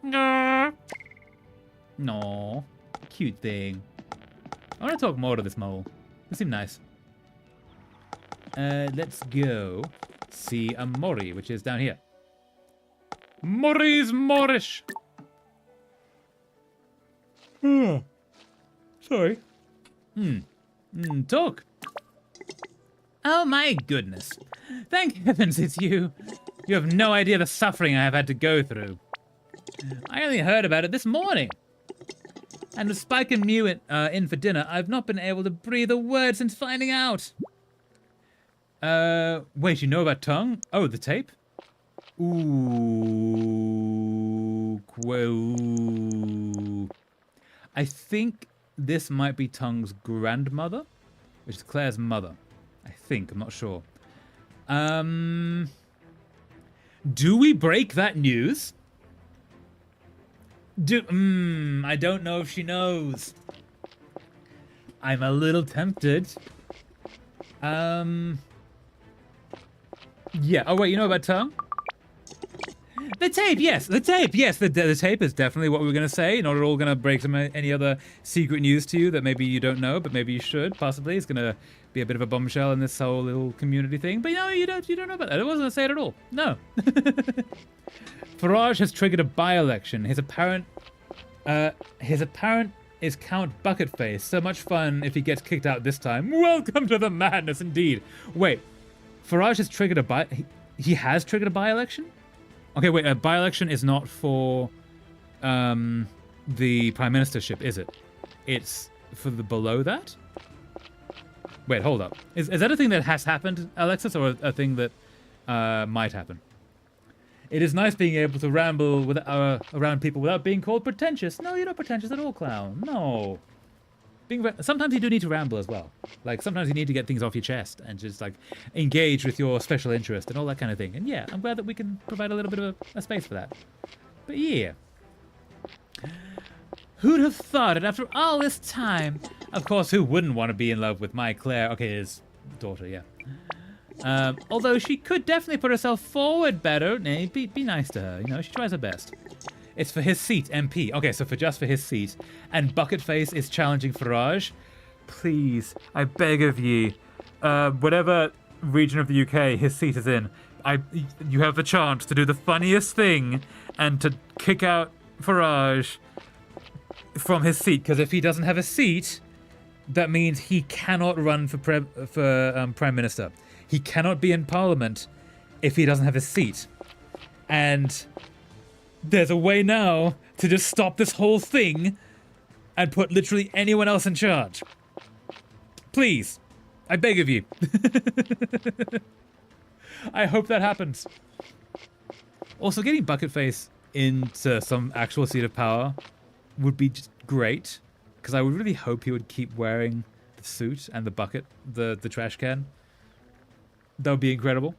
No, cute thing. I want to talk more to this mole. This seems nice. Let's go see a Mori, which is down here. Mori's Morish. Sorry. Talk. Oh my goodness. Thank heavens it's you. You have no idea the suffering I have had to go through. I only heard about it this morning. And with Spike and Mew in for dinner, I've not been able to breathe a word since finding out. Wait, you know about Tongue? Oh, the tape? Ooh. Whoa. I think this might be Tongue's grandmother, which is Claire's mother. I think, I'm not sure. Do we break that news? I don't know if she knows. I'm a little tempted. Yeah, oh wait, you know about Tongue? The tape, yes, the tape, yes. The tape is definitely what we were going to say. Not at all going to break any other secret news to you that maybe you don't know, but maybe you should, possibly. It's going to be a bit of a bombshell in this whole little community thing. But no, you don't know about that. I wasn't going to say it at all. No. Farage has triggered a by-election. His apparent is Count Bucketface. So much fun if he gets kicked out this time. Welcome to the madness, indeed. Wait, Farage has triggered he has triggered a by-election? Okay, wait, a by-election is not for the prime ministership, is it? It's for the below that? Wait, hold up. Is that a thing that has happened, Alexis, or a thing that might happen? It is nice being able to ramble with, around people without being called pretentious. No, you're not pretentious at all, clown. No. Sometimes you do need to ramble as well. Like, sometimes you need to get things off your chest and just, like, engage with your special interest and all that kind of thing. And yeah, I'm glad that we can provide a little bit of a space for that. But yeah. Who'd have thought it after all this time? Of course, who wouldn't want to be in love with my Claire? Okay, his daughter, yeah. Although she could definitely put herself forward better. Be nice to her, you know, she tries her best. It's for his seat, MP. Okay, so just for his seat. And Bucketface is challenging Farage. Please, I beg of ye, whatever region of the UK his seat is in, you have the chance to do the funniest thing and to kick out Farage from his seat, because if he doesn't have a seat, that means he cannot run for Prime Minister. He cannot be in Parliament if he doesn't have a seat. And there's a way now to just stop this whole thing and put literally anyone else in charge. Please, I beg of you. I hope that happens. Also, getting Bucketface into some actual seat of power would be just great, because I would really hope he would keep wearing the suit and the bucket, the trash can. That would be incredible.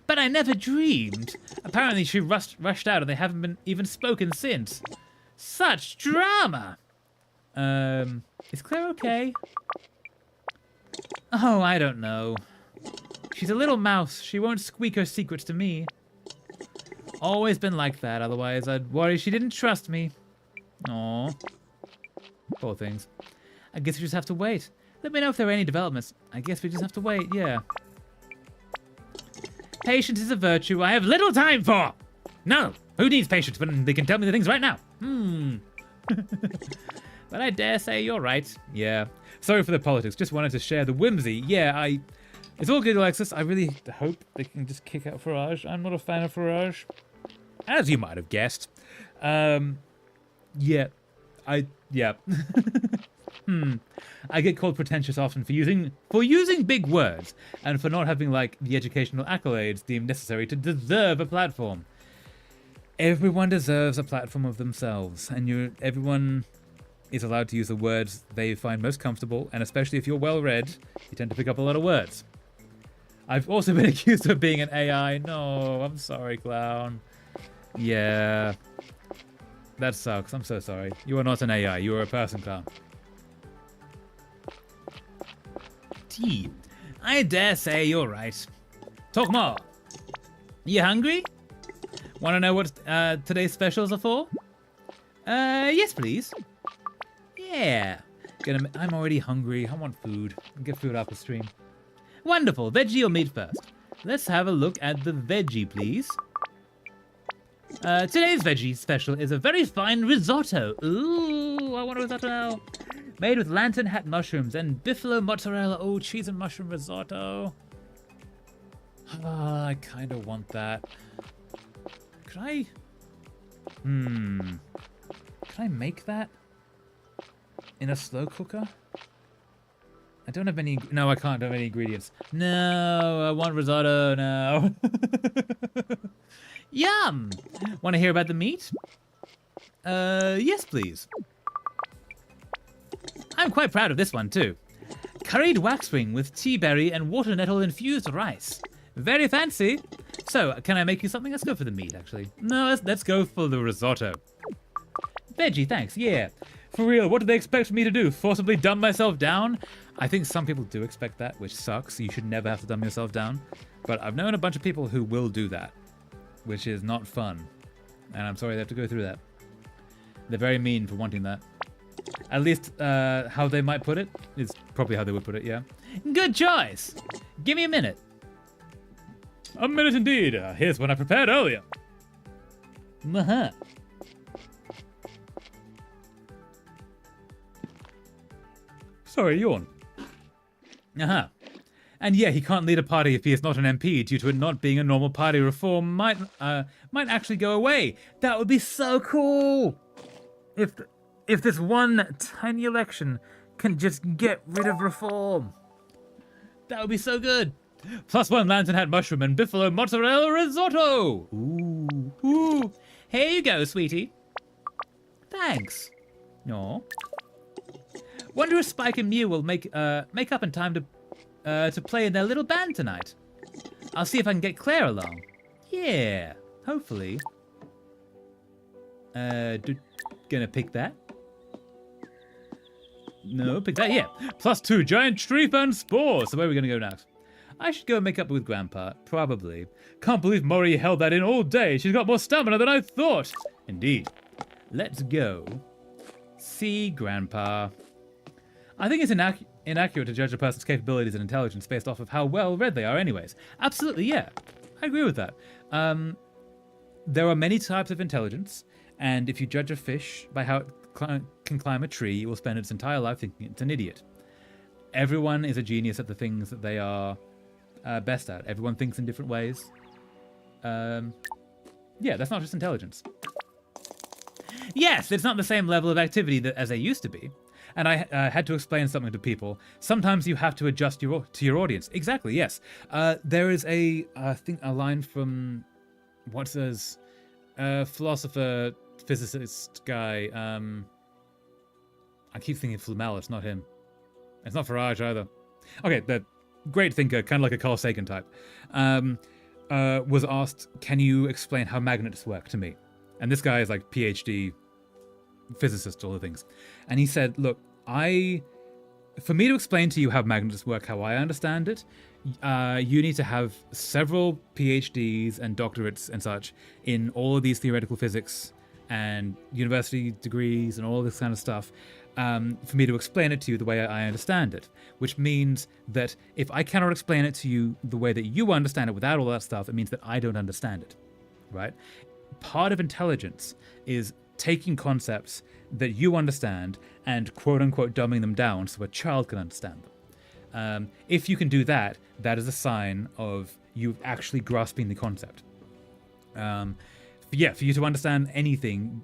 But I never dreamed. Apparently she rushed out and they haven't been even spoken since. Such drama! Is Claire okay? Oh, I don't know. She's a little mouse. She won't squeak her secrets to me. Always been like that, otherwise I'd worry she didn't trust me. Aw. Poor things. I guess we just have to wait. Let me know if there are any developments. I guess we just have to wait, yeah. Patience is a virtue I have little time for! No! Who needs patience when they can tell me the things right now? But I dare say you're right. Yeah. Sorry for the politics. Just wanted to share the whimsy. Yeah, it's all good, Alexis. I really hope they can just kick out Farage. I'm not a fan of Farage. As you might have guessed. Yeah. Yeah. I get called pretentious often for using big words and for not having like the educational accolades deemed necessary to deserve a platform. Everyone deserves a platform of themselves, and everyone is allowed to use the words they find most comfortable, and especially if you're well read, you tend to pick up a lot of words. I've also been accused of being an AI. No, I'm sorry, clown. Yeah. That sucks. I'm so sorry. You are not an AI. You are a person, clown. Tea. I dare say you're right. Talk more. You hungry? Want to know what today's specials are for? Yes, please. Yeah. I'm already hungry. I want food. I'll get food off the stream. Wonderful. Veggie or meat first? Let's have a look at the veggie, please. Today's veggie special is a very fine risotto. Ooh, I want a risotto now. Made with lantern hat mushrooms and buffalo mozzarella. Oh, cheese and mushroom risotto. I kind of want that. Could I? Can I make that in a slow cooker? I don't have any. No, I can't have any ingredients. No, I want risotto now. Yum! Want to hear about the meat? Yes, please. I'm quite proud of this one, too. Curried waxwing with tea berry and water nettle infused rice. Very fancy. So, can I make you something? Let's go for the meat, actually. No, let's go for the risotto. Veggie, thanks, yeah. For real, what do they expect me to do? Forcibly dumb myself down? I think some people do expect that, which sucks. You should never have to dumb yourself down. But I've known a bunch of people who will do that, which is not fun. And I'm sorry they have to go through that. They're very mean for wanting that. At least how they might put it is probably how they would put it, yeah. Good choice. Give me a minute. A minute indeed. Here's one I prepared earlier. Uh-huh. Sorry, yawn. Uh-huh. And yeah, he can't lead a party if he is not an MP due to it not being a normal party. Reform might actually go away. That would be so cool. If this one tiny election can just get rid of reform. That would be so good. +1 lantern hat mushroom and buffalo mozzarella risotto. Ooh. Here you go, sweetie. Thanks. Aw. Wonder if Spike and Mew will make up in time to play in their little band tonight. I'll see if I can get Claire along. Yeah, hopefully. Gonna pick that? No, pick that, yeah. +2 giant tree fan spores. So where are we gonna go next? I should go make up with Grandpa, probably. Can't believe Mori held that in all day. She's got more stamina than I thought. Indeed. Let's go see Grandpa. I think it's inaccurate to judge a person's capabilities and intelligence based off of how well read they are anyways. Absolutely, yeah. I agree with that. There are many types of intelligence, And if you judge a fish by how it can climb a tree, it will spend its entire life thinking it's an idiot. Everyone is a genius at the things that they are best at. Everyone thinks in different ways. Yeah, that's not just intelligence. Yes, it's not the same level of activity as they used to be. And I had to explain something to people. Sometimes you have to adjust to your audience. Exactly, yes. There is I think a line from, what's his philosopher, physicist guy. I keep thinking Flamel, it's not him. It's not Farage either. Okay, the great thinker, kind of like a Carl Sagan type, was asked, can you explain how magnets work to me? And this guy is like PhD physicist, all the things. And he said, look, for me to explain to you how magnets work, how I understand it, you need to have several PhDs and doctorates and such in all of these theoretical physics and university degrees and all this kind of stuff, for me to explain it to you the way I understand it. Which means that if I cannot explain it to you the way that you understand it without all that stuff, it means that I don't understand it, right? Part of intelligence is taking concepts that you understand and quote-unquote dumbing them down so a child can understand them. If you can do that, that is a sign of you actually grasping the concept. For you to understand anything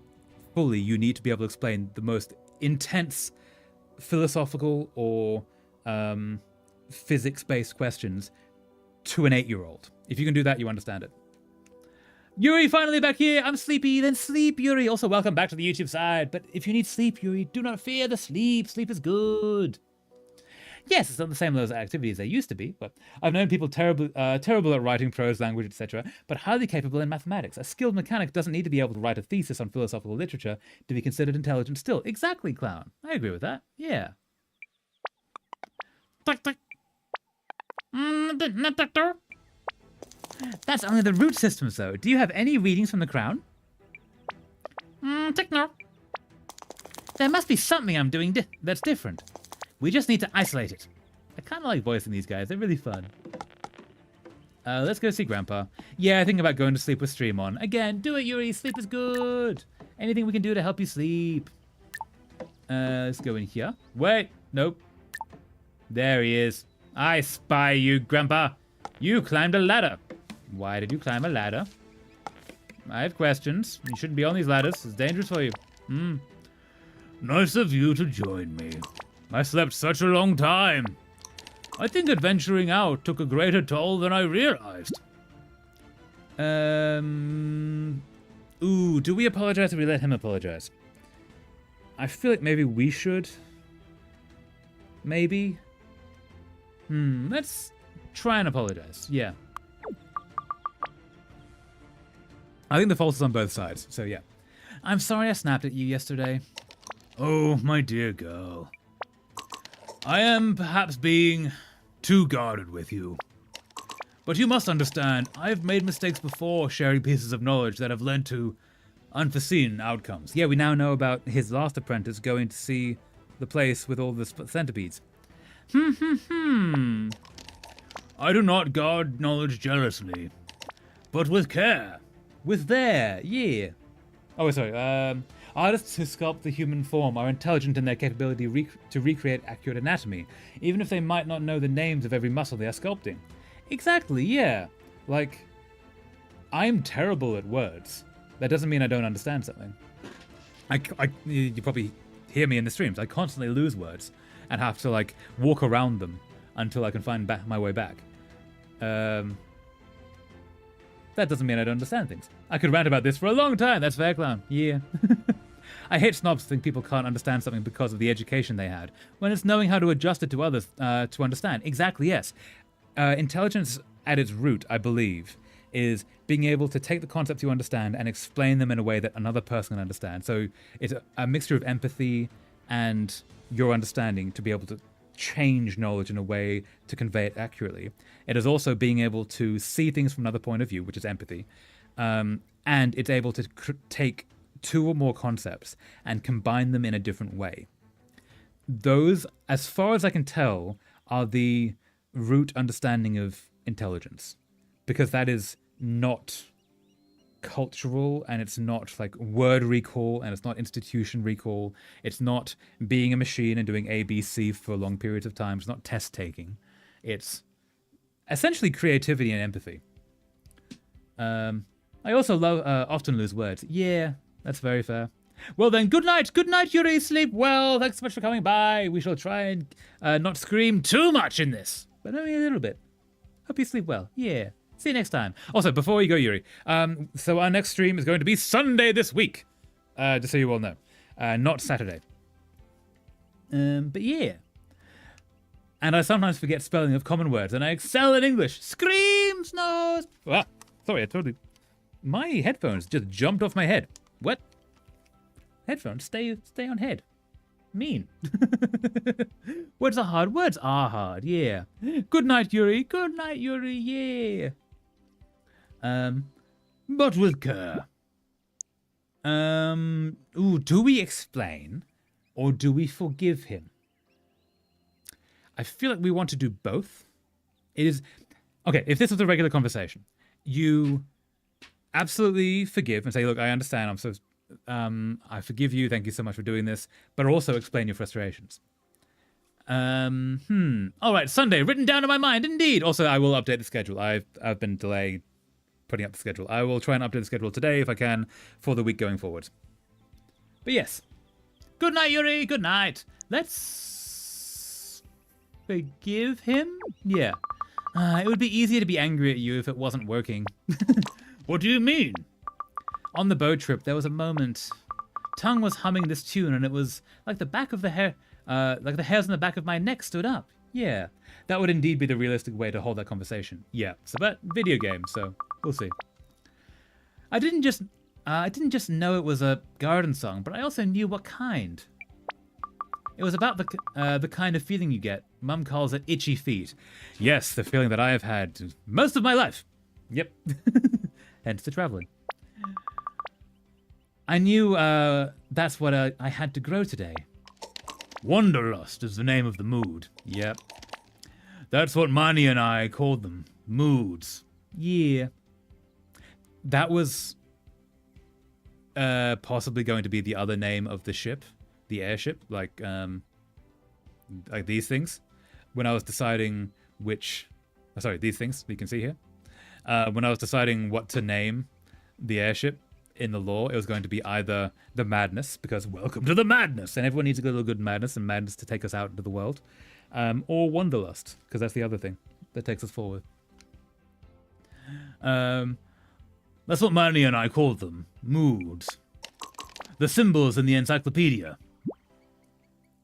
fully, you need to be able to explain the most intense philosophical or physics-based questions to an 8-year-old. If you can do that, you understand it. Yuri, finally back here. I'm sleepy. Then sleep, Yuri. Also, welcome back to the YouTube side. But if you need sleep, Yuri, do not fear the sleep. Sleep is good. Yes, it's not the same level of activity as they used to be, but I've known people terrible at writing prose, language, etc., but highly capable in mathematics. A skilled mechanic doesn't need to be able to write a thesis on philosophical literature to be considered intelligent still. Exactly, Clown. I agree with that. Yeah. That's only the root systems, though. Do you have any readings from the crown? Techno. There must be something I'm doing that's different. We just need to isolate it. I kind of like voicing these guys. They're really fun. Let's go see Grandpa. Yeah, thinking about going to sleep with stream on. Again, do it, Yuri. Sleep is good. Anything we can do to help you sleep. Let's go in here. Wait. Nope. There he is. I spy you, Grandpa. You climbed a ladder. Why did you climb a ladder? I have questions. You shouldn't be on these ladders. It's dangerous for you. Nice of you to join me. I slept such a long time. I think adventuring out took a greater toll than I realized. Ooh, do we apologize or we let him apologize? I feel like maybe we should. Maybe. Let's try and apologize. Yeah. I think the fault is on both sides, so yeah. I'm sorry I snapped at you yesterday. Oh, my dear girl. I am perhaps being too guarded with you. But you must understand, I've made mistakes before sharing pieces of knowledge that have led to unforeseen outcomes. Yeah, we now know about his last apprentice going to see the place with all the centipedes. I do not guard knowledge jealously, but with care. With there, yeah. Oh, sorry. Artists who sculpt the human form are intelligent in their capability to recreate accurate anatomy, even if they might not know the names of every muscle they are sculpting. Exactly, yeah. Like, I'm terrible at words. That doesn't mean I don't understand something. You probably hear me in the streams. I constantly lose words and have to, like, walk around them until I can find my way back. That doesn't mean I don't understand things. I could rant about this for a long time. That's fair, Clown. Yeah. I hate snobs who think people can't understand something because of the education they had, when it's knowing how to adjust it to others to understand. Exactly, yes. Intelligence at its root, I believe, is being able to take the concepts you understand and explain them in a way that another person can understand. So it's a mixture of empathy and your understanding to be able to change knowledge in a way to convey it accurately. It is also being able to see things from another point of view, which is empathy. And it's able to take two or more concepts and combine them in a different way. Those, as far as I can tell, are the root understanding of intelligence. Because that is not cultural, and it's not like word recall, and it's not institution recall. It's not being a machine and doing ABC for long periods of time. It's not test taking. It's essentially creativity and empathy. I also often lose words. Yeah, that's very fair. Well then, good night, Yuri. Sleep well. Thanks so much for coming by. We shall try and not scream too much in this, but only a little bit. Hope you sleep well. Yeah. See you next time. Also, before we go, Yuri, so our next stream is going to be Sunday this week, just so you all know, not Saturday. But yeah. And I sometimes forget spelling of common words, and I excel in English. Screams, no. Ah, sorry, I totally. My headphones just jumped off my head. What? Headphones, stay on head. Mean. Words are hard. Words are hard. Yeah. Good night, Yuri. Good night, Yuri. Yeah. But with care. Do we explain or do we forgive him? I feel like we want to do both. It is okay. If this was a regular conversation, you absolutely forgive and say, "Look, I understand. I forgive you. Thank you so much for doing this." But also explain your frustrations. All right, Sunday written down in my mind. Indeed. Also, I will update the schedule. I've been delayed putting up the schedule. I will try and update the schedule today if I can for the week going forward. But yes. Good night, Yuri. Good night. Let's forgive him? Yeah. It would be easier to be angry at you if it wasn't working. What do you mean? On the boat trip, there was a moment. Tongue was humming this tune, and it was like the back of the hair, like the hairs on the back of my neck stood up. Yeah, that would indeed be the realistic way to hold that conversation. Yeah, so but video game, so we'll see. I didn't just know it was a garden song, but I also knew what kind. It was about the kind of feeling you get. Mum calls it itchy feet. Yes, the feeling that I have had most of my life. Yep. Hence the traveling. I knew that's what I had to grow today. Wanderlust is the name of the mood. Yep. That's what Mani and I called them. Moods. Yeah. That was possibly going to be the other name of the ship. The airship. Like these things. When I was deciding which... sorry, these things you can see here. When I was deciding what to name the airship in the lore, it was going to be either the Madness, because welcome to the Madness, and everyone needs a little good madness and madness to take us out into the world, or Wanderlust, because that's the other thing that takes us forward. That's what Mani and I called them. Moods. The symbols in the encyclopedia.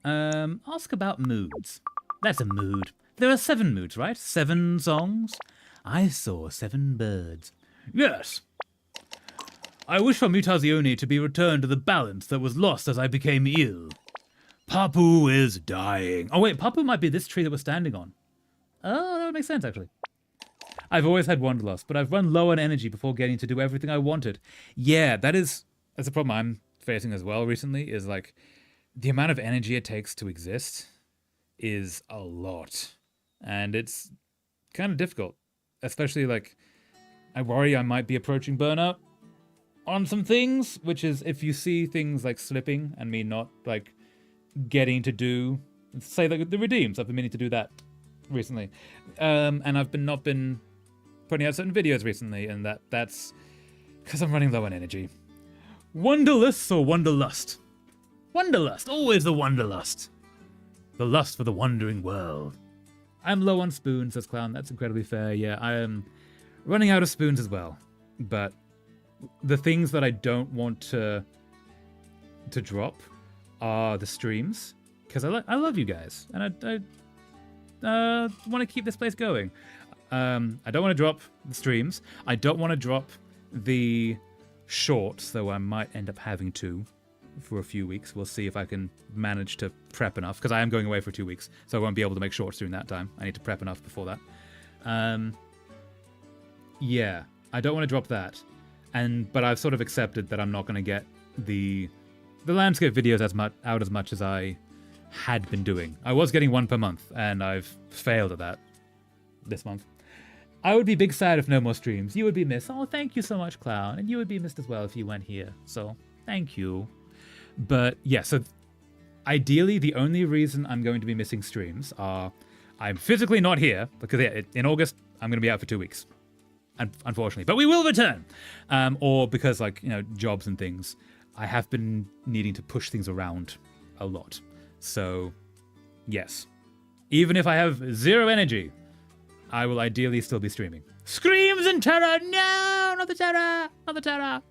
Ask about moods. That's a mood. There are 7 moods, right? 7 songs? I saw 7 birds. Yes. I wish for Mutazione to be returned to the balance that was lost as I became ill. Papu is dying. Oh wait, Papu might be this tree that we're standing on. Oh, that would make sense, actually. I've always had wanderlust, but I've run low on energy before getting to do everything I wanted. Yeah, that's a problem I'm facing as well recently, is like, the amount of energy it takes to exist is a lot. And it's kind of difficult. Especially, like, I worry I might be approaching burnout on some things, which is if you see things like slipping and me not, like, getting to do, say, like, the redeems. I've been meaning to do that recently. And I've not been putting out certain videos recently, and that's because I'm running low on energy. Wanderlust or wanderlust? Wanderlust, always the wanderlust. The lust for the wandering world. I'm low on spoons, says Clown. That's incredibly fair. Yeah, I am running out of spoons as well. But the things that I don't want to drop are the streams, because I love you guys, and I want to keep this place going. I don't want to drop the streams. I don't want to drop the shorts, though I might end up having to for a few weeks. We'll see if I can manage to prep enough, because I am going away for 2 weeks, so I won't be able to make shorts during that time. I need to prep enough before that. Yeah, I don't want to drop that, but I've sort of accepted that I'm not going to get the landscape videos out as much as I had been doing. I was getting 1 per month, and I've failed at that this month. I would be big sad if no more streams. You would be missed. Oh, thank you so much, Clown. And you would be missed as well if you weren't here. So, thank you. But, yeah, so ideally, the only reason I'm going to be missing streams are I'm physically not here, because yeah, in August, I'm going to be out for 2 weeks. Unfortunately. But we will return. Or because, like, you know, jobs and things. I have been needing to push things around a lot. So, yes. Even if I have 0 energy, I will ideally still be streaming. Screams and terror! No! Not the terror! Not the terror!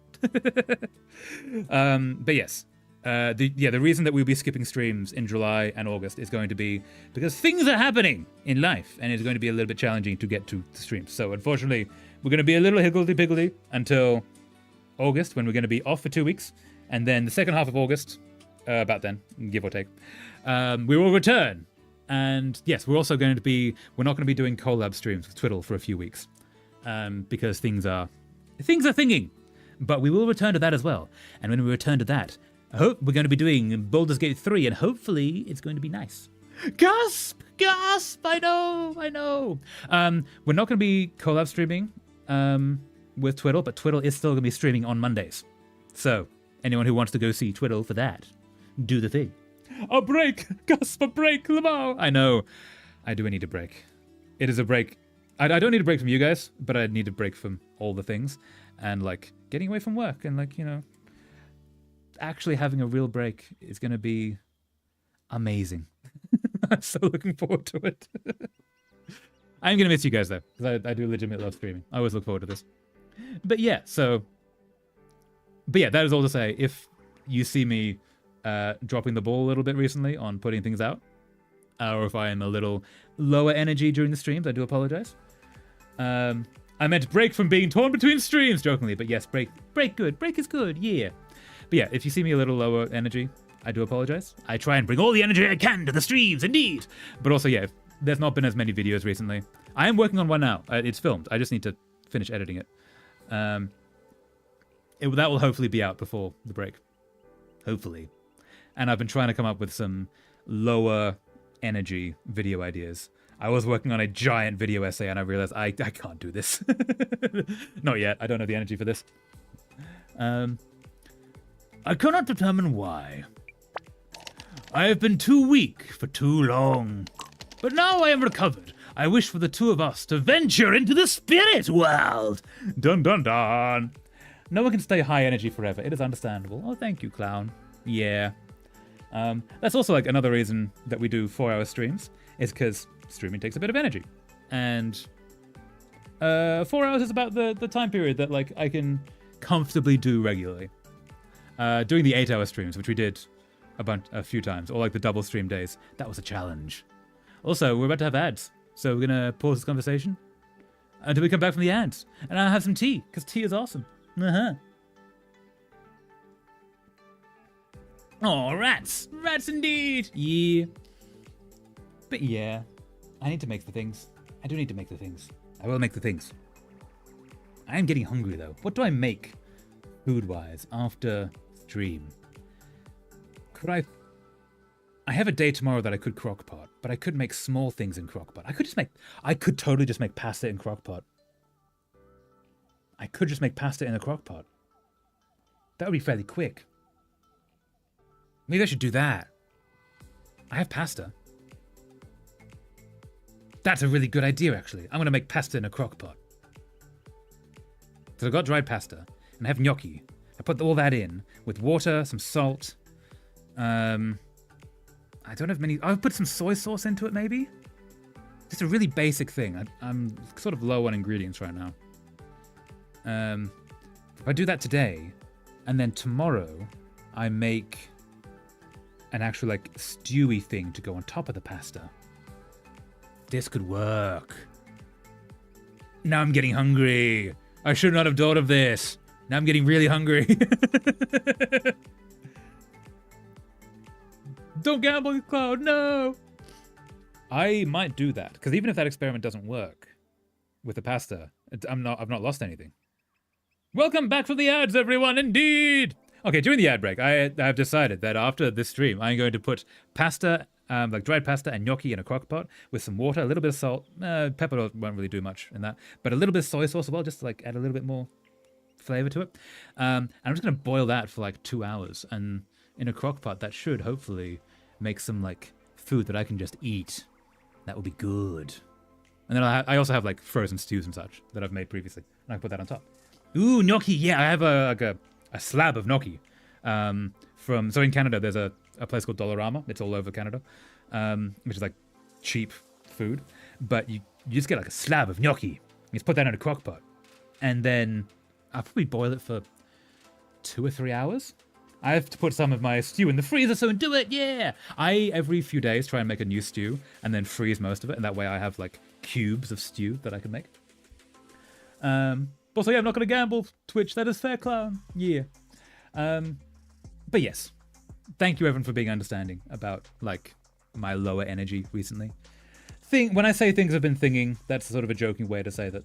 But yes. The reason that we'll be skipping streams in July and August is going to be because things are happening in life, and it's going to be a little bit challenging to get to the streams. So, unfortunately, we're going to be a little higgledy-piggledy until August, when we're going to be off for 2 weeks. And then the second half of August, about then, give or take, we will return. And yes, we're also going to be, we're not going to be doing collab streams with Twiddle for a few weeks, because things are thinking. But we will return to that as well. And when we return to that, I hope we're going to be doing Baldur's Gate 3, and hopefully it's going to be nice. Gasp! Gasp! I know! We're not going to be collab streaming with Twiddle, but Twiddle is still going to be streaming on Mondays. So, anyone who wants to go see Twiddle for that, do the thing. A break! Gasp, a break, Lamau! I know. I do need a break. It is a break. I don't need a break from you guys, but I need a break from all the things. And, like, getting away from work and, like, you know, actually having a real break is going to be amazing. I'm so looking forward to it. I'm going to miss you guys, though, because I do legitimately love streaming. I always look forward to this. But yeah, that is all to say. If you see me dropping the ball a little bit recently on putting things out, or if I am a little lower energy during the streams, I do apologize. I meant break from being torn between streams, jokingly, but yes, break good. Break is good, yeah. But yeah, if you see me a little lower energy, I do apologize. I try and bring all the energy I can to the streams, indeed. But also, yeah, there's not been as many videos recently. I am working on one now. It's filmed. I just need to finish editing it. That will hopefully be out before the break. Hopefully. And I've been trying to come up with some lower energy video ideas. I was working on a giant video essay and I realized I can't do this. Not yet. I don't have the energy for this. I cannot determine why. I have been too weak for too long. But now I am recovered. I wish for the two of us to venture into the spirit world. Dun dun dun. No one can stay high energy forever. It is understandable. Oh, thank you, Clown. Yeah. That's also like another reason that we do 4-hour streams, is because streaming takes a bit of energy. And 4 hours is about the time period that like I can comfortably do regularly. Doing the 8-hour streams, which we did a few times, or like the double stream days, that was a challenge. Also, we're about to have ads, so we're gonna pause this conversation until we come back from the ads, and I'll have some tea, because tea is awesome. Oh, rats! Rats indeed! Yeah. But yeah, I need to make the things. I do need to make the things. I will make the things. I am getting hungry though. What do I make, food-wise, after stream? Could I have a day tomorrow that I could crock-pot, but I could make small things in crock-pot. I could totally just make pasta in crock-pot. I could just make pasta in a crock-pot. That would be fairly quick. Maybe I should do that. I have pasta. That's a really good idea, actually. I'm going to make pasta in a crock-pot. So I've got dried pasta, and I have gnocchi. I put all that in, with water, some salt. I don't have many... I'll put some soy sauce into it, maybe? Just a really basic thing. I'm sort of low on ingredients right now. If I do that today, and then tomorrow I make an actual, like, stewy thing to go on top of the pasta. This could work. Now I'm getting hungry. I should not have thought of this. Now I'm getting really hungry. Don't gamble, Cloud, no! I might do that, because even if that experiment doesn't work with the pasta, I've not lost anything. Welcome back from the ads, everyone, indeed! Okay, during the ad break, I have decided that after this stream, I'm going to put pasta like dried pasta and gnocchi in a crock pot with some water, a little bit of salt. Pepper won't really do much in that, but a little bit of soy sauce as well, just to like add a little bit more flavor to it. I'm just gonna boil that for like 2 hours, and in a crock pot that should hopefully make some like food that I can just eat. That will be good. And then I also have like frozen stews and such that I've made previously, and I put that on top. Ooh, gnocchi! Yeah, I have a slab of gnocchi. So in Canada, there's a place called Dollarama. It's all over Canada, which is like cheap food. But you just get like a slab of gnocchi. You just put that in a crock pot, and then I'll probably boil it for 2 or 3 hours. I have to put some of my stew in the freezer, so do it, yeah! I, every few days, try and make a new stew, and then freeze most of it, and that way I have, like, cubes of stew that I can make. Also, yeah, I'm not going to gamble. Twitch, that is fair, clown. Yeah. But yes, thank you, everyone, for being understanding about, like, my lower energy recently. When I say things have been thinging, that's sort of a joking way to say that,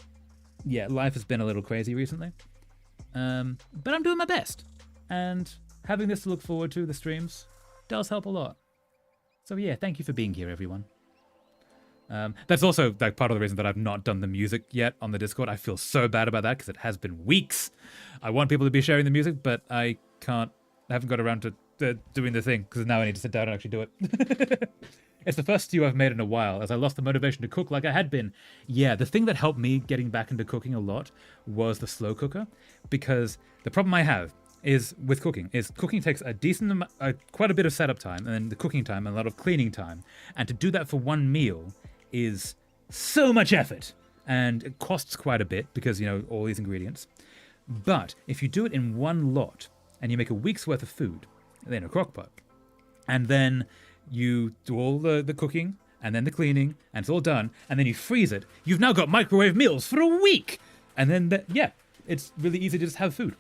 yeah, life has been a little crazy recently. But I'm doing my best. And having this to look forward to, the streams, does help a lot. So yeah, thank you for being here, everyone. That's also like part of the reason that I've not done the music yet on the Discord. I feel so bad about that because it has been weeks. I want people to be sharing the music, but I haven't got around to doing the thing because now I need to sit down and actually do it. It's the first stew I've made in a while, as I lost the motivation to cook like I had been. Yeah, the thing that helped me getting back into cooking a lot was the slow cooker, because the problem I have is with cooking takes a decent amount, quite a bit of setup time, and then the cooking time and a lot of cleaning time, and to do that for one meal is so much effort, and it costs quite a bit because, you know, all these ingredients. But if you do it in one lot and you make a week's worth of food in a crock pot, and then you do all the cooking and then the cleaning, and it's all done, and then you freeze it, you've now got microwave meals for a week, and then yeah, it's really easy to just have food.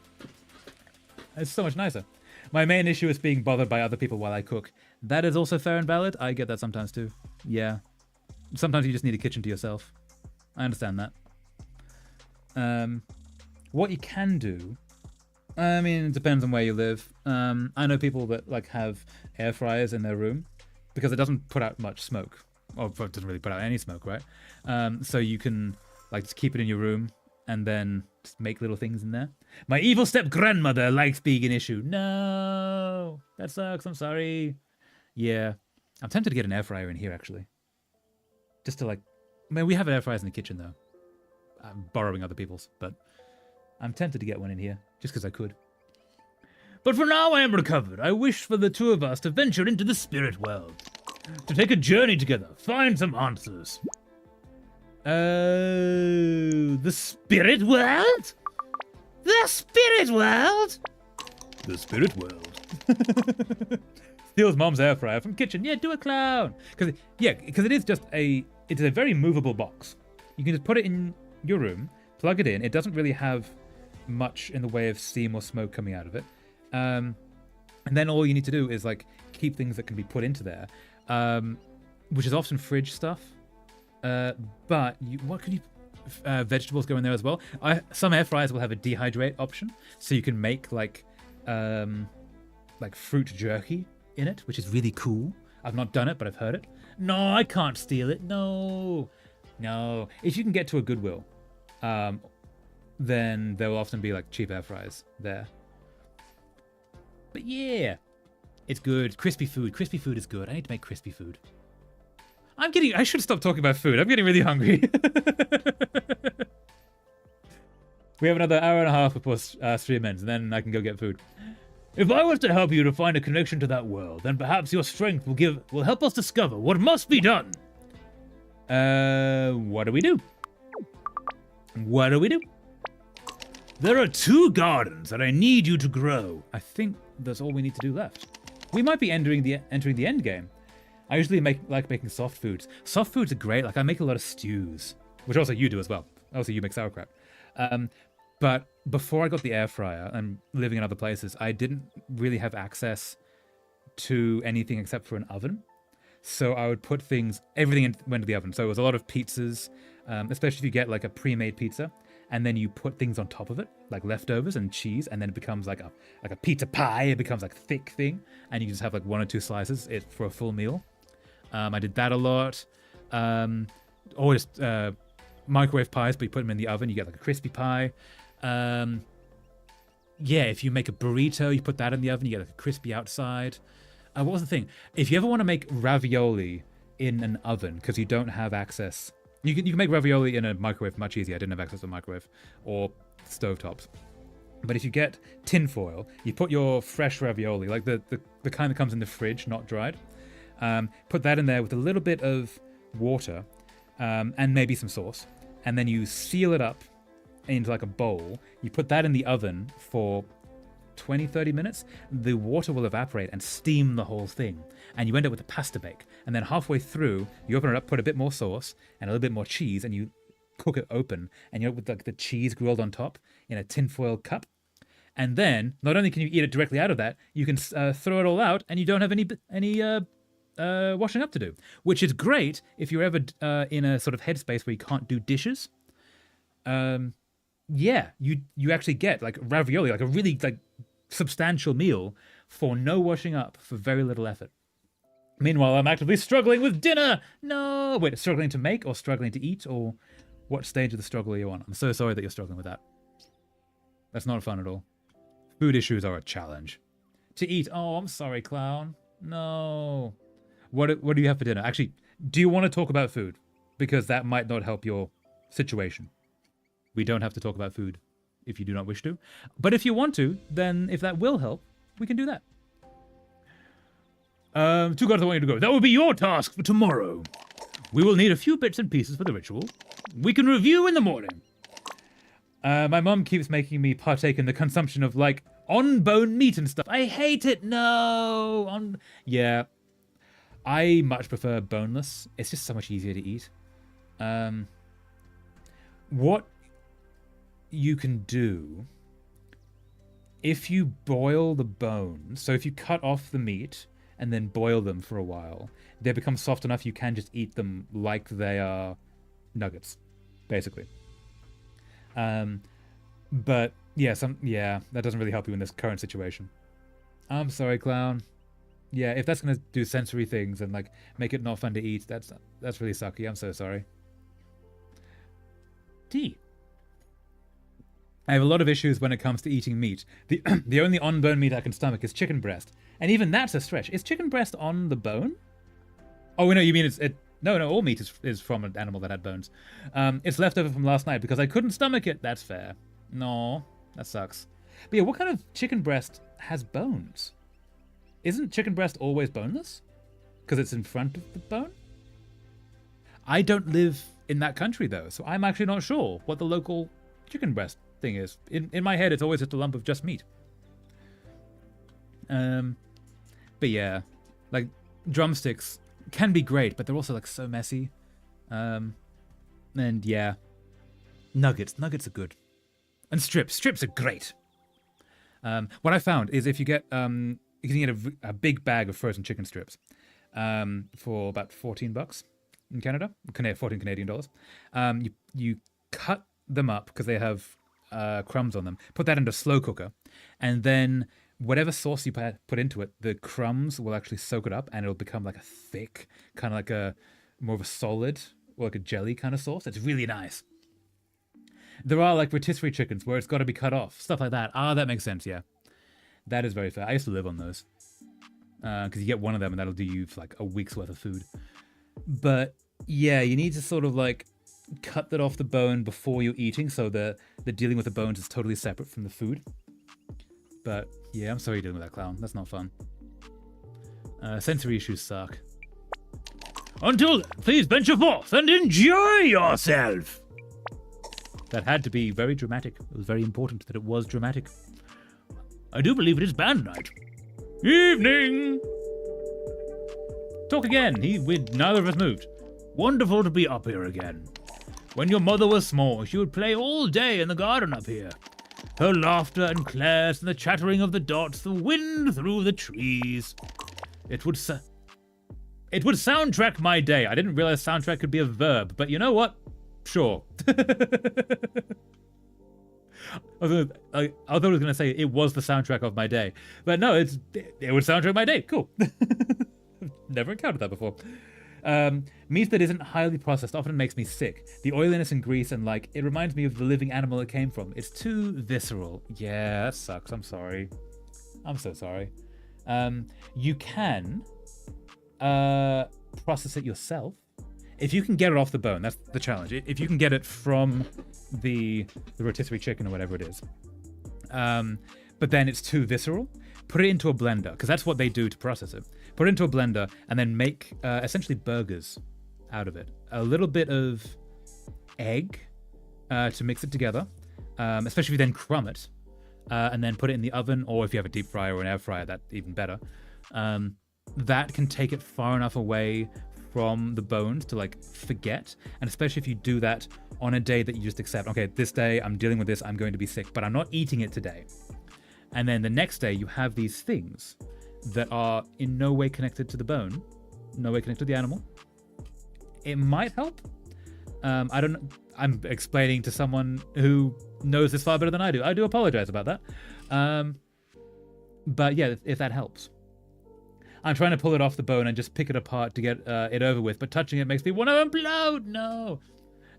It's so much nicer. My main issue is being bothered by other people while I cook. That is also fair and valid. I get that sometimes too. Yeah. Sometimes you just need a kitchen to yourself. I understand that. What you can do, I mean, it depends on where you live. I know people that like have air fryers in their room because it doesn't put out much smoke. Or it doesn't really put out any smoke, right? So you can like just keep it in your room and then just make little things in there. My evil step-grandmother likes being an issue. No! That sucks, I'm sorry. Yeah. I'm tempted to get an air fryer in here, actually. Just to like... I mean, we have air fryers in the kitchen, though. I'm borrowing other people's, but I'm tempted to get one in here, just because I could. But for now, I am recovered. I wish for the two of us to venture into the spirit world. To take a journey together, find some answers. Oh, the spirit world? The spirit world? The spirit world. Steals mom's air fryer from kitchen. Yeah, do a clown. Because it is just it's a very movable box. You can just put it in your room, plug it in. It doesn't really have much in the way of steam or smoke coming out of it. And then all you need to do is like keep things that can be put into there, which is often fridge stuff. But vegetables go in there as well. Some air fryers will have a dehydrate option, so you can make like fruit jerky in it, which is really cool. I've not done it, but I've heard it. No, I can't steal it. No. If you can get to a Goodwill, then there will often be like cheap air fryers there. But yeah, it's good. Crispy food. Crispy food is good. I need to make crispy food. I should stop talking about food. I'm getting really hungry. We have another hour and a half before stream ends, and then I can go get food. If I was to help you to find a connection to that world, then perhaps your strength will help us discover what must be done. What do we do? What do we do? There are 2 gardens that I need you to grow. I think that's all we need to do left. We might be entering the end game. I usually like making soft foods. Soft foods are great. Like I make a lot of stews, which also you do as well. Also you make sauerkraut. But before I got the air fryer and living in other places, I didn't really have access to anything except for an oven. So I would put everything went to the oven. So it was a lot of pizzas, especially if you get like a pre-made pizza, and then you put things on top of it, like leftovers and cheese, and then it becomes like a pizza pie. It becomes like a thick thing, and you just have like 1 or 2 slices for a full meal. I did that a lot. Or just microwave pies, but you put them in the oven, you get like a crispy pie. Yeah, if you make a burrito, you put that in the oven, you get like a crispy outside. What was the thing? If you ever want to make ravioli in an oven, because you don't have access, you can make ravioli in a microwave much easier. I didn't have access to a microwave or stovetops. But if you get tin foil, you put your fresh ravioli, like the kind that comes in the fridge, not dried, put that in there with a little bit of water and maybe some sauce. And then you seal it up into like a bowl. You put that in the oven for 20-30 minutes. The water will evaporate and steam the whole thing. And you end up with a pasta bake. And then halfway through, you open it up, put a bit more sauce and a little bit more cheese, and you cook it open. And you're with like the cheese grilled on top in a tinfoil cup. And then, not only can you eat it directly out of that, you can throw it all out, and you don't have any washing up to do, which is great if you're ever in a sort of headspace where you can't do dishes. Yeah, you actually get like ravioli, like a really like substantial meal for no washing up, for very little effort. Meanwhile, I'm actively struggling with dinner. No, wait, struggling to make or struggling to eat, or what stage of the struggle are you on? I'm so sorry that you're struggling with that. That's not fun at all. Food issues are a challenge. To eat, oh, I'm sorry, clown. No. What do you have for dinner? Actually, do you want to talk about food? Because that might not help your situation. We don't have to talk about food if you do not wish to. But if you want to, then if that will help, we can do that. Two gods, I want you to go. That will be your task for tomorrow. We will need a few bits and pieces for the ritual. We can review in the morning. My mom keeps making me partake in the consumption of, like, on-bone meat and stuff. I hate it. No. Yeah. I much prefer boneless. It's just so much easier to eat. What you can do, if you boil the bones, so if you cut off the meat and then boil them for a while, they become soft enough you can just eat them like they are nuggets, basically. But yeah, that doesn't really help you in this current situation. I'm sorry, clown. Yeah, if that's gonna do sensory things and like make it not fun to eat, that's really sucky. I'm so sorry. I have a lot of issues when it comes to eating meat. The only on-bone meat I can stomach is chicken breast, and even that's a stretch. Is chicken breast on the bone? Oh no, you mean No, all meat is from an animal that had bones. It's left over from last night because I couldn't stomach it. That's fair. No, that sucks. But yeah, what kind of chicken breast has bones? Isn't chicken breast always boneless? Because it's in front of the bone? I don't live in that country, though, so I'm actually not sure what the local chicken breast thing is. In my head, it's always just a lump of just meat. But yeah, like, drumsticks can be great, but they're also like so messy. And yeah, nuggets are good, and strips are great. What I found is if you get you can get a big bag of frozen chicken strips for about $14 in Canada, 14 Canadian dollars. You cut them up because they have crumbs on them. Put that into a slow cooker, and then whatever sauce you put into it, the crumbs will actually soak it up, and it'll become like a thick, kind of like a more of a solid or like a jelly kind of sauce. It's really nice. There are like rotisserie chickens where it's got to be cut off, stuff like that. That makes sense. Yeah, that is very fair. I used to live on those because you get one of them and that'll do you for like a week's worth of food. But yeah, you need to sort of like cut that off the bone before you're eating, so the dealing with the bones is totally separate from the food. But yeah, I'm sorry you're dealing with that, clown. That's not fun. Sensory issues suck. Until then, please venture forth and enjoy yourself. That had to be very dramatic. It was very important that it was dramatic. I do believe it is band night. Evening! Talk again. Neither of us moved. Wonderful to be up here again. When your mother was small, she would play all day in the garden up here. Her laughter and Claire's and the chattering of the dots, the wind through the trees. It would soundtrack my day. I didn't realize soundtrack could be a verb, but you know what? Sure. I thought I was going to say it was the soundtrack of my day. But no, it would soundtrack my day. Cool. Never encountered that before. Meat that isn't highly processed often makes me sick. The oiliness and grease and like it reminds me of the living animal it came from. It's too visceral. Yeah, that sucks. I'm sorry. I'm so sorry. You can process it yourself. If you can get it off the bone, that's the challenge. If you can get it from the rotisserie chicken or whatever it is, but then it's too visceral, put it into a blender, because that's what they do to process it. Put it into a blender and then make essentially burgers out of it. A little bit of egg to mix it together, especially if you then crumb it, and then put it in the oven, or if you have a deep fryer or an air fryer, that's even better. That can take it far enough away from the bones to like forget, and especially if you do that on a day that you just accept, okay, this day I'm dealing with this, I'm going to be sick, but I'm not eating it today. And then the next day you have these things that are in no way connected to the bone, no way connected to the animal. It might help. I don't know. I'm explaining to someone who knows this far better than I do. I do apologize about that. But yeah, if that helps. I'm trying to pull it off the bone and just pick it apart to get it over with, but touching it makes me want to implode.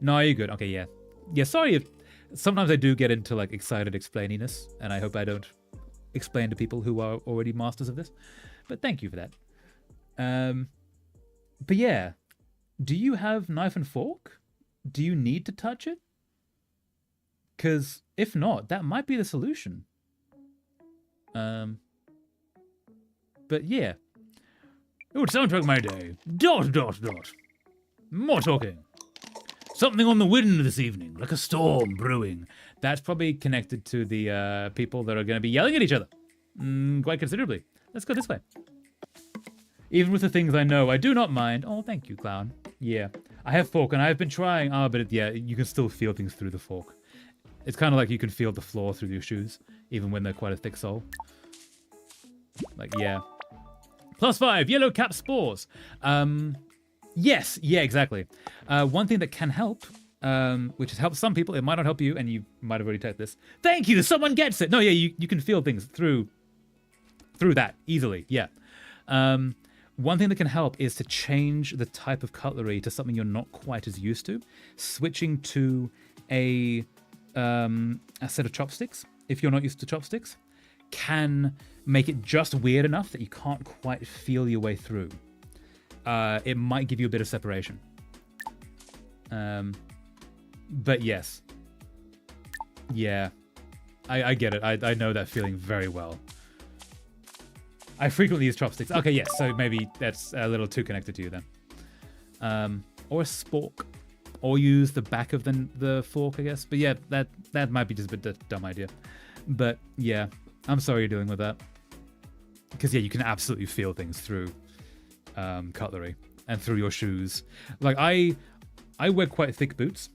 No, you're good. Okay, yeah. Sorry if sometimes I do get into like excited explaininess, and I hope I don't explain to people who are already masters of this. But thank you for that. But yeah, do you have knife and fork? Do you need to touch it? Because if not, that might be the solution. But yeah. It would soundtrack my day. ... More talking. Something on the wind this evening, like a storm brewing. That's probably connected to the people that are going to be yelling at each other. Quite considerably. Let's go this way. Even with the things I know, I do not mind. Oh, thank you, clown. Yeah. I have fork, and I have been trying. But yeah, you can still feel things through the fork. It's kind of like you can feel the floor through your shoes, even when they're quite a thick sole. Like, yeah. +5, yellow cap spores. Yes, yeah, exactly. One thing that can help, which has helped some people, it might not help you, and you might have already typed this. Thank you, someone gets it. No, yeah, you can feel things through that easily, yeah. One thing that can help is to change the type of cutlery to something you're not quite as used to. Switching to a set of chopsticks, if you're not used to chopsticks, can make it just weird enough that you can't quite feel your way through. It might give you a bit of separation. But yes. Yeah. I get it. I know that feeling very well. I frequently use chopsticks. Okay, yes, so maybe that's a little too connected to you then. Or a spork. Or use the back of the fork, I guess. But yeah, that might be just a bit dumb idea. But yeah, I'm sorry you're dealing with that. Because yeah, you can absolutely feel things through cutlery and through your shoes. Like I wear quite thick boots.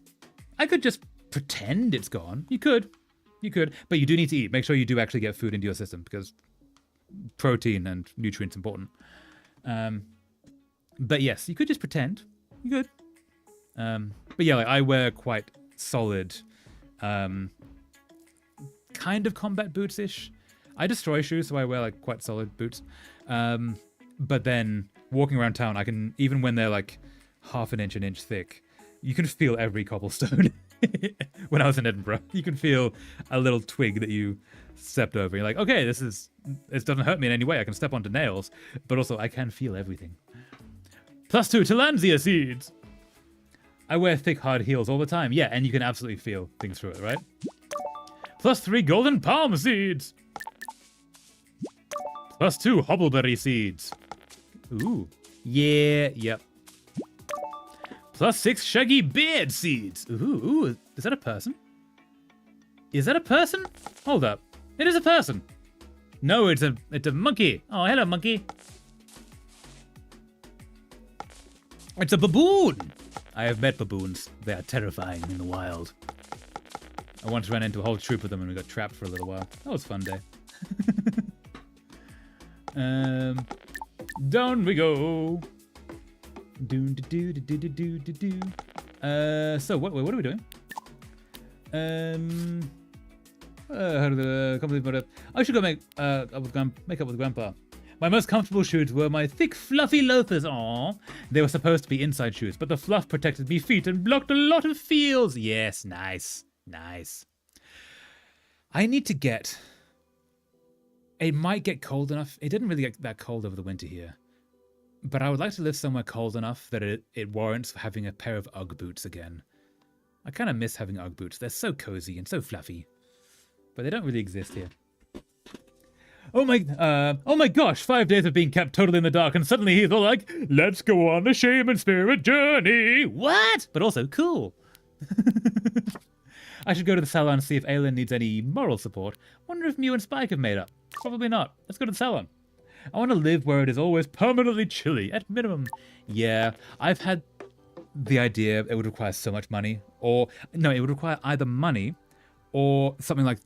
I could just pretend it's gone. You could, but you do need to eat. Make sure you do actually get food into your system because protein and nutrients important. But yes, you could just pretend. You could. But yeah, like I wear quite solid, kind of combat boots-ish. I destroy shoes, so I wear like quite solid boots. But then walking around town, I can, even when they're like half an inch thick, you can feel every cobblestone. When I was in Edinburgh, you can feel a little twig that you stepped over. You're like, okay, this doesn't hurt me in any way. I can step onto nails, but also I can feel everything. +2 Tillandsia seeds. I wear thick, hard heels all the time. Yeah, and you can absolutely feel things through it, right? +3 golden palm seeds. +2 hobbleberry seeds. Ooh. Yeah, yep. +6 shaggy beard seeds. Ooh, is that a person? Is that a person? Hold up. It is a person. No, it's a monkey. Oh, hello, monkey. It's a baboon. I have met baboons. They are terrifying in the wild. I once ran into a whole troop of them and we got trapped for a little while. That was a fun day. Down we go. So what are we doing? I should go make up with Grandpa. My most comfortable shoes were my thick, fluffy loafers. Aww. They were supposed to be inside shoes, but the fluff protected me feet and blocked a lot of feels. Yes, nice. Nice. I need to get... It might get cold enough. It didn't really get that cold over the winter here. But I would like to live somewhere cold enough that it warrants having a pair of Ugg boots again. I kind of miss having Ugg boots. They're so cozy and so fluffy. But they don't really exist here. Oh my gosh, 5 days of being kept totally in the dark, and suddenly he's all like, let's go on a shame and spirit journey. What? But also cool. I should go to the salon and see if Aelin needs any moral support. Wonder if Mew and Spike have made up. Probably not. Let's go to the salon. I want to live where it is always permanently chilly, at minimum. Yeah, I've had the idea it would require so much money. Or, no, it would require either money or something like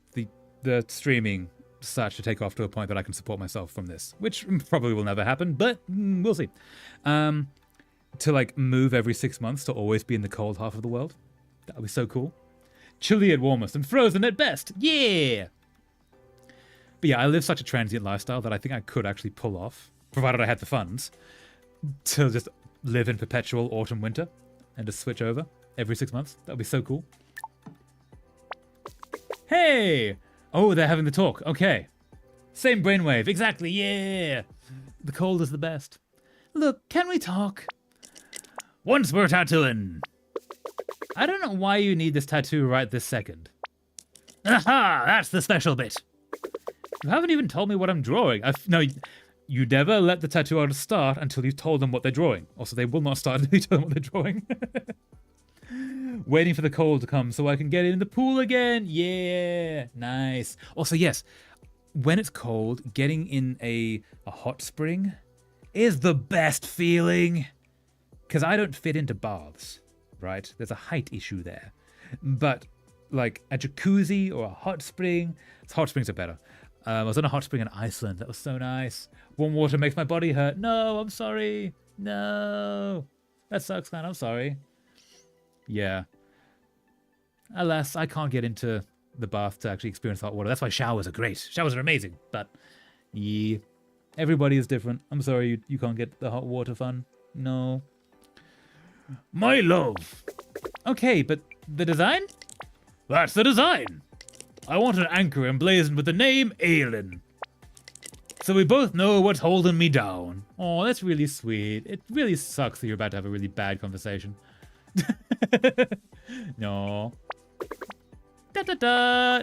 the streaming such to take off to a point that I can support myself from this, which probably will never happen, but we'll see. To like move every 6 months to always be in the cold half of the world. That would be so cool. Chilly at warmest and frozen at best. Yeah! But yeah, I live such a transient lifestyle that I think I could actually pull off, provided I had the funds, to just live in perpetual autumn winter and just switch over every 6 months. That would be so cool. Hey! Oh, they're having the talk. Okay. Same brainwave. Exactly. Yeah. The cold is the best. Look, can we talk? Once we're tattooing. I don't know why you need this tattoo right this second. Aha! That's the special bit. You haven't even told me what I'm drawing. No, you never let the tattoo artist start until you've told them what they're drawing. Also, they will not start until you tell them what they're drawing. Waiting for the cold to come so I can get in the pool again. Yeah, nice. Also, yes, when it's cold, getting in a hot spring is the best feeling. Because I don't fit into baths, right? There's a height issue there. But like a jacuzzi or a hot spring, hot springs are better. I was in a hot spring in Iceland. That was so nice. Warm water makes my body hurt. No, I'm sorry. No. That sucks, man. I'm sorry. Yeah. Alas, I can't get into the bath to actually experience hot water. That's why showers are great. Showers are amazing. But, yeah. Everybody is different. I'm sorry you can't get the hot water fun. No. My love. Okay, but the design? That's the design. I want an anchor emblazoned with the name Aelin. So we both know what's holding me down. Oh, that's really sweet. It really sucks that you're about to have a really bad conversation. No. Da da da.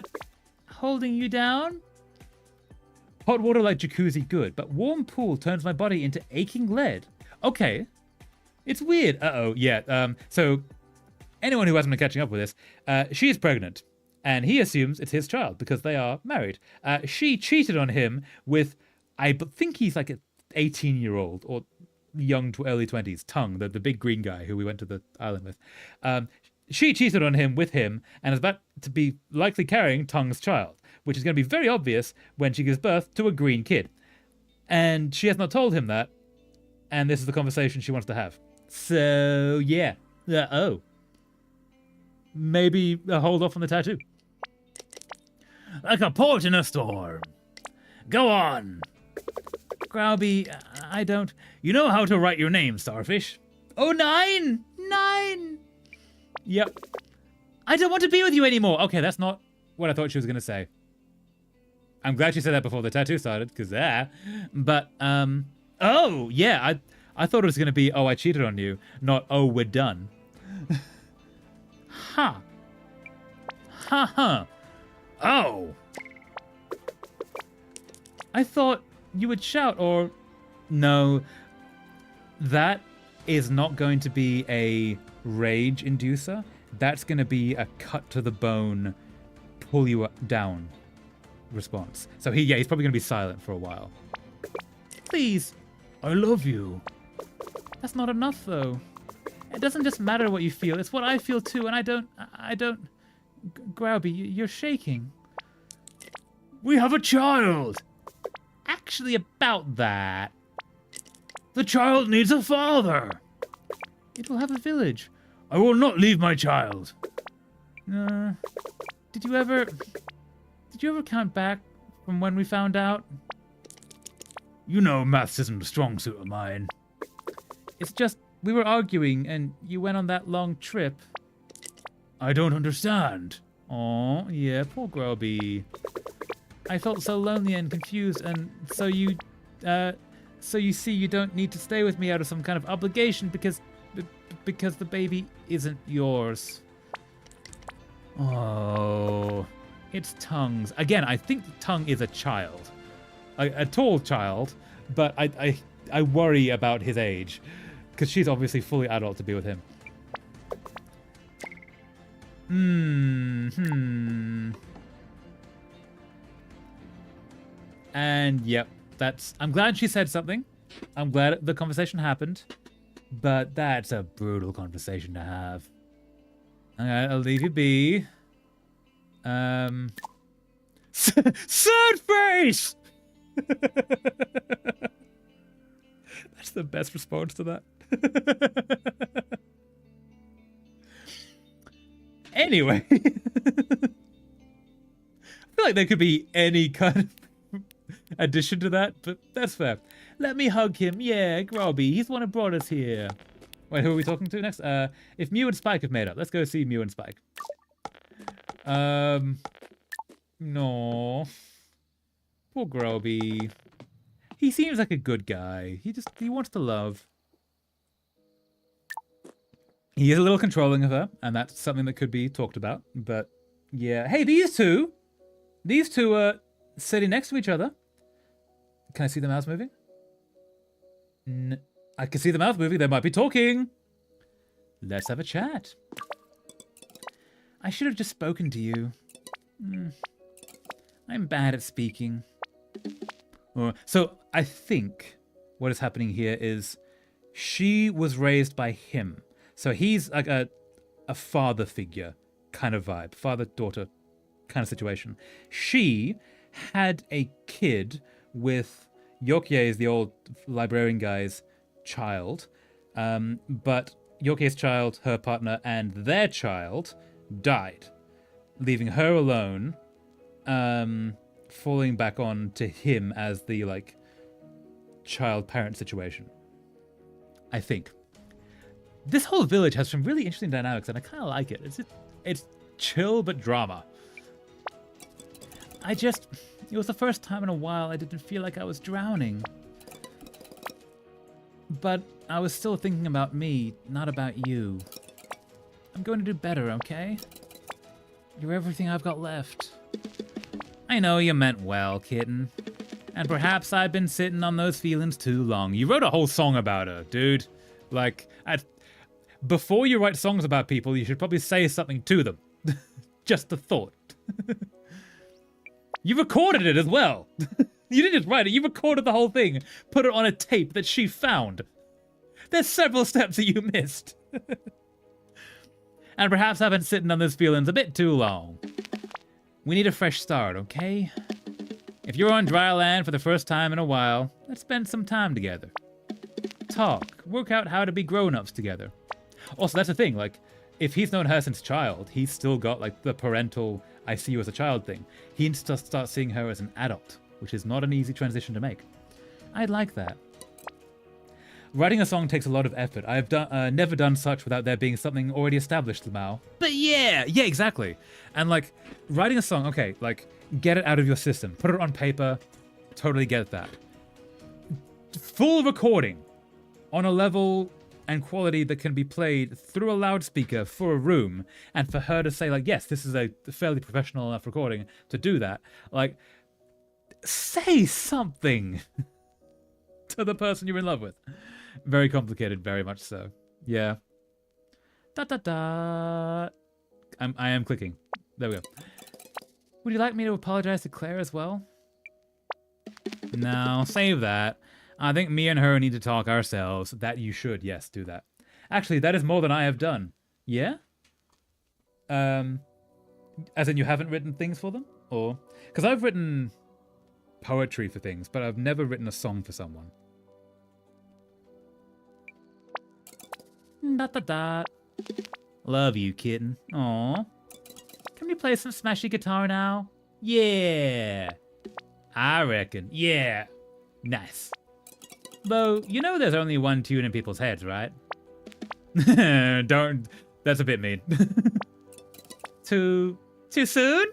Holding you down? Hot water like jacuzzi, good. But warm pool turns my body into aching lead. Okay. It's weird. Uh-oh, yeah. So, anyone who hasn't been catching up with this, she is pregnant. And he assumes it's his child because they are married. She cheated on him with, I think he's like an 18-year-old or young to early 20s, Tung, the big green guy who we went to the island with. She cheated on him with him and is about to be likely carrying Tung's child, which is going to be very obvious when she gives birth to a green kid. And she has not told him that. And this is the conversation she wants to have. So, yeah. Oh. Maybe hold off on the tattoo. Like a port in a storm. Go on. Growby, I don't... You know how to write your name, Starfish. Oh, 9! 9! Yep. I don't want to be with you anymore. Okay, that's not what I thought she was going to say. I'm glad she said that before the tattoo started, because But, oh, yeah, I thought it was going to be, oh, I cheated on you, not, oh, we're done. Huh. Ha. Oh. I thought you would shout or... No. That is not going to be a rage inducer. That's going to be a cut to the bone, pull you down response. So he's probably going to be silent for a while. Please. I love you. That's not enough though. It doesn't just matter what you feel. It's what I feel too, and I don't... Growby, you're shaking. We have a child! Actually, about that. The child needs a father! It will have a village. I will not leave my child. Did you ever count back from when we found out? You know maths isn't a strong suit of mine. It's just, we were arguing and you went on that long trip. I don't understand. Oh, yeah, poor Groby. I felt so lonely and confused, and so you see you don't need to stay with me out of some kind of obligation because the baby isn't yours. Oh, it's Tongues. Again, I think Tongue is a child. A tall child, but I worry about his age because she's obviously fully adult to be with him. And yep, I'm glad she said something. I'm glad the conversation happened, but that's a brutal conversation to have. Alright, I'll leave you be. Sad face! That's the best response to that. Anyway. I feel like there could be any kind of addition to that, but that's fair. Let me hug him. Yeah, Grobby. He's the one who brought us here. Wait, who are we talking to next? If Mew and Spike have made up, let's go see Mew and Spike. No. Poor Groby. He seems like a good guy. He wants to love. He is a little controlling of her, and that's something that could be talked about. But yeah, hey, these two are sitting next to each other. Can I see the mouse moving? I can see the mouth moving. They might be talking. Let's have a chat. I should have just spoken to you. I'm bad at speaking. So I think what is happening here is she was raised by him. So he's like a father figure kind of vibe. Father-daughter kind of situation. She had a kid with Yorkye's, the old librarian guy's child. But Yorkye's child, her partner, and their child died, leaving her alone, falling back on to him as the, like, child-parent situation. I think. This whole village has some really interesting dynamics, and I kind of like it. It's chill, but drama. It was the first time in a while I didn't feel like I was drowning. But I was still thinking about me, not about you. I'm going to do better, okay? You're everything I've got left. I know you meant well, kitten. And perhaps I've been sitting on those feelings too long. You wrote a whole song about her, dude. Like, before you write songs about people, you should probably say something to them. Just a thought. You recorded it as well. You didn't just write it, you recorded the whole thing. Put it on a tape that she found. There's several steps that you missed. And perhaps I've been sitting on those feelings a bit too long. We need a fresh start, okay? If you're on dry land for the first time in a while, let's spend some time together. Talk, work out how to be grown-ups together. Also, that's the thing, like, if he's known her since child, he's still got, like, the parental I see you as a child thing. He needs to start seeing her as an adult, which is not an easy transition to make. I'd like that. Writing a song takes a lot of effort. I have never done such without there being something already established, Lamau. But yeah, exactly. And, like, writing a song, okay, like, get it out of your system. Put it on paper. Totally get that. Full recording on a level and quality that can be played through a loudspeaker for a room, and for her to say, like, yes, this is a fairly professional enough recording to do that. Like, say something to the person you're in love with. Very complicated, very much so. Yeah. I am clicking. There we go. Would you like me to apologize to Claire as well? No, save that. I think me and her need to talk ourselves. That you should, yes, do that. Actually, that is more than I have done. Yeah? As in you haven't written things for them? Or... Because I've written poetry for things, but I've never written a song for someone. Love you, kitten. Aw. Can we play some smashy guitar now? Yeah. I reckon. Yeah. Nice. Though, you know there's only one tune in people's heads, right? Don't. That's a bit mean. Too soon?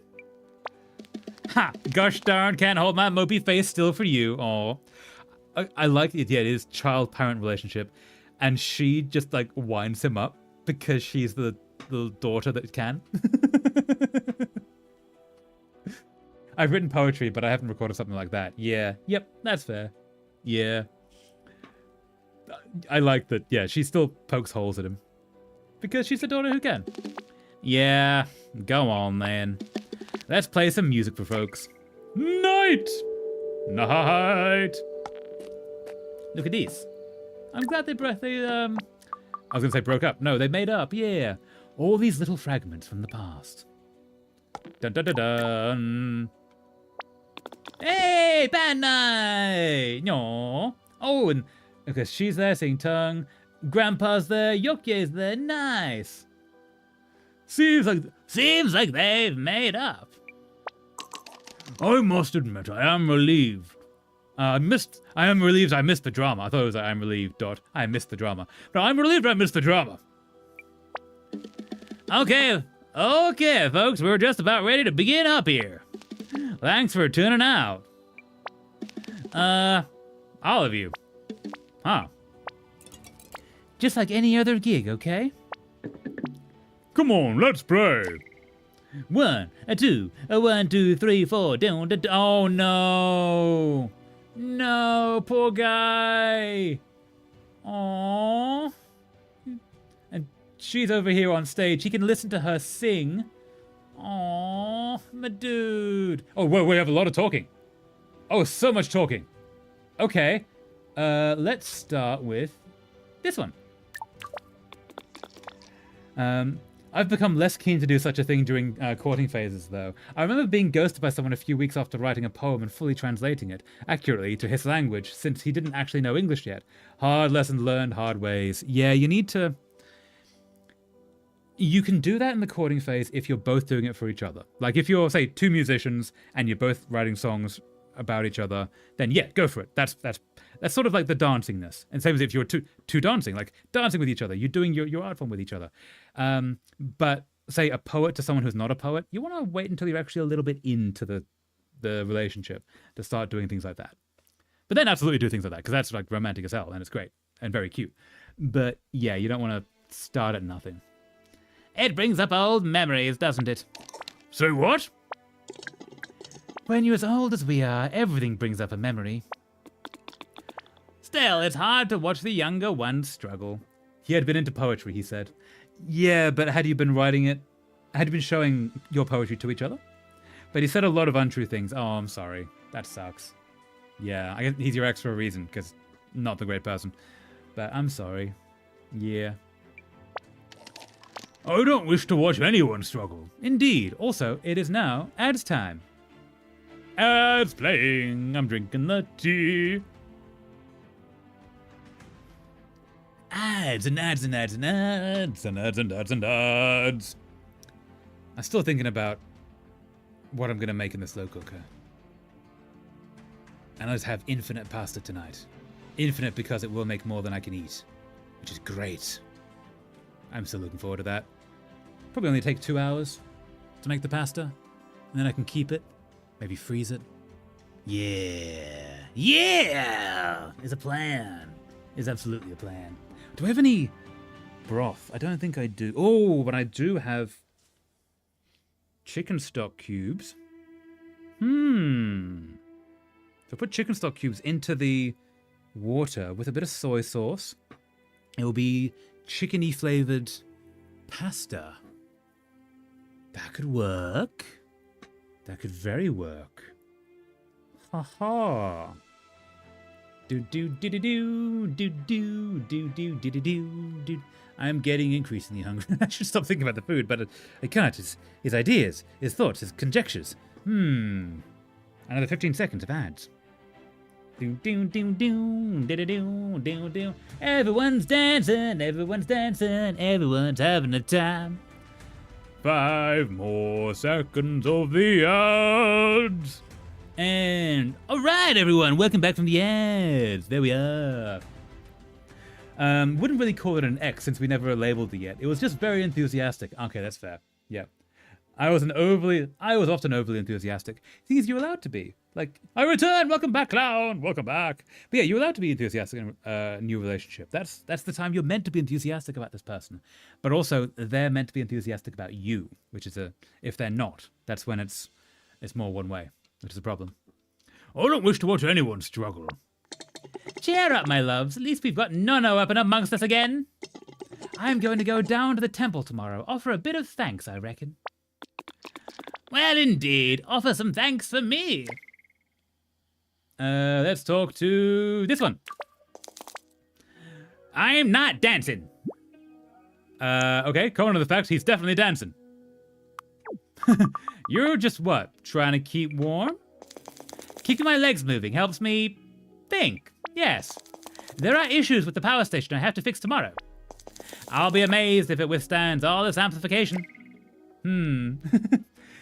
Ha! Gosh darn, can't hold my mopey face still for you. Aw. I like it. Yeah, it is child-parent relationship. And she just, like, winds him up because she's the daughter that can. I've written poetry, but I haven't recorded something like that. Yeah. Yep, that's fair. Yeah. I like that. Yeah, she still pokes holes at him. Because she's the daughter who can. Yeah, go on, man. Let's play some music for folks. Night! Night! Look at these. I'm glad they I was gonna say broke up. No, they made up, yeah. All these little fragments from the past. Dun dun dun dun. Hey, band night! No. Oh, and because she's there singing tongue. Grandpa's there, Yokye's there, nice. Seems like they've made up. I must admit, I am relieved. I am relieved I missed the drama. I thought it was I'm relieved. I missed the drama. No, I'm relieved I missed the drama. Okay, folks, we're just about ready to begin up here. Thanks for tuning out. All of you. Huh. Just like any other gig, okay? Come on, let's play. 1, 2, 1, 2, 3, 4. Down, down, oh no. No, poor guy. Aww. And she's over here on stage. He can listen to her sing. Aww, my dude. Oh, wait, we have a lot of talking. Oh, so much talking. Okay. Let's start with this one. I've become less keen to do such a thing during courting phases, though. I remember being ghosted by someone a few weeks after writing a poem and fully translating it accurately to his language, since he didn't actually know English yet. Hard lesson learned, hard ways. Yeah, you need to... You can do that in the courting phase if you're both doing it for each other. Like if you're, say, 2 musicians and you're both writing songs about each other, then yeah, go for it. That's sort of like the dancingness. And same as if you're two dancing, like dancing with each other. You're doing your art form with each other. But say a poet to someone who's not a poet, you want to wait until you're actually a little bit into the relationship to start doing things like that. But then absolutely do things like that, because that's like romantic as hell and it's great and very cute. But yeah, you don't want to start at nothing. It brings up old memories, doesn't it? Say what? When you're as old as we are, everything brings up a memory. Still, it's hard to watch the younger ones struggle. He had been into poetry, he said. Yeah, but had you been writing it? Had you been showing your poetry to each other? But he said a lot of untrue things. Oh, I'm sorry. That sucks. Yeah, I guess he's your ex for a reason, because not the great person. But I'm sorry. Yeah. I don't wish to watch anyone struggle. Indeed. Also, it is now ads time. Ads playing. I'm drinking the tea. Ads and ads and ads and ads and ads and ads and ads. I'm still thinking about what I'm going to make in the slow cooker. And I'll just have infinite pasta tonight. Infinite because it will make more than I can eat. Which is great. I'm still looking forward to that. Probably only take 2 hours to make the pasta. And then I can keep it. Maybe freeze it. Yeah. Yeah! Is a plan. Is absolutely a plan. Do I have any broth? I don't think I do. Oh, but I do have chicken stock cubes. So I put chicken stock cubes into the water with a bit of soy sauce. It will be chickeny flavored pasta. That could work. That could very work. Ha ha. Do do do do do do do do do do do do. I'm getting increasingly hungry. I should stop thinking about the food, but I can't. His ideas, his thoughts, his conjectures. Another 15 seconds of ads. Do do do do do do do do. Everyone's dancing, everyone's dancing, everyone's having a time. 5 more seconds of the ads. And all right, everyone, welcome back from the ads. There we are. Wouldn't really call it an X since we never labeled it yet. It was just very enthusiastic. Okay, that's fair. Yeah. I was often overly enthusiastic. Things you're allowed to be. Like, I return, welcome back, clown, welcome back. But yeah, you're allowed to be enthusiastic in a new relationship. That's the time you're meant to be enthusiastic about this person. But also, they're meant to be enthusiastic about you, which is if they're not, that's when it's more one way, which is a problem. I don't wish to watch anyone struggle. Cheer up, my loves. At least we've got Nono up and amongst us again. I'm going to go down to the temple tomorrow. Offer a bit of thanks, I reckon. Well, indeed. Offer some thanks for me. Let's talk to this one. I'm not dancing. Okay, calling to the fact he's definitely dancing. You're just what? Trying to keep warm? Keeping my legs moving helps me think. Yes. There are issues with the power station I have to fix tomorrow. I'll be amazed if it withstands all this amplification.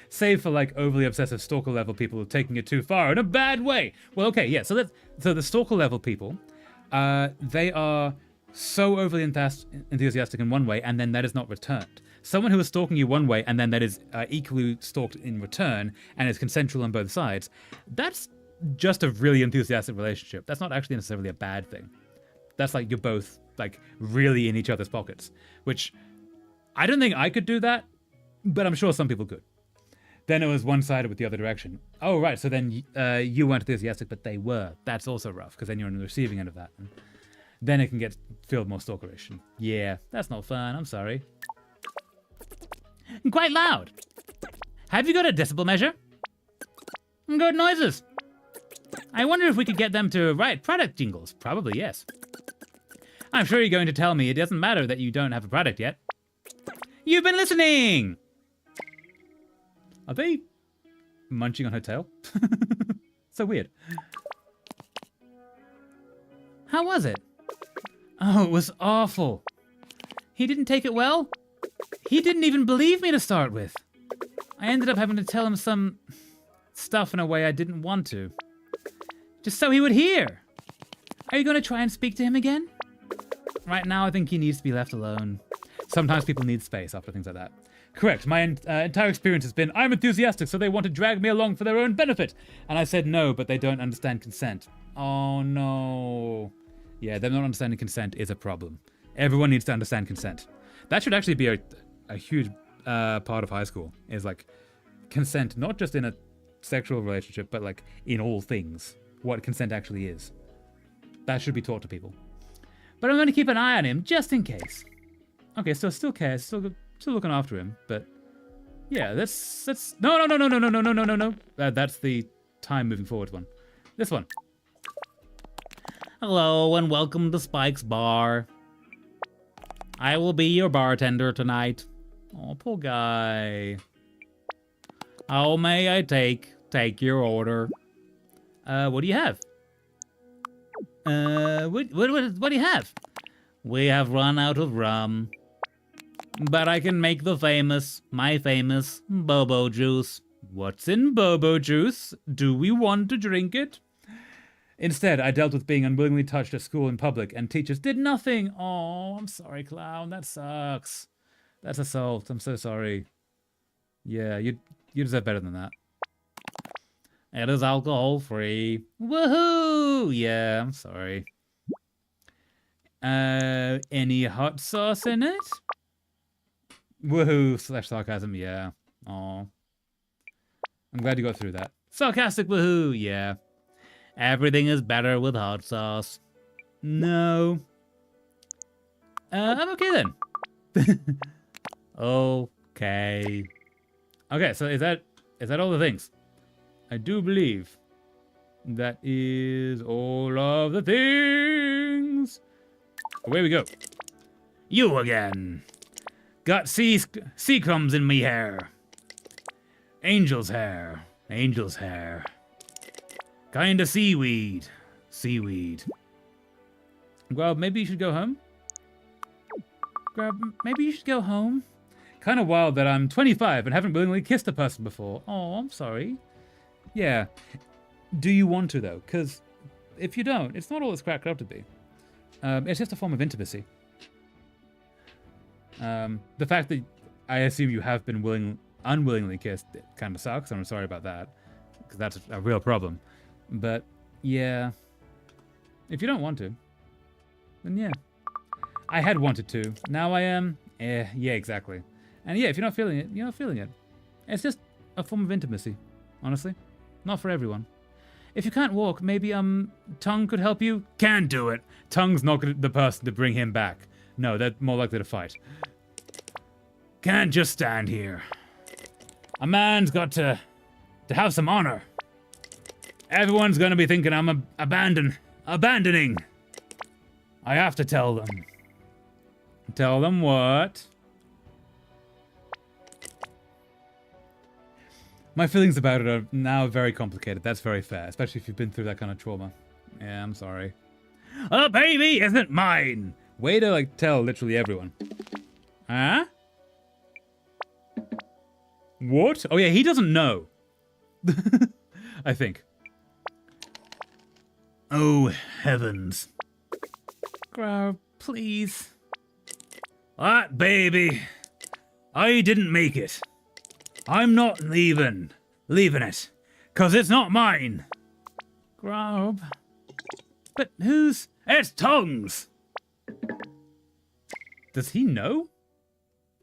Save for like overly obsessive stalker level people taking it too far in a bad way. Well, okay, yeah. So the stalker level people, they are so overly enthusiastic in one way, and then that is not returned. Someone who is stalking you one way and then that is equally stalked in return and is consensual on both sides, that's just a really enthusiastic relationship. That's not actually necessarily a bad thing. That's like you're both like really in each other's pockets, which I don't think I could do that, but I'm sure some people could. Then it was one-sided with the other direction. Oh, right, so then you weren't enthusiastic, but they were. That's also rough, because then you're on the receiving end of that. And then it can feel more stalkerish. And yeah, that's not fun, I'm sorry. Quite loud. Have you got a decibel measure? Good noises. I wonder if we could get them to write product jingles. Probably, yes. I'm sure you're going to tell me it doesn't matter that you don't have a product yet. You've been listening! Are they munching on her tail? So weird. How was it? Oh, it was awful. He didn't take it well? He didn't even believe me to start with. I ended up having to tell him some stuff in a way I didn't want to. Just so he would hear. Are you going to try and speak to him again? Right now, I think he needs to be left alone. Sometimes people need space after things like that. Correct. My entire experience has been, I'm enthusiastic, so they want to drag me along for their own benefit. And I said no, but they don't understand consent. Oh, no. Yeah, them not understanding consent is a problem. Everyone needs to understand consent. That should actually be a huge part of high school, is like consent, not just in a sexual relationship, but like in all things, what consent actually is. That should be taught to people. But I'm going to keep an eye on him, just in case. Okay, so still cares, still looking after him, but yeah, that's no. That's the time moving forward one. This one. Hello and welcome to Spike's Bar. I will be your bartender tonight. Oh, poor guy. How may I take your order? What do you have? What do you have? We have run out of rum. But I can make my famous bobo juice. What's in bobo juice? Do we want to drink it? Instead, I dealt with being unwillingly touched at school in public, and teachers did nothing. Oh, I'm sorry, clown. That sucks. That's assault. I'm so sorry. Yeah, you deserve better than that. It is alcohol-free. Woohoo! Yeah, I'm sorry. Any hot sauce in it? Woohoo / sarcasm, yeah. Aw. I'm glad you got through that. Sarcastic woohoo, yeah. Everything is better with hot sauce. No. I'm okay then. Okay. Okay, so is that all the things? I do believe that is all of the things. Away we go. You again. Got sea crumbs in me hair. Angel's hair. Angel's hair. Kinda seaweed. Seaweed. Well, maybe you should go home. Maybe you should go home. Kind of wild that I'm 25 and haven't willingly kissed a person before. Oh, I'm sorry. Yeah. Do you want to, though? Because if you don't, it's not all it's cracked up to be. It's just a form of intimacy. The fact that I assume you have been unwillingly kissed, it kind of sucks, and I'm sorry about that, because that's a real problem. But, yeah, if you don't want to, then yeah. I had wanted to. Now I am. Yeah, exactly. And yeah, if you're not feeling it, you're not feeling it. It's just a form of intimacy, honestly. Not for everyone. If you can't walk, maybe, Tongue could help you? Can do it. Tongue's not the person to bring him back. No, they're more likely to fight. Can't just stand here. A man's got to have some honor. Everyone's gonna be thinking I'm abandoning. I have to tell them. Tell them what? My feelings about it are now very complicated. That's very fair, especially if you've been through that kind of trauma. Yeah, I'm sorry. A baby isn't mine! Way to, like, tell literally everyone. Huh? What? Oh yeah, he doesn't know. I think. Oh, heavens. Grow, please. That baby. I didn't make it. I'm not leaving it, 'cause it's not mine. Grob. But who's... It's Tongue's! Does he know?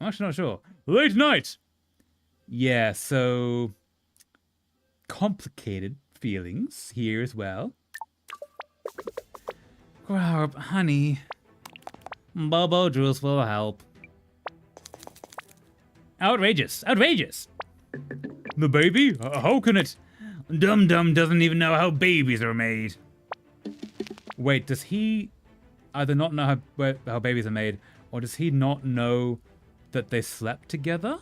I'm actually not sure. Late night! Yeah, so... complicated feelings here as well. Grob, honey. Bobo Juice will help. Outrageous! Outrageous! The baby? How can it... Dum Dum doesn't even know how babies are made. Wait, does he either not know how babies are made, or does he not know that they slept together?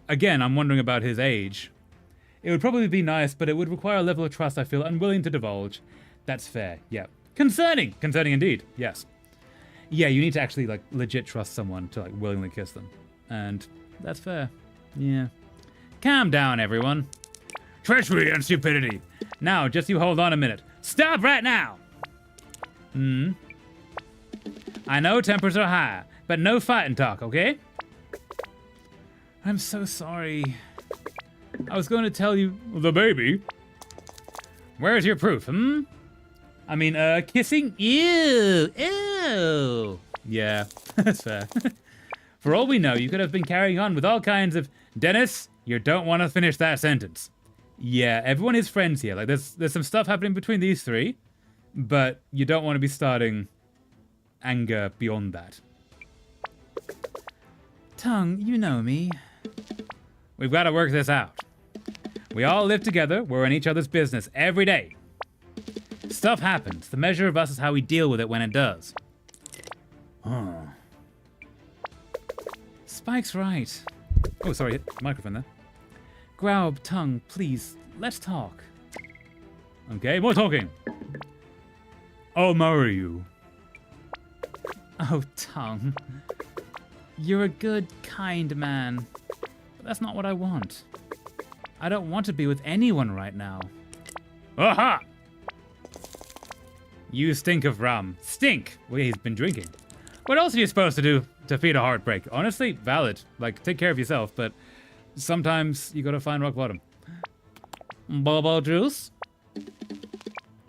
Again, I'm wondering about his age. It would probably be nice, but it would require a level of trust I feel unwilling to divulge. That's fair, yeah. Concerning! Concerning indeed, yes. Yeah, you need to actually, like, legit trust someone to, like, willingly kiss them. And that's fair. Yeah. Calm down, everyone. Treachery and stupidity. Now, just you hold on a minute. Stop right now! I know tempers are high, but no fighting talk, okay? I'm so sorry. I was going to tell you... The baby? Where's your proof, I mean, kissing? Ew! Ew! Yeah, that's fair. For all we know, you could have been carrying on with all kinds of... Dennis, you don't want to finish that sentence. Yeah, everyone is friends here. Like, there's some stuff happening between these three, but you don't want to be starting anger beyond that. Tongue, you know me. We've got to work this out. We all live together. We're in each other's business every day. Stuff happens. The measure of us is how we deal with it when it does. Oh. Spike's right. Oh, sorry, hit the microphone there. Groub, Tongue, please, let's talk. Okay, more talking. I'll marry you. Oh, Tongue. You're a good, kind man. But that's not what I want. I don't want to be with anyone right now. Aha! You stink of rum. Stink! Well, he's been drinking. What else are you supposed to do to feed a heartbreak? Honestly, valid. Like, take care of yourself, but sometimes you gotta find rock bottom. Bobo juice?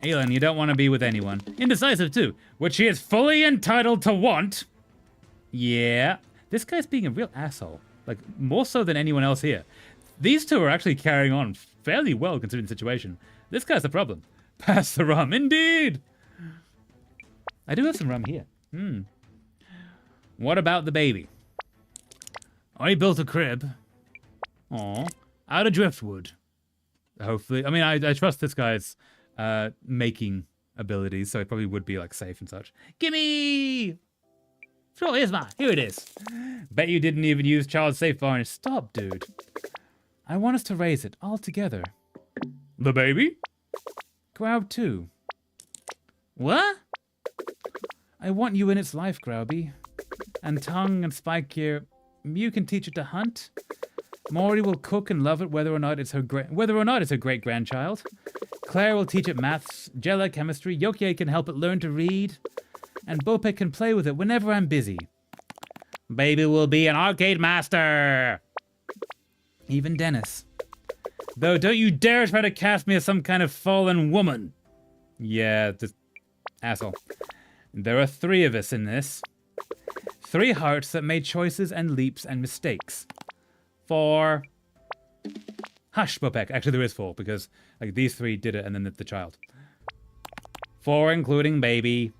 Aelin, you don't want to be with anyone. Indecisive, too, which she is fully entitled to want. Yeah. This guy's being a real asshole. Like, more so than anyone else here. These two are actually carrying on fairly well considering the situation. This guy's the problem. Pass the rum, indeed! I do have some rum here. What about the baby? I built a crib. Aw. Out of driftwood. Hopefully. I mean, I trust this guy's making abilities, so it probably would be, like, safe and such. Gimme! Sure, here's mine. Here it is. Bet you didn't even use child safe varnish. Stop, dude. I want us to raise it all together. The baby? Groub too. What? I want you in its life, Grouby. And Tongue and Spike here, you can teach it to hunt. Maury will cook and love it whether or not it's her great grandchild. Claire will teach it maths, Jella chemistry, Yokie can help it learn to read, and Bope can play with it whenever I'm busy. Baby will be an arcade master! Even Dennis. Though don't you dare try to cast me as some kind of fallen woman. Yeah, this asshole. There are 3 of us in this. 3 hearts that made choices and leaps and mistakes. 4. Hush, Bopek. Actually, there is 4, because like these 3 did it and then the child. 4, including baby.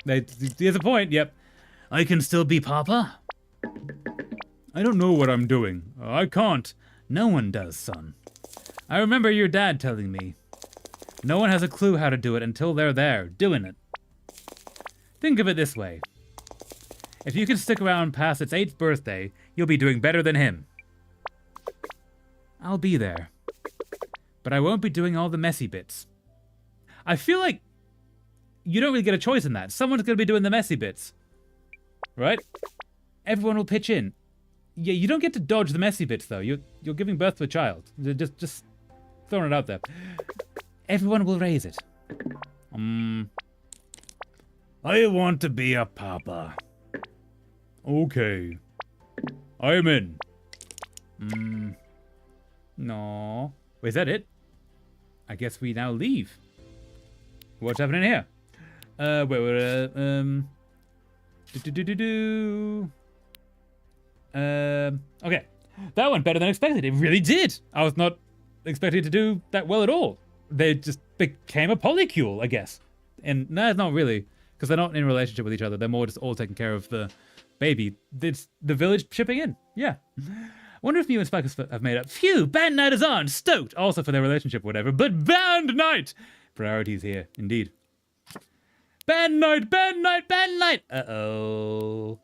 There's a point, yep. I can still be Papa? I don't know what I'm doing. I can't. No one does, son. I remember your dad telling me. No one has a clue how to do it until they're there, doing it. Think of it this way. If you can stick around past its 8th birthday, you'll be doing better than him. I'll be there. But I won't be doing all the messy bits. I feel like you don't really get a choice in that. Someone's going to be doing the messy bits. Right? Everyone will pitch in. Yeah, you don't get to dodge the messy bits, though. You're giving birth to a child. Just throwing it out there. Everyone will raise it. I want to be a papa. Okay. I'm in. No. Wait, is that it? I guess we now leave. What's happening here? Okay. That went better than expected. It really did. I was not expecting it to do that well at all. They just became a polycule, I guess. And no, it's not really. Because they're not in a relationship with each other. They're more just all taking care of the baby. It's the village shipping in. Yeah. Wonder if Mew and Spike have made up. Phew, band night is on. Stoked. Also for their relationship or whatever. But band night! Priorities here, indeed. Band night, band night, band night! Uh-oh.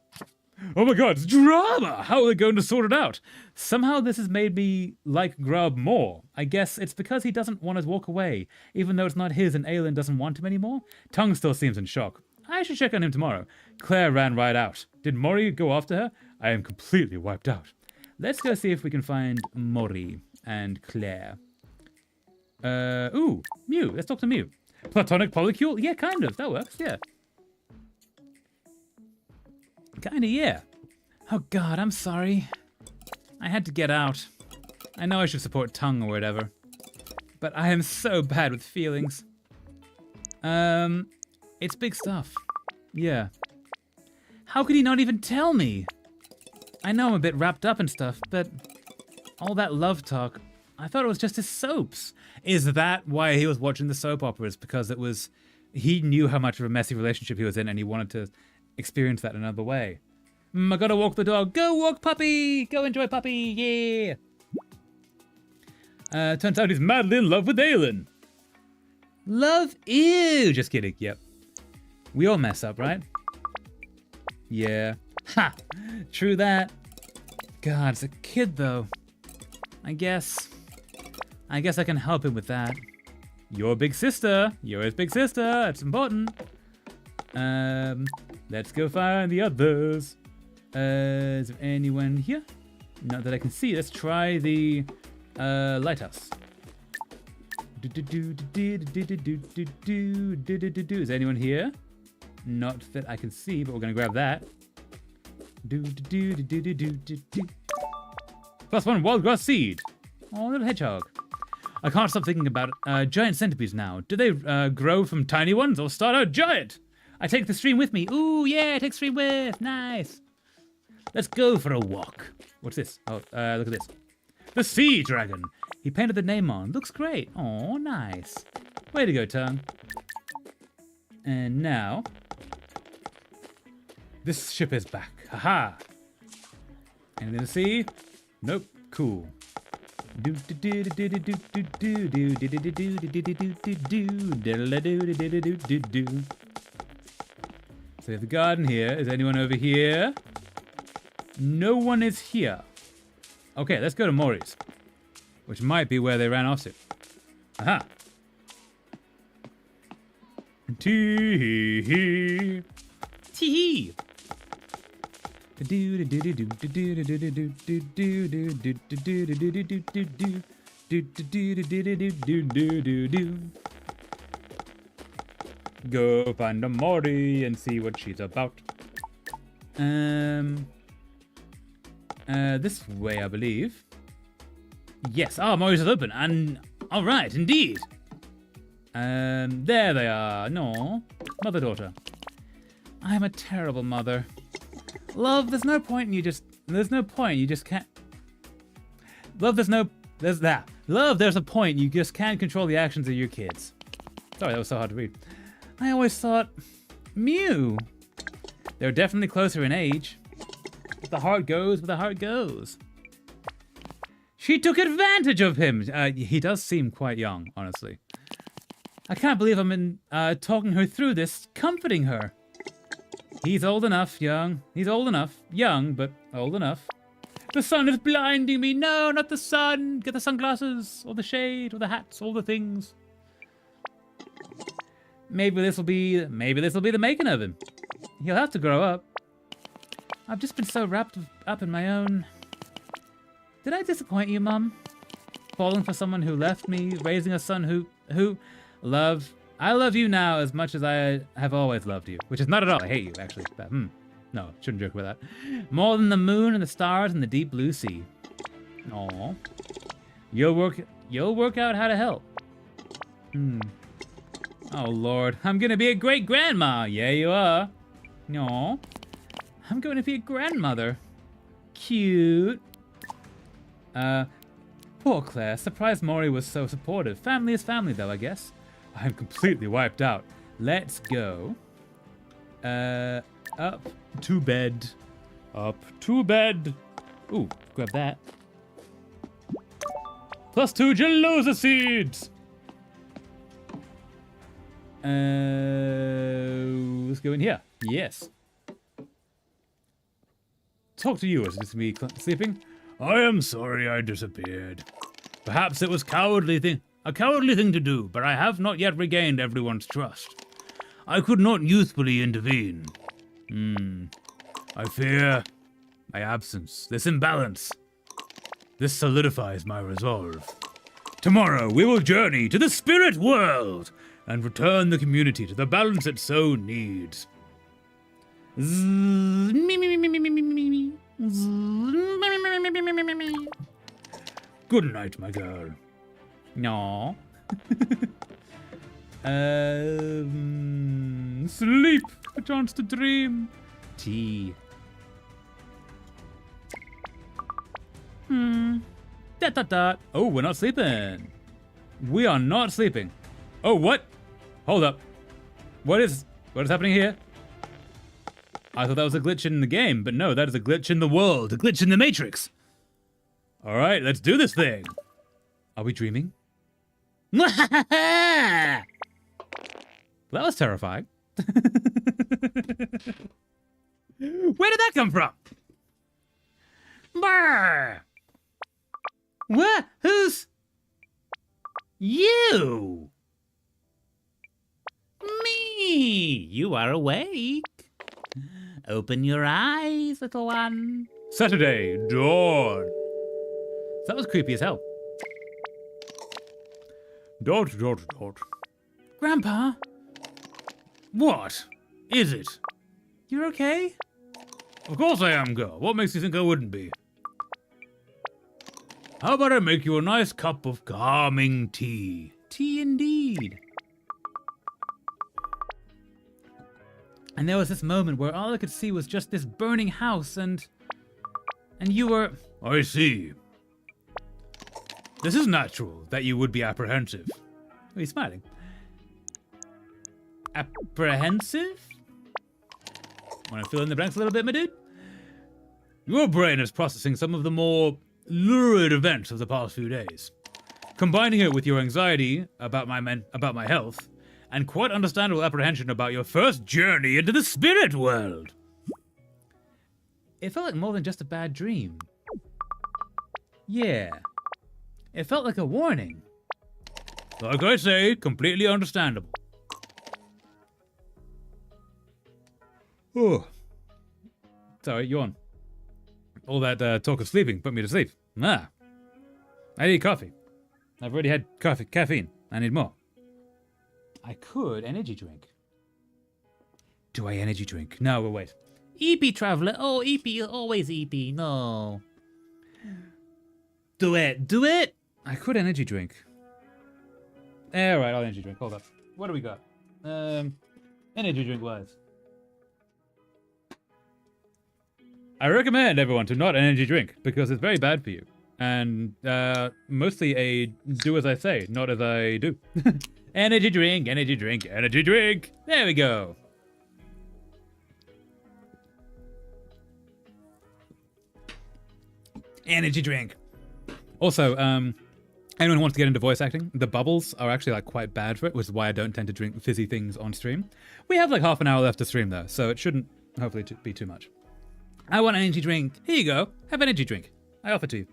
Oh my god, it's drama! How are they going to sort it out? Somehow this has made me like Grub more. I guess it's because he doesn't want to walk away, even though it's not his and Aelin doesn't want him anymore. Tongue still seems in shock. I should check on him tomorrow. Claire ran right out. Did Mori go after her? I am completely wiped out. Let's go see if we can find Mori and Claire. Ooh, Mew. Let's talk to Mew. Platonic polycule? Yeah, kind of. That works, yeah. Kinda, yeah. Oh god, I'm sorry. I had to get out. I know I should support Tongue or whatever. But I am so bad with feelings. It's big stuff. Yeah. How could he not even tell me? I know I'm a bit wrapped up and stuff, but all that love talk, I thought it was just his soaps. Is that why he was watching the soap operas? Because it was, he knew how much of a messy relationship he was in and he wanted to experience that another way. I gotta walk the dog. Go walk puppy! Go enjoy puppy, yeah! Turns out he's madly in love with Aelin. Love? Ew! Just kidding, yep. We all mess up, right? Yeah. Ha! True that. God, it's a kid though. I guess I can help him with that. Your big sister. You're his big sister. That's important. Let's go find the others. Is there anyone here? Not that I can see. Let's try the lighthouse. Is anyone here? Not that I can see, but we're gonna grab that. +1 wild grass seed. Oh, little hedgehog. I can't stop thinking about giant centipedes now. Do they grow from tiny ones or start out giant? I take the stream with me. Ooh, yeah, take stream with. Nice. Let's go for a walk. What's this? Oh, look at this. The sea dragon. He painted the name on. Looks great. Oh, nice. Way to go, Tongue. And now, this ship is back. Haha. Anything to see? Nope. Cool. So we have the garden here. Is anyone over here? No one is here. Okay, let's go to Mori's, which might be where they ran off to. Aha. Tee-hee-hee. Tee-hee. Go find a Mori and see what she's about. This way, I believe. Yes, Mori's is open, and all right, indeed. There they are. No, mother-daughter. I'm a terrible mother. Love, there's no point you just can't. Love, there's a point you just can't control the actions of your kids. Sorry, that was so hard to read. I always thought, Mew. They're definitely closer in age. But the heart goes where the heart goes. She took advantage of him. He does seem quite young, honestly. I can't believe I'm talking her through this, comforting her. He's old enough, young. He's old enough. Young, but old enough. The sun is blinding me. No, not the sun. Get the sunglasses, or the shade, or the hats, all the things. Maybe this will be the making of him. He'll have to grow up. I've just been so wrapped up in my own. Did I disappoint you, Mum? Falling for someone who left me, raising a son who I love you now as much as I have always loved you. Which is not at all. I hate you, actually. But, no, shouldn't joke about that. More than the moon and the stars and the deep blue sea. Aww. You'll work out how to help. Oh, Lord. I'm gonna be a great-grandma. Yeah, you are. No. I'm going to be a grandmother. Cute. Poor Claire. Surprised Mori was so supportive. Family is family, though, I guess. I'm completely wiped out. Let's go. Up to bed. Up to bed. Ooh, grab that. +2 Gelosa seeds. Let's go in here. Yes. Talk to you. Is this me sleeping? I am sorry I disappeared. Perhaps it was a cowardly thing to do, but I have not yet regained everyone's trust. I could not youthfully intervene. I fear my absence, this imbalance. This solidifies my resolve. Tomorrow we will journey to the spirit world and return the community to the balance it so needs. Good night, my girl. No. Sleep. A chance to dream. Tea. Oh, we're not sleeping. We are not sleeping. Oh, what? Hold up. What is happening here? I thought that was a glitch in the game, but no, that is a glitch in the world, a glitch in the Matrix. All right, let's do this thing. Are we dreaming? That was terrifying. Where did that come from? Brr. What? Who's? You. Me. You are awake. Open your eyes, little one. Saturday, dawn. That was creepy as hell. Dot. Grandpa? What? Is it? You're okay? Of course I am, girl. What makes you think I wouldn't be? How about I make you a nice cup of calming tea? Tea indeed. And there was this moment where all I could see was just this burning house and you were... I see. This is natural that you would be apprehensive. Oh, he's smiling. Apprehensive? Want to fill in the blanks a little bit, my dude? Your brain is processing some of the more lurid events of the past few days. Combining it with your anxiety about my health, and quite understandable apprehension about your first journey into the spirit world. It felt like more than just a bad dream. Yeah. It felt like a warning. Like I say, completely understandable. Oh. Sorry, yawn. All that talk of sleeping put me to sleep. Ah. I need coffee. I've already had caffeine. I need more. I could energy drink. Do I energy drink? No, but wait. EP traveler. Oh, EP, always EP. No. Do it. Do it. I could energy drink. Alright, I'll energy drink. Hold up. What do we got? Energy drink wise. I recommend everyone to not energy drink because it's very bad for you. And mostly a do as I say, not as I do. Energy drink, energy drink, energy drink. There we go. Energy drink. Also, anyone who wants to get into voice acting, the bubbles are actually like quite bad for it, which is why I don't tend to drink fizzy things on stream. We have like half an hour left to stream though, so it shouldn't hopefully be too much. I want an energy drink. Here you go. Have an energy drink. I offer to you.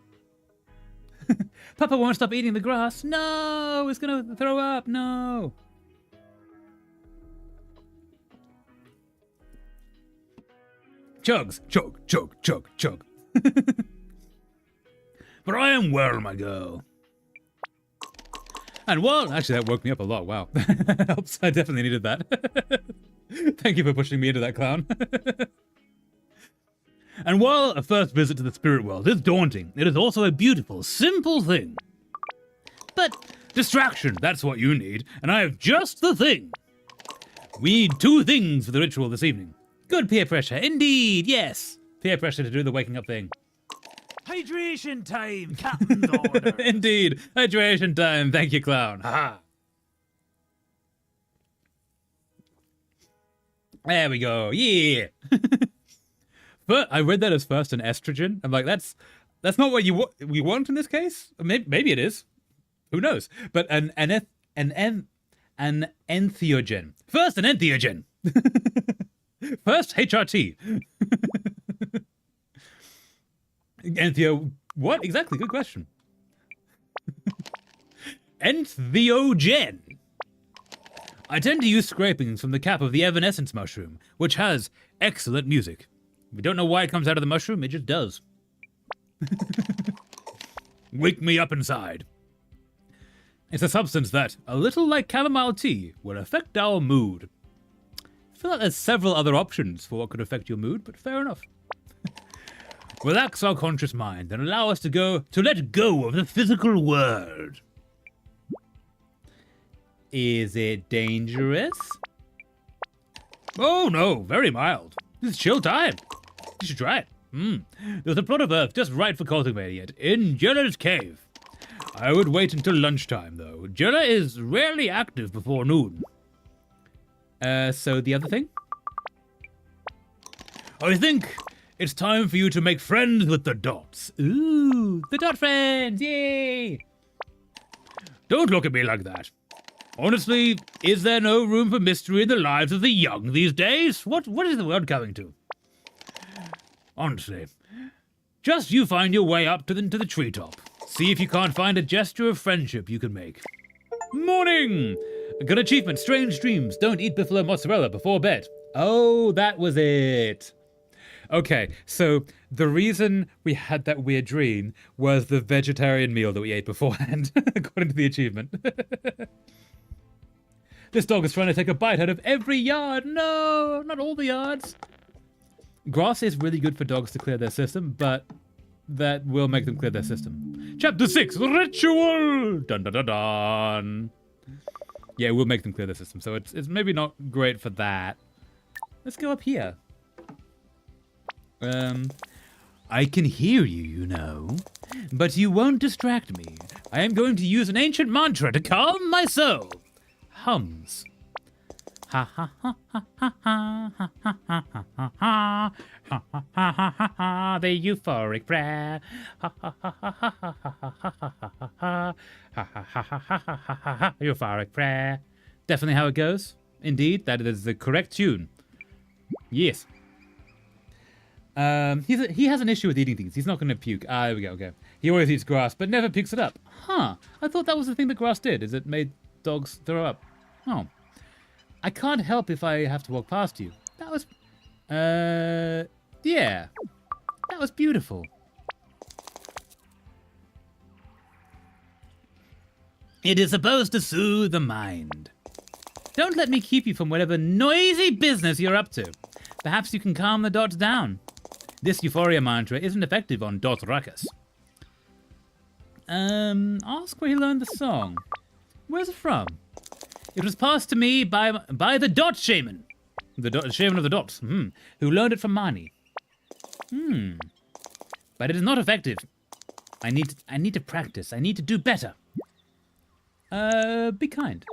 Papa won't stop eating the grass. No, it's gonna throw up. No. Chugs. Chug, chug, chug, chug. But I am well, my girl. And well, actually that woke me up a lot. Wow. Helps. I definitely needed that. Thank you for pushing me into that, clown. And while a first visit to the spirit world is daunting, it is also a beautiful, simple thing. But distraction, that's what you need, and I have just the thing. We need 2 things for the ritual this evening. Good peer pressure, indeed, yes. Peer pressure to do the waking up thing. Hydration time, Captain's order. Indeed, hydration time, thank you, clown. Haha. There we go, yeah. But I read that as first an estrogen. I'm like, that's not what we want in this case. Maybe it is. Who knows? But an entheogen. First an entheogen. First HRT. Entheo. What exactly? Good question. Entheogen. I tend to use scrapings from the cap of the evanescence mushroom, which has excellent music. We don't know why it comes out of the mushroom, it just does. Wake me up inside. It's a substance that, a little like chamomile tea, will affect our mood. I feel like there's several other options for what could affect your mood, but fair enough. Relax our conscious mind and allow us to let go of the physical world. Is it dangerous? Oh no, very mild. This is chill time. You should try it. There's a plot of earth just right for cultivating it, in Jella's cave. I would wait until lunchtime, though. Jella is rarely active before noon. So the other thing? I think it's time for you to make friends with the dots. Ooh, the dot friends, yay! Don't look at me like that. Honestly, is there no room for mystery in the lives of the young these days? What is the world coming to? Honestly, just you find your way up to the treetop. See if you can't find a gesture of friendship you can make. Morning! A good achievement, strange dreams. Don't eat buffalo mozzarella before bed. Oh, that was it. Okay, so the reason we had that weird dream was the vegetarian meal that we ate beforehand, according to the achievement. This dog is trying to take a bite out of every yard. No, not all the yards. Grass is really good for dogs to clear their system, but that will make them clear their system. Chapter 6, Ritual! Dun dun dun dun. Yeah, we'll make them clear their system, so it's maybe not great for that. Let's go up here. I can hear you, you know, but you won't distract me. I am going to use an ancient mantra to calm my soul. Hums. Ha ha ha ha ha ha ha ha ha ha ha ha ha ha ha, the euphoric prayer. Ha ha ha ha ha ha ha ha ha ha ha ha ha ha ha ha, euphoric prayer. Definitely how it goes. Indeed, that is the correct tune. Yes. He has an issue with eating things. He's not going to puke. Ah, there we go. Okay. He always eats grass, but never pukes it up. Huh. I thought that was the thing that grass did, is it made dogs throw up. Oh. I can't help if I have to walk past you. That was... yeah. That was beautiful. It is supposed to soothe the mind. Don't let me keep you from whatever noisy business you're up to. Perhaps you can calm the dots down. This euphoria mantra isn't effective on Dot Ruckus. Ask where he learned the song. Where's it from? It was passed to me by the Dot Shaman. The Shaman of the Dots, who learned it from Mani. But it is not effective. I need to practice. I need to do better. Be kind.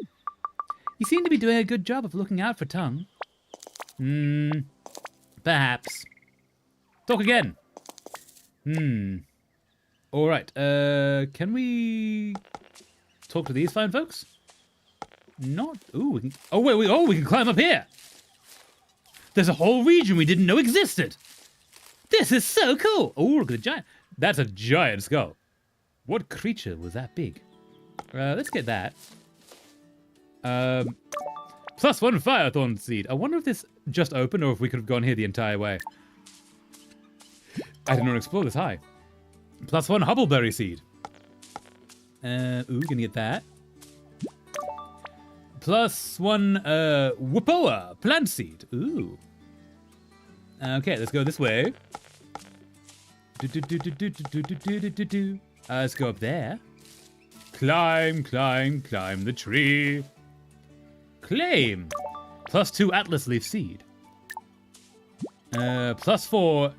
You seem to be doing a good job of looking out for Tongue. Perhaps. Talk again. All right. Can we talk to these fine folks? Not. Ooh. We can, oh wait. We can climb up here. There's a whole region we didn't know existed. This is so cool. Oh, look at the giant. That's a giant skull. What creature was that big? Let's get that. +1 Firethorn seed. I wonder if this just opened or if we could have gone here the entire way. I did not explore this high. +1 Hubbleberry seed. Gonna get that. +1 Whopoa plant seed. Ooh. Okay, let's go this way. Let's go up there. Climb the tree. Claim. +2 Atlas leaf seed. +4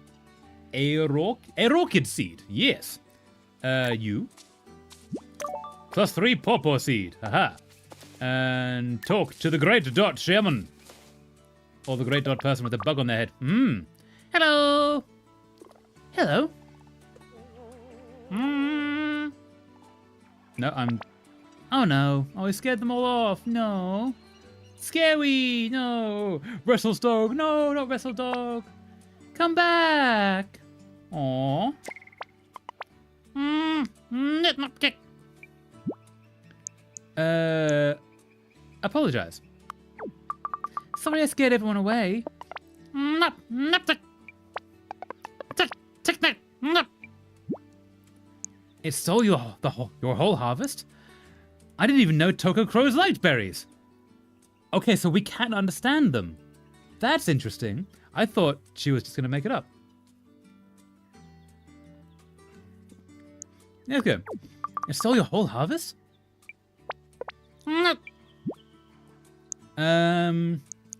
Aerokid seed. Yes. You. +3 Pawpaw seed. Haha. And talk to the great Dot Shaman. Or the great Dot person with a bug on their head. Hello. Hello. No, oh no. Oh, I scared them all off. No. Scary. No. Wrestle dog. No, not wrestle dog. Come back. Aww. Apologize. Sorry I scared everyone away. It stole your whole harvest? I didn't even know Toko Crows liked berries. Okay, so we can't understand them. That's interesting. I thought she was just gonna make it up. Yeah, that's good. It stole your whole harvest?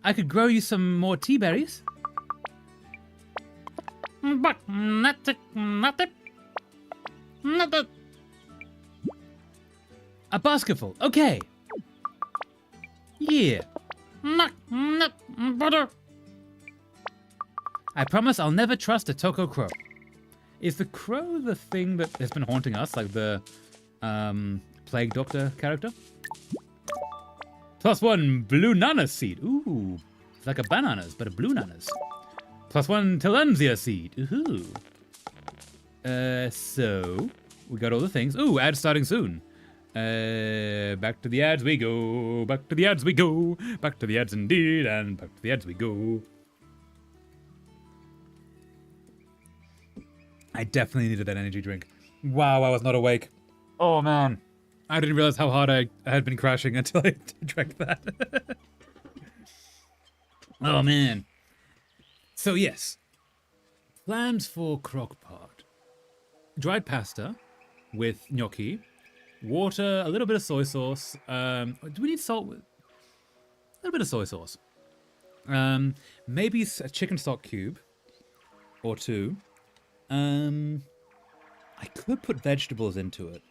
I could grow you some more tea berries. But not a basketful. Okay. Yeah. Butter. I promise I'll never trust a Toko Crow. Is the crow the thing that has been haunting us, like the Plague Doctor character? +1 Blue Nana seed. Ooh. It's like a bananas, but a blue nanas. +1 Tillandsia seed. Ooh. So we got all the things. Ooh, ad starting soon. Back to the ads we go. Back to the ads we go. Back to the ads indeed, and back to the ads we go. I definitely needed that energy drink. Wow, I was not awake. Oh man. I didn't realize how hard I had been crashing until I drank that. Oh man. So yes. Plans for crockpot. Dried pasta with gnocchi, water, a little bit of soy sauce. Do we need salt? A little bit of soy sauce. Maybe a chicken stock cube or two. I could put vegetables into it.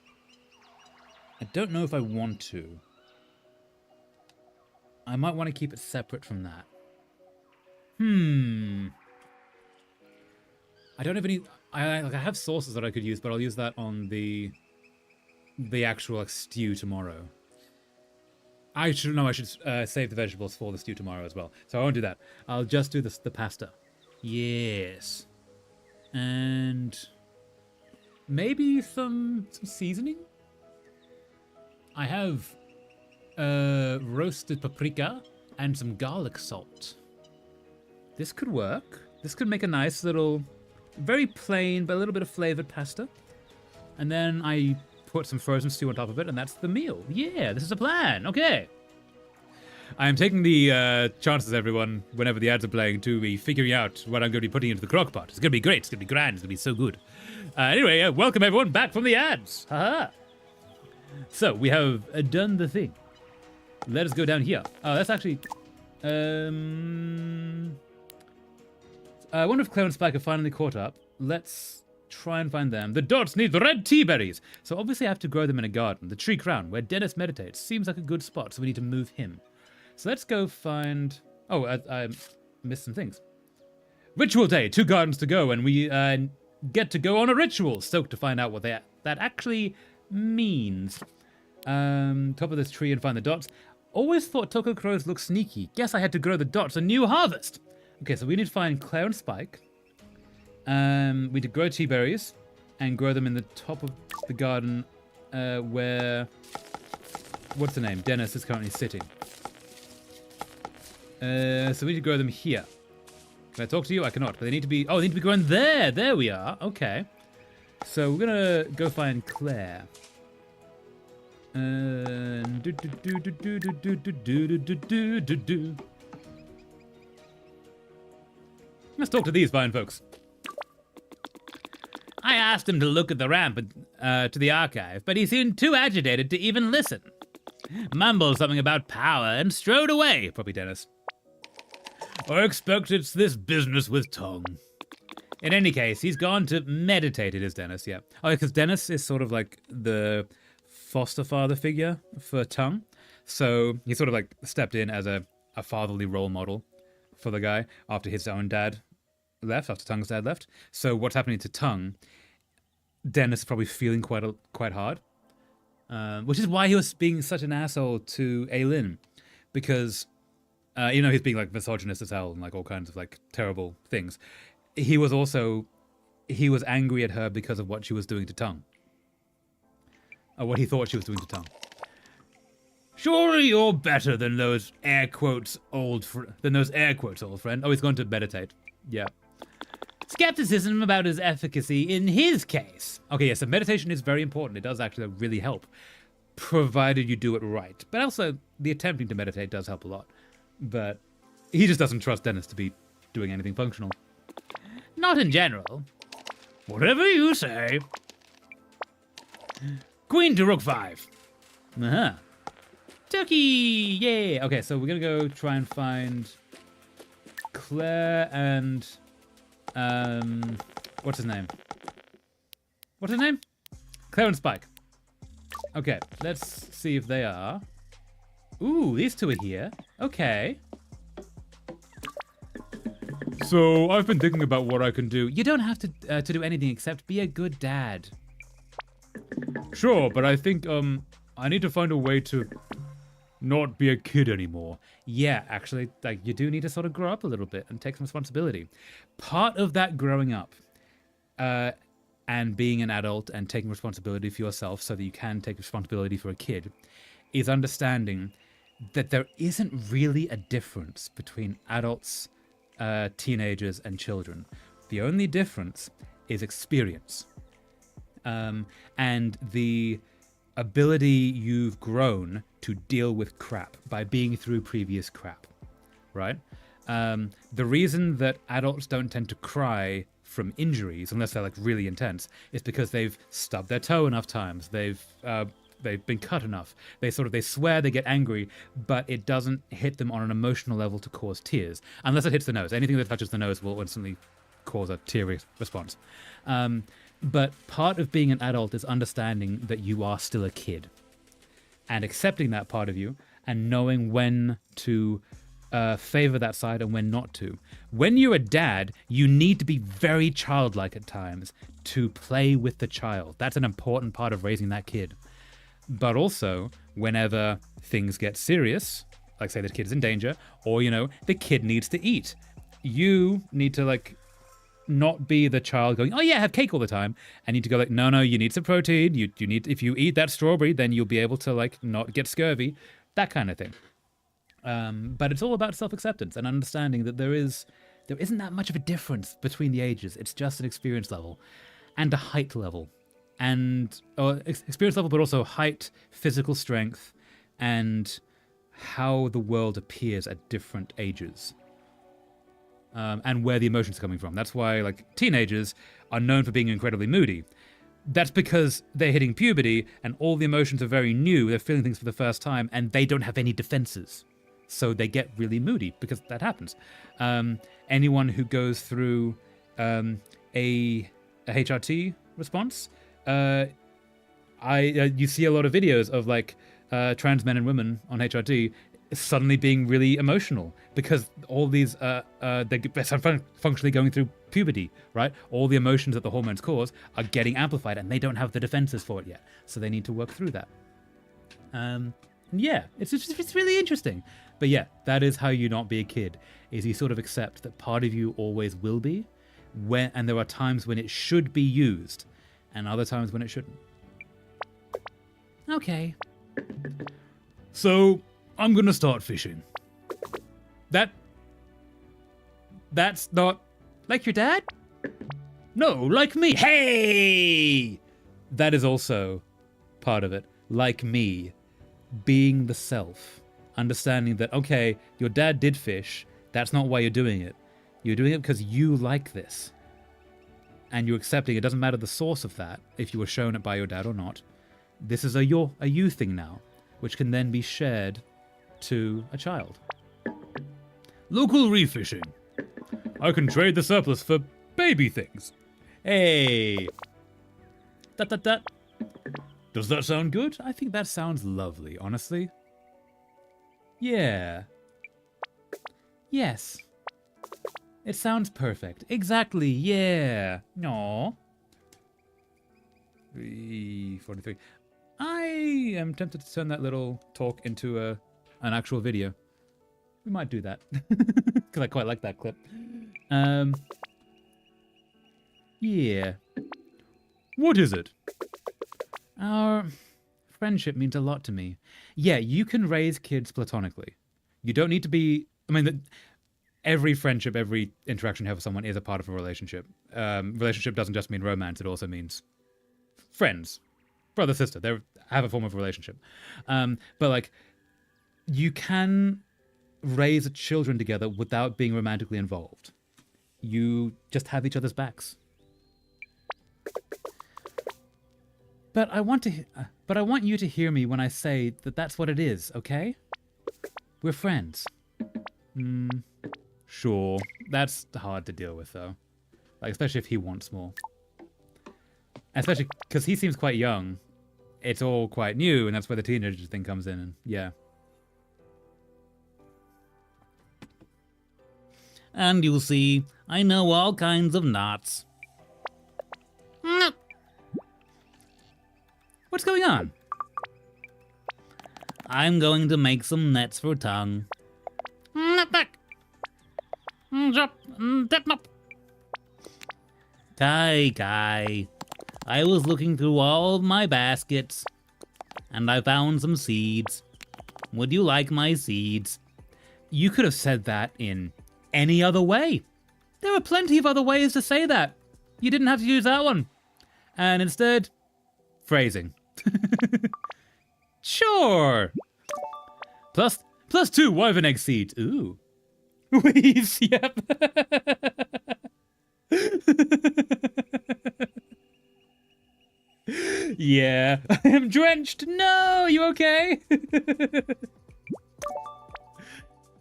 I don't know if I want to. I might want to keep it separate from that. I don't have any. I have sauces that I could use, but I'll use that on the actual stew tomorrow. I should save the vegetables for the stew tomorrow as well. So I won't do that. I'll just do the pasta. Yes, and maybe some seasoning. I have roasted paprika and some garlic salt. This could work. This could make a nice little Very plain, but a little bit of flavored pasta. And then I put some frozen stew on top of it, and that's the meal. Yeah, this is a plan. Okay. I am taking the chances, everyone, whenever the ads are playing, to be figuring out what I'm going to be putting into the crock pot. It's going to be great. It's going to be grand. It's going to be so good. Anyway, welcome everyone back from the ads. Haha. So, we have done the thing. Let us go down here. Oh, that's actually... I wonder if Claire and Spike have finally caught up. Let's try and find them. The dots need the red tea berries. So obviously I have to grow them in a garden. The tree crown, where Dennis meditates, seems like a good spot, so we need to move him. So let's go find... Oh, I missed some things. Ritual day, 2 gardens to go, and we get to go on a ritual. Stoked to find out what that actually means. Top of this tree and find the dots. Always thought Toko Crows look sneaky. Guess I had to grow the dots a new harvest. Okay, so we need to find Claire and Spike. We need to grow tea berries and grow them in the top of the garden where... What's the name? Dennis is currently sitting. So we need to grow them here. Can I talk to you? I cannot, but they need to be... Oh, they need to be grown there! There we are. Okay. So we're gonna go find Claire. Let's talk to these fine folks. I asked him to look at the ramp to the archive, but he seemed too agitated to even listen. Mumbled something about power and strode away, probably Dennis. I expect it's this business with tongue. In any case, he's gone to meditate, it is Dennis, yeah. Oh, because Dennis is sort of like the foster father figure for Tongue. So he sort of like stepped in as a fatherly role model for the guy after his own dad left, after Tongue's dad left. So what's happening to Tongue, Dennis is probably feeling quite hard. Which is why he was being such an asshole to Aylin. Because, even though he's being like misogynist as hell and like all kinds of like terrible things, he was angry at her because of what she was doing to Tongue. Or what he thought she was doing to Tongue. Surely you're better than those air quotes old friend. Oh, he's going to meditate. Yeah. Skepticism about his efficacy in his case. Okay, yes, so meditation is very important. It does actually really help, provided you do it right. But also, the attempting to meditate does help a lot. But he just doesn't trust Dennis to be doing anything functional. Not in general. Whatever you say. Queen to rook 5. Uh-huh. Turkey! Yeah! Okay, so we're gonna go try and find Claire and... what's his name? Claire and Spike. Okay, let's see if they are. Ooh, these two are here. Okay. So, I've been thinking about what I can do. You don't have to do anything except be a good dad. Sure, but I think, I need to find a way to not be a kid anymore. Yeah, actually, like, you do need to sort of grow up a little bit and take some responsibility. Part of that growing up, and being an adult and taking responsibility for yourself so that you can take responsibility for a kid, is understanding that there isn't really a difference between adults, teenagers, and children. The only difference is experience. And the ability you've grown to deal with crap by being through previous crap, right? The reason that adults don't tend to cry from injuries, unless they're like really intense, is because they've stubbed their toe enough times. They've been cut enough. They swear, they get angry, but it doesn't hit them on an emotional level to cause tears, unless it hits the nose. Anything that touches the nose will instantly cause a teary response. But part of being an adult is understanding that you are still a kid and accepting that part of you and knowing when to favor that side and when not to. When you're a dad, you need to be very childlike at times to play with the child. That's an important part of raising that kid. But also, whenever things get serious, like say the kid's in danger, or, the kid needs to eat, you need to not be the child going, oh yeah, have cake all the time. I need to go no, you need some protein. You need, if you eat that strawberry, then you'll be able to not get scurvy, that kind of thing. But it's all about self-acceptance and understanding that there is there isn't that much of a difference between the ages. It's just an experience level and a height level. And experience level, but also height, physical strength, and how the world appears at different ages. And where the emotions are coming from. That's why, like, teenagers are known for being incredibly moody. That's because they're hitting puberty and all the emotions are very new. They're feeling things for the first time and they don't have any defenses. So they get really moody because that happens. Anyone who goes through a HRT response, you see a lot of videos of like trans men and women on HRT suddenly being really emotional because all these they're functionally going through puberty, right? All the emotions that the hormones cause are getting amplified and they don't have the defenses for it yet, so they need to work through that. Yeah, it's really interesting. But yeah, that is how you not be a kid, is you sort of accept that part of you always will be, and there are times when it should be used and other times when it shouldn't. Okay. So I'm gonna start fishing. That's not like your dad? No, like me. Hey! That is also part of it. Like me. Being the self. Understanding that, okay, your dad did fish. That's not why you're doing it. You're doing it because you like this. And you're accepting it. Doesn't matter the source of that, if you were shown it by your dad or not. This is a you thing now, which can then be shared to a child. Local refishing. I can trade the surplus for baby things. Hey! Does that sound good? I think that sounds lovely, honestly. Yeah. Yes. It sounds perfect. Exactly, yeah. No. 43. I am tempted to turn that little talk into an actual video. We might do that. Because I quite like that clip. Yeah. What is it? Our friendship means a lot to me. Yeah, you can raise kids platonically. You don't need to be... I mean, every friendship, every interaction you have with someone is a part of a relationship. Relationship doesn't just mean romance. It also means friends. Brother, sister. They have a form of relationship. But, like, you can raise children together without being romantically involved. You just have each other's backs. But I want you to hear me when I say that that's what it is, okay? We're friends. Sure. That's hard to deal with, though. Like, especially if he wants more. Especially because he seems quite young. It's all quite new, and that's where the teenager thing comes in, and yeah. And you see, I know all kinds of knots. What's going on? I'm going to make some nets for tongue. Kai, I was looking through all of my baskets, and I found some seeds. Would you like my seeds? You could have said that in any other way. There are plenty of other ways to say that. You didn't have to use that one. And instead, phrasing. Sure. Plus 2 wyvern egg seeds. Ooh. Weaves, yep. Yeah. I am drenched. No, you okay?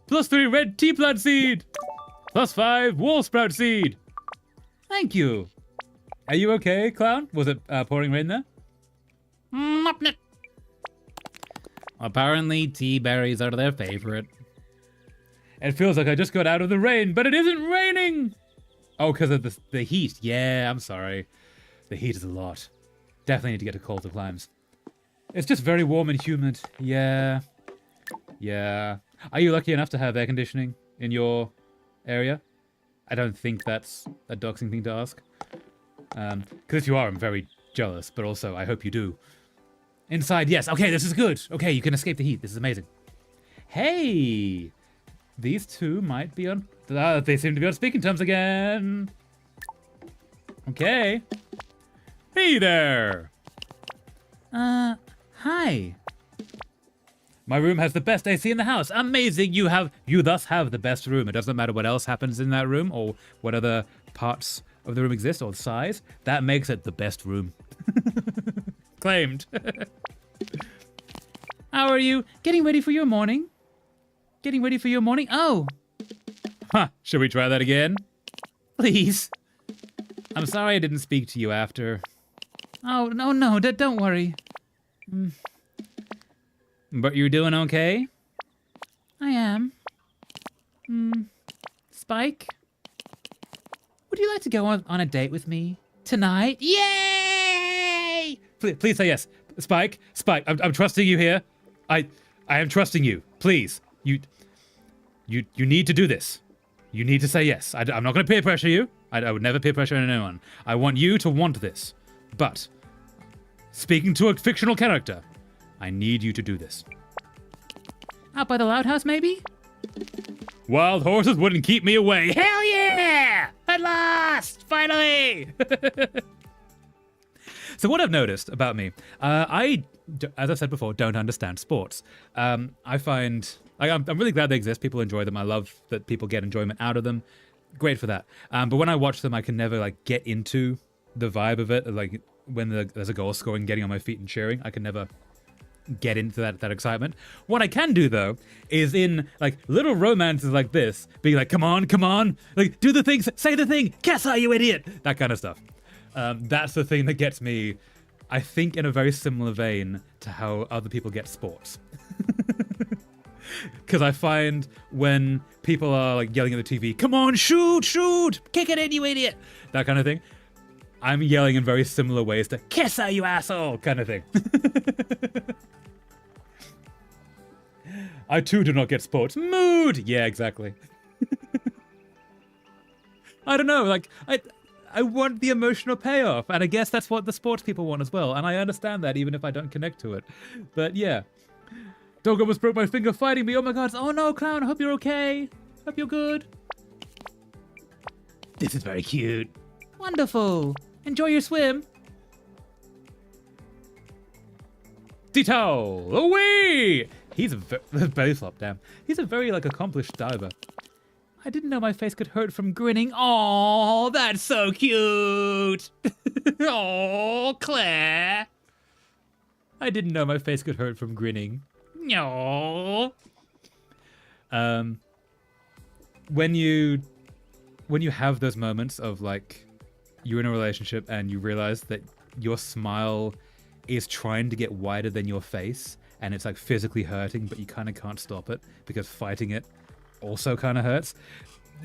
Plus 3 red tea plant seed. Plus 5 wall sprout seed. Thank you. Are you okay, clown? Was it pouring rain there? Apparently, tea berries are their favorite. It feels like I just got out of the rain, but it isn't raining. Oh, because of the heat. Yeah, I'm sorry. The heat is a lot. Definitely need to get to colder climes. It's just very warm and humid. Yeah. Yeah. Are you lucky enough to have air conditioning in your area? I don't think that's a doxing thing to ask. Because if you are, I'm very jealous, but also I hope you do. Inside, yes. Okay, this is good. Okay, you can escape the heat. This is amazing. Hey! These two might be on They seem to be on speaking terms again. Okay. Hey there. Hi. My room has the best AC in the house. Amazing. You thus have the best room. It doesn't matter what else happens in that room or what other parts of the room exist or the size. That makes it the best room. Claimed. How are you? Getting ready for your morning? Getting ready for your morning? Oh, Huh. Should we try that again? please. I'm sorry I didn't speak to you after. Oh, no, don't worry. But you're doing okay? I am. Spike? Would you like to go on a date with me tonight? Yay! Please say yes. Spike, I'm trusting you here. I am trusting you. Please. You need to do this. You need to say yes. I'm not going to peer pressure you. I would never peer pressure anyone. I want you to want this. But, speaking to a fictional character, I need you to do this. Out by the loud house, maybe? Wild horses wouldn't keep me away. Hell yeah! At last! Finally! So what I've noticed about me, I, as I said before, don't understand sports. I find... I'm really glad they exist. People enjoy them. I love that people get enjoyment out of them. Great for that. But when I watch them, I can never get into the vibe of it. Like when there's a goal scoring, getting on my feet and cheering, I can never get into that excitement. What I can do though is in little romances like this, being like, come on, do the thing, say the thing, Kessa, you idiot, that kind of stuff. That's the thing that gets me, I think, in a very similar vein to how other people get sports. Because I find when people are yelling at the TV, come on, shoot, kick it in, you idiot, that kind of thing, I'm yelling in very similar ways to Kessa, you asshole, kind of thing. I too do not get sports. Mood! Yeah, exactly. I don't know, I want the emotional payoff, and I guess that's what the sports people want as well, and I understand that even if I don't connect to it. But yeah. Dog almost broke my finger fighting me. Oh my god. Oh no, Clown. I hope you're okay. Hope you're good. This is very cute. Wonderful. Enjoy your swim. Detail. Away! He's a belly flop, damn. He's a very accomplished diver. I didn't know my face could hurt from grinning. Oh, that's so cute. Oh, Claire. I didn't know my face could hurt from grinning. No. When you have those moments of you're in a relationship and you realize that your smile is trying to get wider than your face and it's physically hurting, but you kind of can't stop it because fighting it also kind of hurts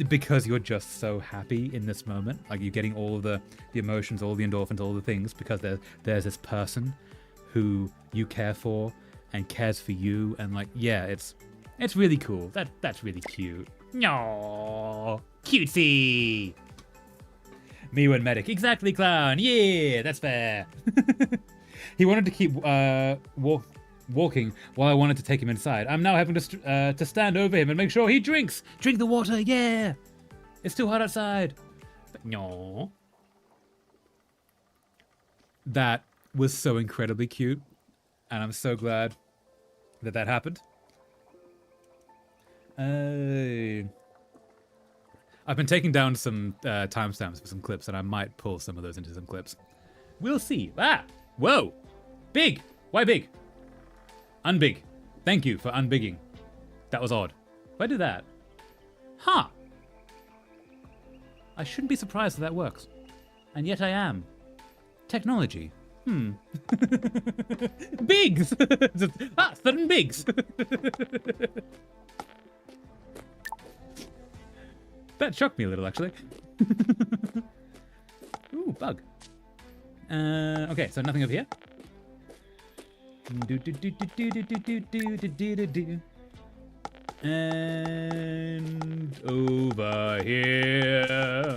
because you're just so happy in this moment. You're getting all of the emotions, all the endorphins, all the things because there's this person who you care for and cares for you, and yeah, it's really cool. That's really cute. No, cutesy. Miu and Medic, exactly, Clown. Yeah, that's fair. He wanted to keep walking while I wanted to take him inside. I'm now having to stand over him and make sure he drinks. Drink the water, yeah. It's too hot outside. But no. That was so incredibly cute. And I'm so glad that happened. I've been taking down some timestamps for some clips, and I might pull some of those into some clips. We'll see. Ah! Whoa! Big! Why big? Unbig. Thank you for unbigging. That was odd. Why do that? Huh! I shouldn't be surprised that works. And yet I am. Technology. Bigs! Sudden bigs! That shocked me a little, actually. Ooh, bug. Okay, so nothing over here. And over here.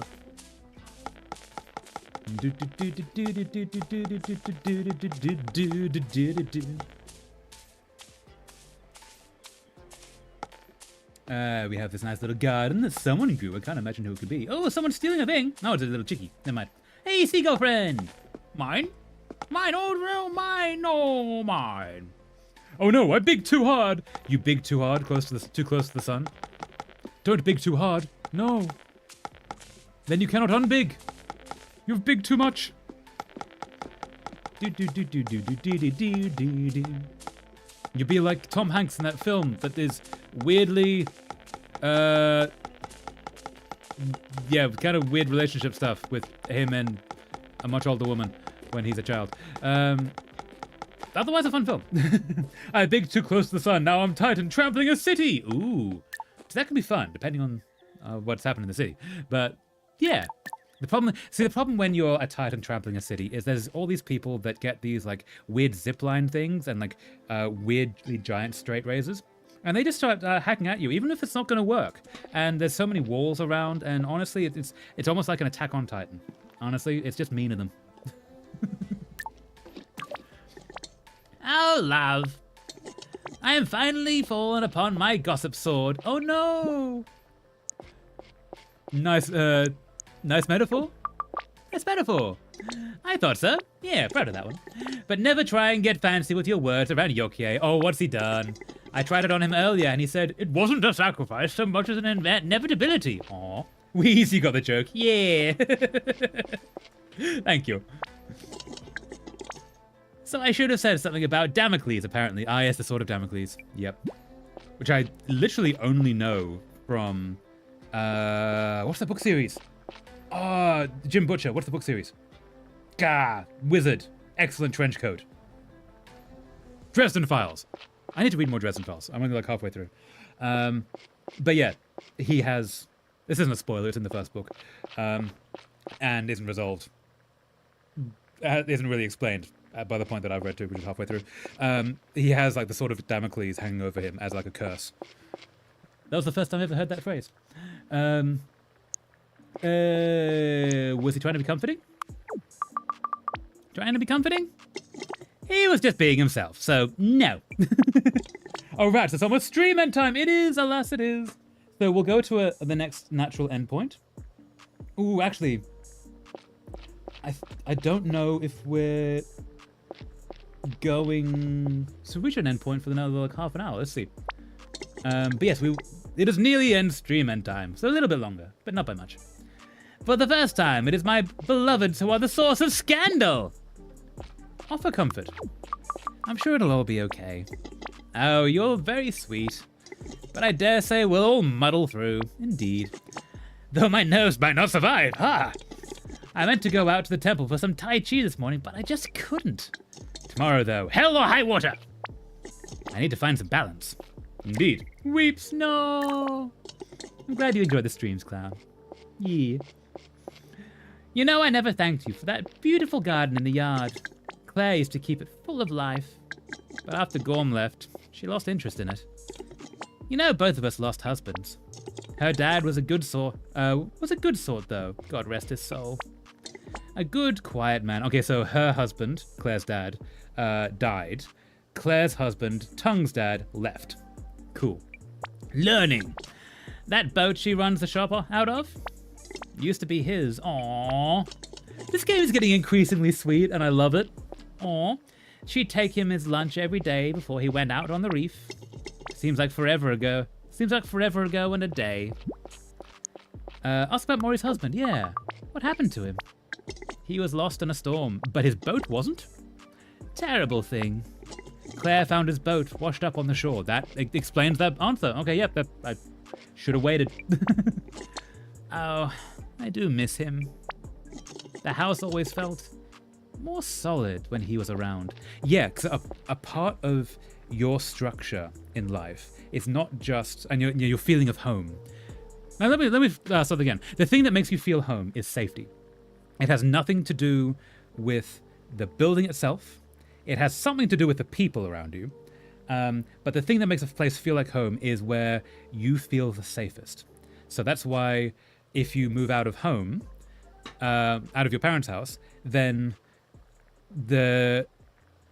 We have this nice little garden that someone grew. I can't imagine who it could be. Oh, someone's stealing a thing. No, it's a little chickie. Never mind. Hey, seagull friend. Mine? Mine, oh no, mine, no, mine. Oh no, I big too hard. You big too hard, too close to the sun. Don't big too hard. No. Then you cannot unbig. You've big too much. Do do do do do do do do do do. You'd be like Tom Hanks in that film that is weirdly, yeah, kind of weird relationship stuff with him and a much older woman when he's a child. Otherwise a fun film. I big too close to the sun. Now I'm Titan trampling a city. Ooh. So that can be fun, depending on what's happening in the city. But yeah. The problem when you're a Titan trampling a city is there's all these people that get these like weird zipline things and like weirdly giant straight razors. And they just start hacking at you, even if it's not going to work. And there's so many walls around, and honestly, it's almost like an Attack on Titan. Honestly, it's just mean of them. Oh, love. I am finally fallen upon my gossip sword. Oh, no. Nice metaphor? Nice metaphor. I thought so. Yeah, proud of that one. But never try and get fancy with your words around Yokie. Oh, what's he done? I tried it on him earlier, and he said, it wasn't a sacrifice so much as an inevitability. Aw. Wheeze, you got the joke. Yeah. Thank you. So I should have said something about Damocles, apparently. Ah, yes, the Sword of Damocles. Yep. Which I literally only know from, what's the book series? Jim Butcher. What's the book series? Gah, Wizard. Excellent trench coat. Dresden Files. I need to read more Dresden Files. I'm only like halfway through. But yeah, he has, this isn't a spoiler, it's in the first book, and isn't resolved. Isn't really explained by the point that I've read to, which is halfway through. He has like the Sword of Damocles hanging over him as like a curse. That was the first time I ever heard that phrase. Was he trying to be comforting? Trying to be comforting? He was just being himself, so no. Oh, right, so it's almost stream end time. It is, alas it is. So we'll go to the next natural endpoint. Ooh, actually, I don't know if we're going to reach an endpoint for another like half an hour. Let's see. But yes, it is nearly end stream end time, so a little bit longer, but not by much. For the first time, it is my beloveds who are the source of scandal. Offer comfort. I'm sure it'll all be okay. Oh, you're very sweet. But I dare say we'll all muddle through, indeed. Though my nerves might not survive, ha! I meant to go out to the temple for some Tai Chi this morning, but I just couldn't. Tomorrow, though, hell or high water! I need to find some balance. Indeed. Weeps, no! I'm glad you enjoyed the streams, Clown. Yeah. You know, I never thanked you for that beautiful garden in the yard. Claire used to keep it full of life. But after Gorm left, she lost interest in it. You know, both of us lost husbands. Her dad was a good sort, though. God rest his soul. A good, quiet man. Okay, so her husband, Claire's dad, died. Claire's husband, Tongue's dad, left. Cool. Learning. That boat she runs the shop out of used to be his. Aww. This game is getting increasingly sweet, and I love it. Aww. She'd take him his lunch every day before he went out on the reef. Seems like forever ago. And a day. Ask about Maury's husband. Yeah. What happened to him? He was lost in a storm, but his boat wasn't? Terrible thing. Claire found his boat washed up on the shore. That explains that answer. Okay, yep, I should have waited. Oh, I do miss him. The house always felt more solid when he was around. Yeah, because a part of your structure in life is not just, and your feeling of home. Now let me start again. The thing that makes you feel home is safety. It has nothing to do with the building itself. It has something to do with the people around you. But the thing that makes a place feel like home is where you feel the safest. So that's why if you move out of home, out of your parents' house, then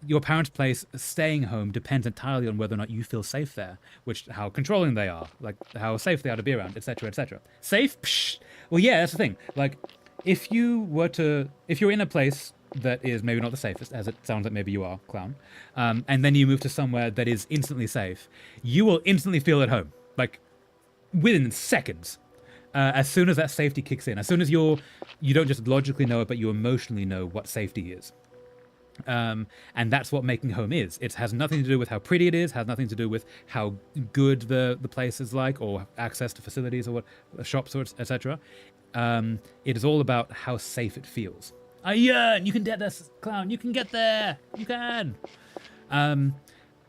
your parents' place staying home depends entirely on whether or not you feel safe there, which how controlling they are, like how safe they are to be around, etc., etc. Safe? Psh. Well, yeah, that's the thing. Like, if you're in a place that is maybe not the safest, as it sounds like maybe you are, Clown, and then you move to somewhere that is instantly safe, you will instantly feel at home, like within seconds. As soon as that safety kicks in, as soon as you don't just logically know it, but you emotionally know what safety is. And that's what making home is. It has nothing to do with how pretty it is, has nothing to do with how good the place is like, or access to facilities or what shops or etc. It is all about how safe it feels. Yeah, you can get this, Clown. You can get there. You can.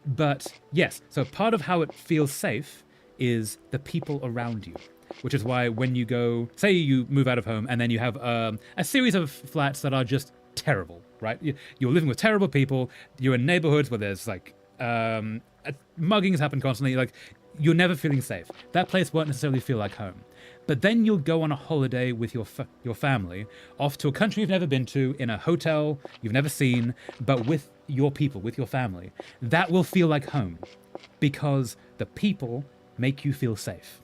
But yes, so part of how it feels safe is the people around you. Which is why when you go, say you move out of home and then you have a series of flats that are just terrible, right? You're living with terrible people. You're in neighborhoods where there's like muggings happen constantly. Like you're never feeling safe. That place won't necessarily feel like home. But then you'll go on a holiday with your family off to a country you've never been to, in a hotel you've never seen, but with your people, with your family. That will feel like home because the people make you feel safe.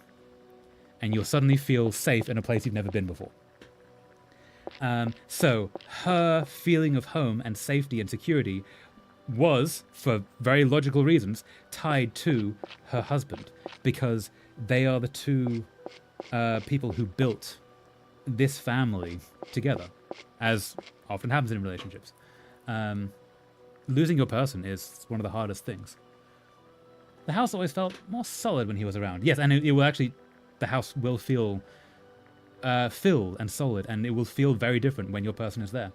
And you'll suddenly feel safe in a place you've never been before. So her feeling of home and safety and security was, for very logical reasons, tied to her husband, because they are the two people who built this family together, as often happens in relationships. Losing your person is one of the hardest things. The house always felt more solid when he was around. Yes, and it will actually... The house will feel filled and solid, and it will feel very different when your person is there.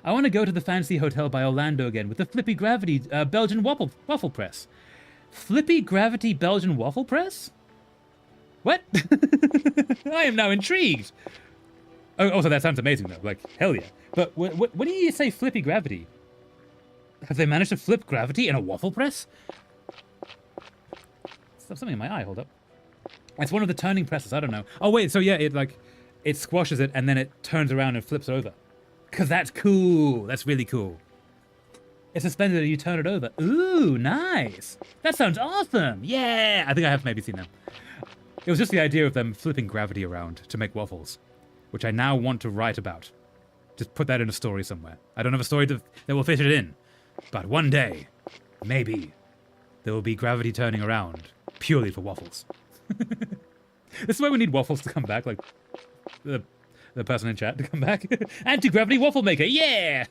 I want to go to the fancy hotel by Orlando again with the flippy gravity Belgian waffle press. Flippy gravity Belgian waffle press? What? I am now intrigued. Oh, also, that sounds amazing though. Like, hell yeah. But what do you say flippy gravity? Have they managed to flip gravity in a waffle press? Something in my eye, hold up. It's one of the turning presses, I don't know. Oh wait, so yeah, it squashes it and then it turns around and flips over. Cause that's cool, that's really cool. It's suspended and you turn it over. Ooh, nice. That sounds awesome, yeah! I think I have maybe seen them. It was just the idea of them flipping gravity around to make waffles, which I now want to write about. Just put that in a story somewhere. I don't have a story that will fit it in, but one day, maybe, there will be gravity turning around purely for waffles. This is why we need waffles to come back, like the person in chat to come back. Anti-gravity waffle maker, yeah!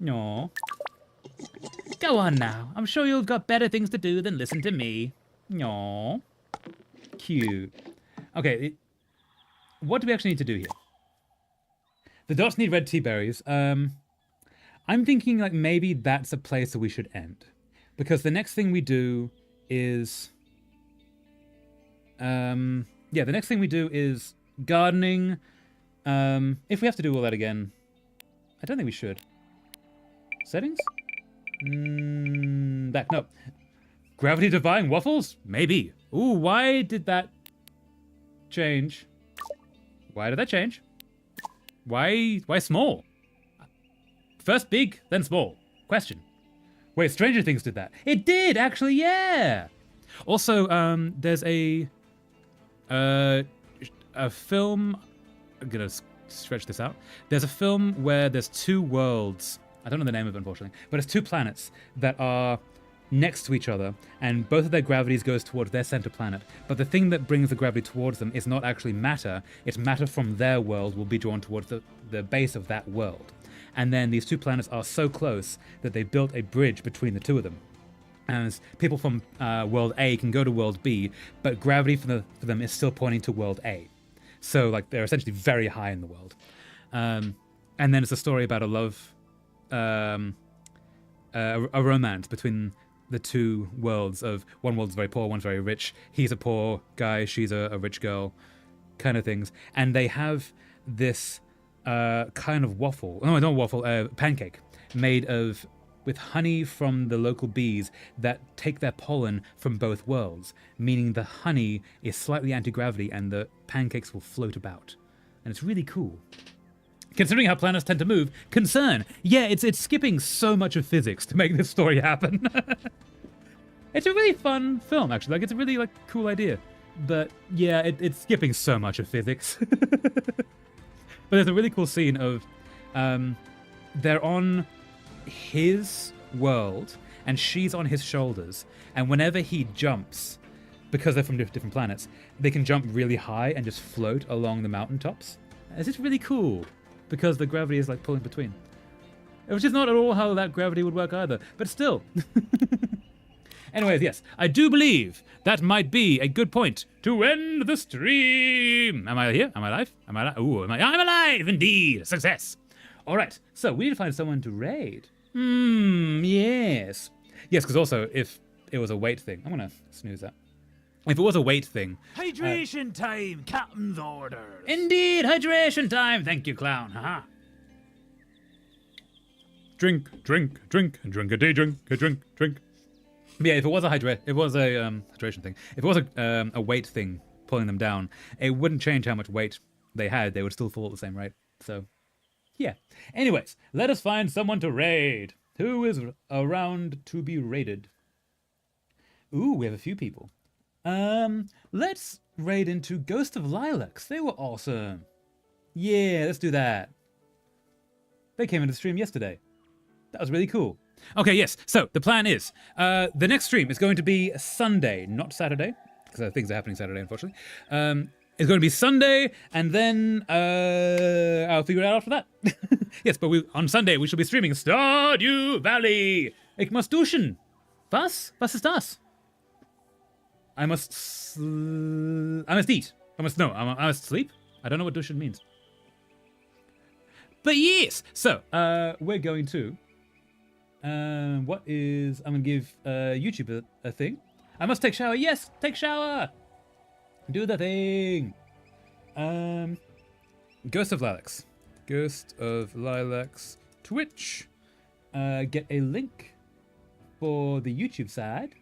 No. Go on now. I'm sure you've got better things to do than listen to me. No. Cute. Okay, what do we actually need to do here? The dots need red tea berries. I'm thinking like maybe that's a place that we should end. Because the next thing we do is... the next thing we do is gardening. If we have to do all that again, I don't think we should. Settings? Back, no. Gravity defying waffles? Maybe. Ooh, why did that change? Why did that change? Why small? First big, then small. Question. Wait, Stranger Things did that. It did, actually, yeah! Also, there's a film... I'm gonna stretch this out. There's a film where there's two worlds. I don't know the name of it, unfortunately. But it's two planets that are next to each other, and both of their gravities goes towards their center planet. But the thing that brings the gravity towards them is not actually matter. It's matter from their world will be drawn towards the base of that world. And then these two planets are so close that they built a bridge between the two of them. And people from world A can go to world B, but gravity for them is still pointing to world A. So like they're essentially very high in the world. And then it's a story about a love, a romance between the two worlds of one world's very poor, one's very rich. He's a poor guy, she's a rich girl, kind of things. And they have this kind of waffle, no, not waffle, pancake made with honey from the local bees that take their pollen from both worlds, meaning the honey is slightly anti-gravity and the pancakes will float about. And it's really cool. Considering how planets tend to move, concern. Yeah, it's skipping so much of physics to make this story happen. It's a really fun film, actually. Like, it's a really, like, cool idea. But, yeah, it's skipping so much of physics. But there's a really cool scene of, they're on his world, and she's on his shoulders. And whenever he jumps, because they're from different planets, they can jump really high and just float along the mountaintops. It's just really cool, because the gravity is, like, pulling between. Which is not at all how that gravity would work either, but still. Anyways, yes, I do believe that might be a good point to end the stream. Am I here? Am I alive? Am I alive? Ooh, I'm alive, indeed. Success. All right, so we need to find someone to raid. Yes. Yes, because also, if it was a weight thing, I'm going to snooze that. If it was a weight thing. Hydration time, captain's orders. Indeed, hydration time. Thank you, clown. Haha. Drink, drink, drink, and drink a day, drink, drink, drink. Yeah, if it was a hydration thing, if it was a weight thing pulling them down, it wouldn't change how much weight they had. They would still fall at the same rate. So, yeah. Anyways, let us find someone to raid. Who is around to be raided? Ooh, we have a few people. Let's raid into Ghost of Lilacs. They were awesome. Yeah, let's do that. They came into the stream yesterday. That was really cool. Okay, yes. So the plan is the next stream is going to be Sunday, not Saturday, because things are happening Saturday, unfortunately. It's going to be Sunday, and then I'll figure it out after that. Yes, but on Sunday we shall be streaming Stardew Valley. Ich muss duschen. Was? Was ist das? I must eat. I must sleep. I don't know what duschen means. But yes, so we're going to. I'm going to give YouTube a thing. I must take shower. Yes, take shower. Do the thing. Ghost of Lilacs. Ghost of Lilacs Twitch. Get a link for the YouTube side.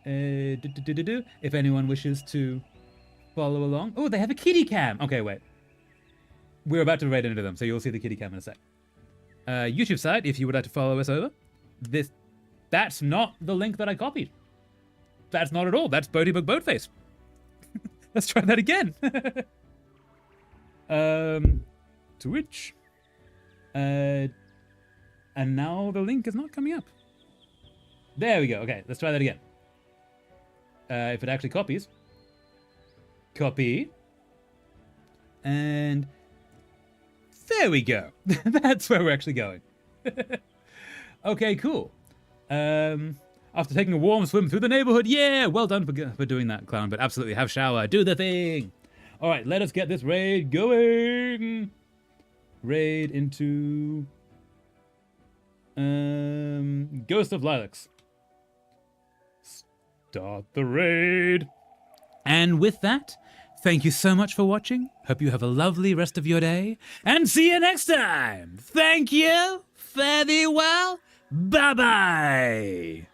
If anyone wishes to follow along. Oh, they have a kitty cam. Okay, wait. We're about to raid into them, so you'll see the kitty cam in a sec. YouTube side, if you would like to follow us over. That's not the link that I copied. That's not at all. That's Boatybook Boatface. Let's try that again. Twitch. And now the link is not coming up. There we go. Okay, let's try that again. If it actually copies. Copy. And there we go. That's where we're actually going. Okay, cool. After taking a warm swim through the neighborhood, yeah, well done for doing that, clown. But absolutely, have shower, do the thing. All right, let us get this raid going. Raid into Ghost of Lilacs. Start the raid. And with that, thank you so much for watching. Hope you have a lovely rest of your day. And see you next time. Thank you. Fare thee well. Bye-bye.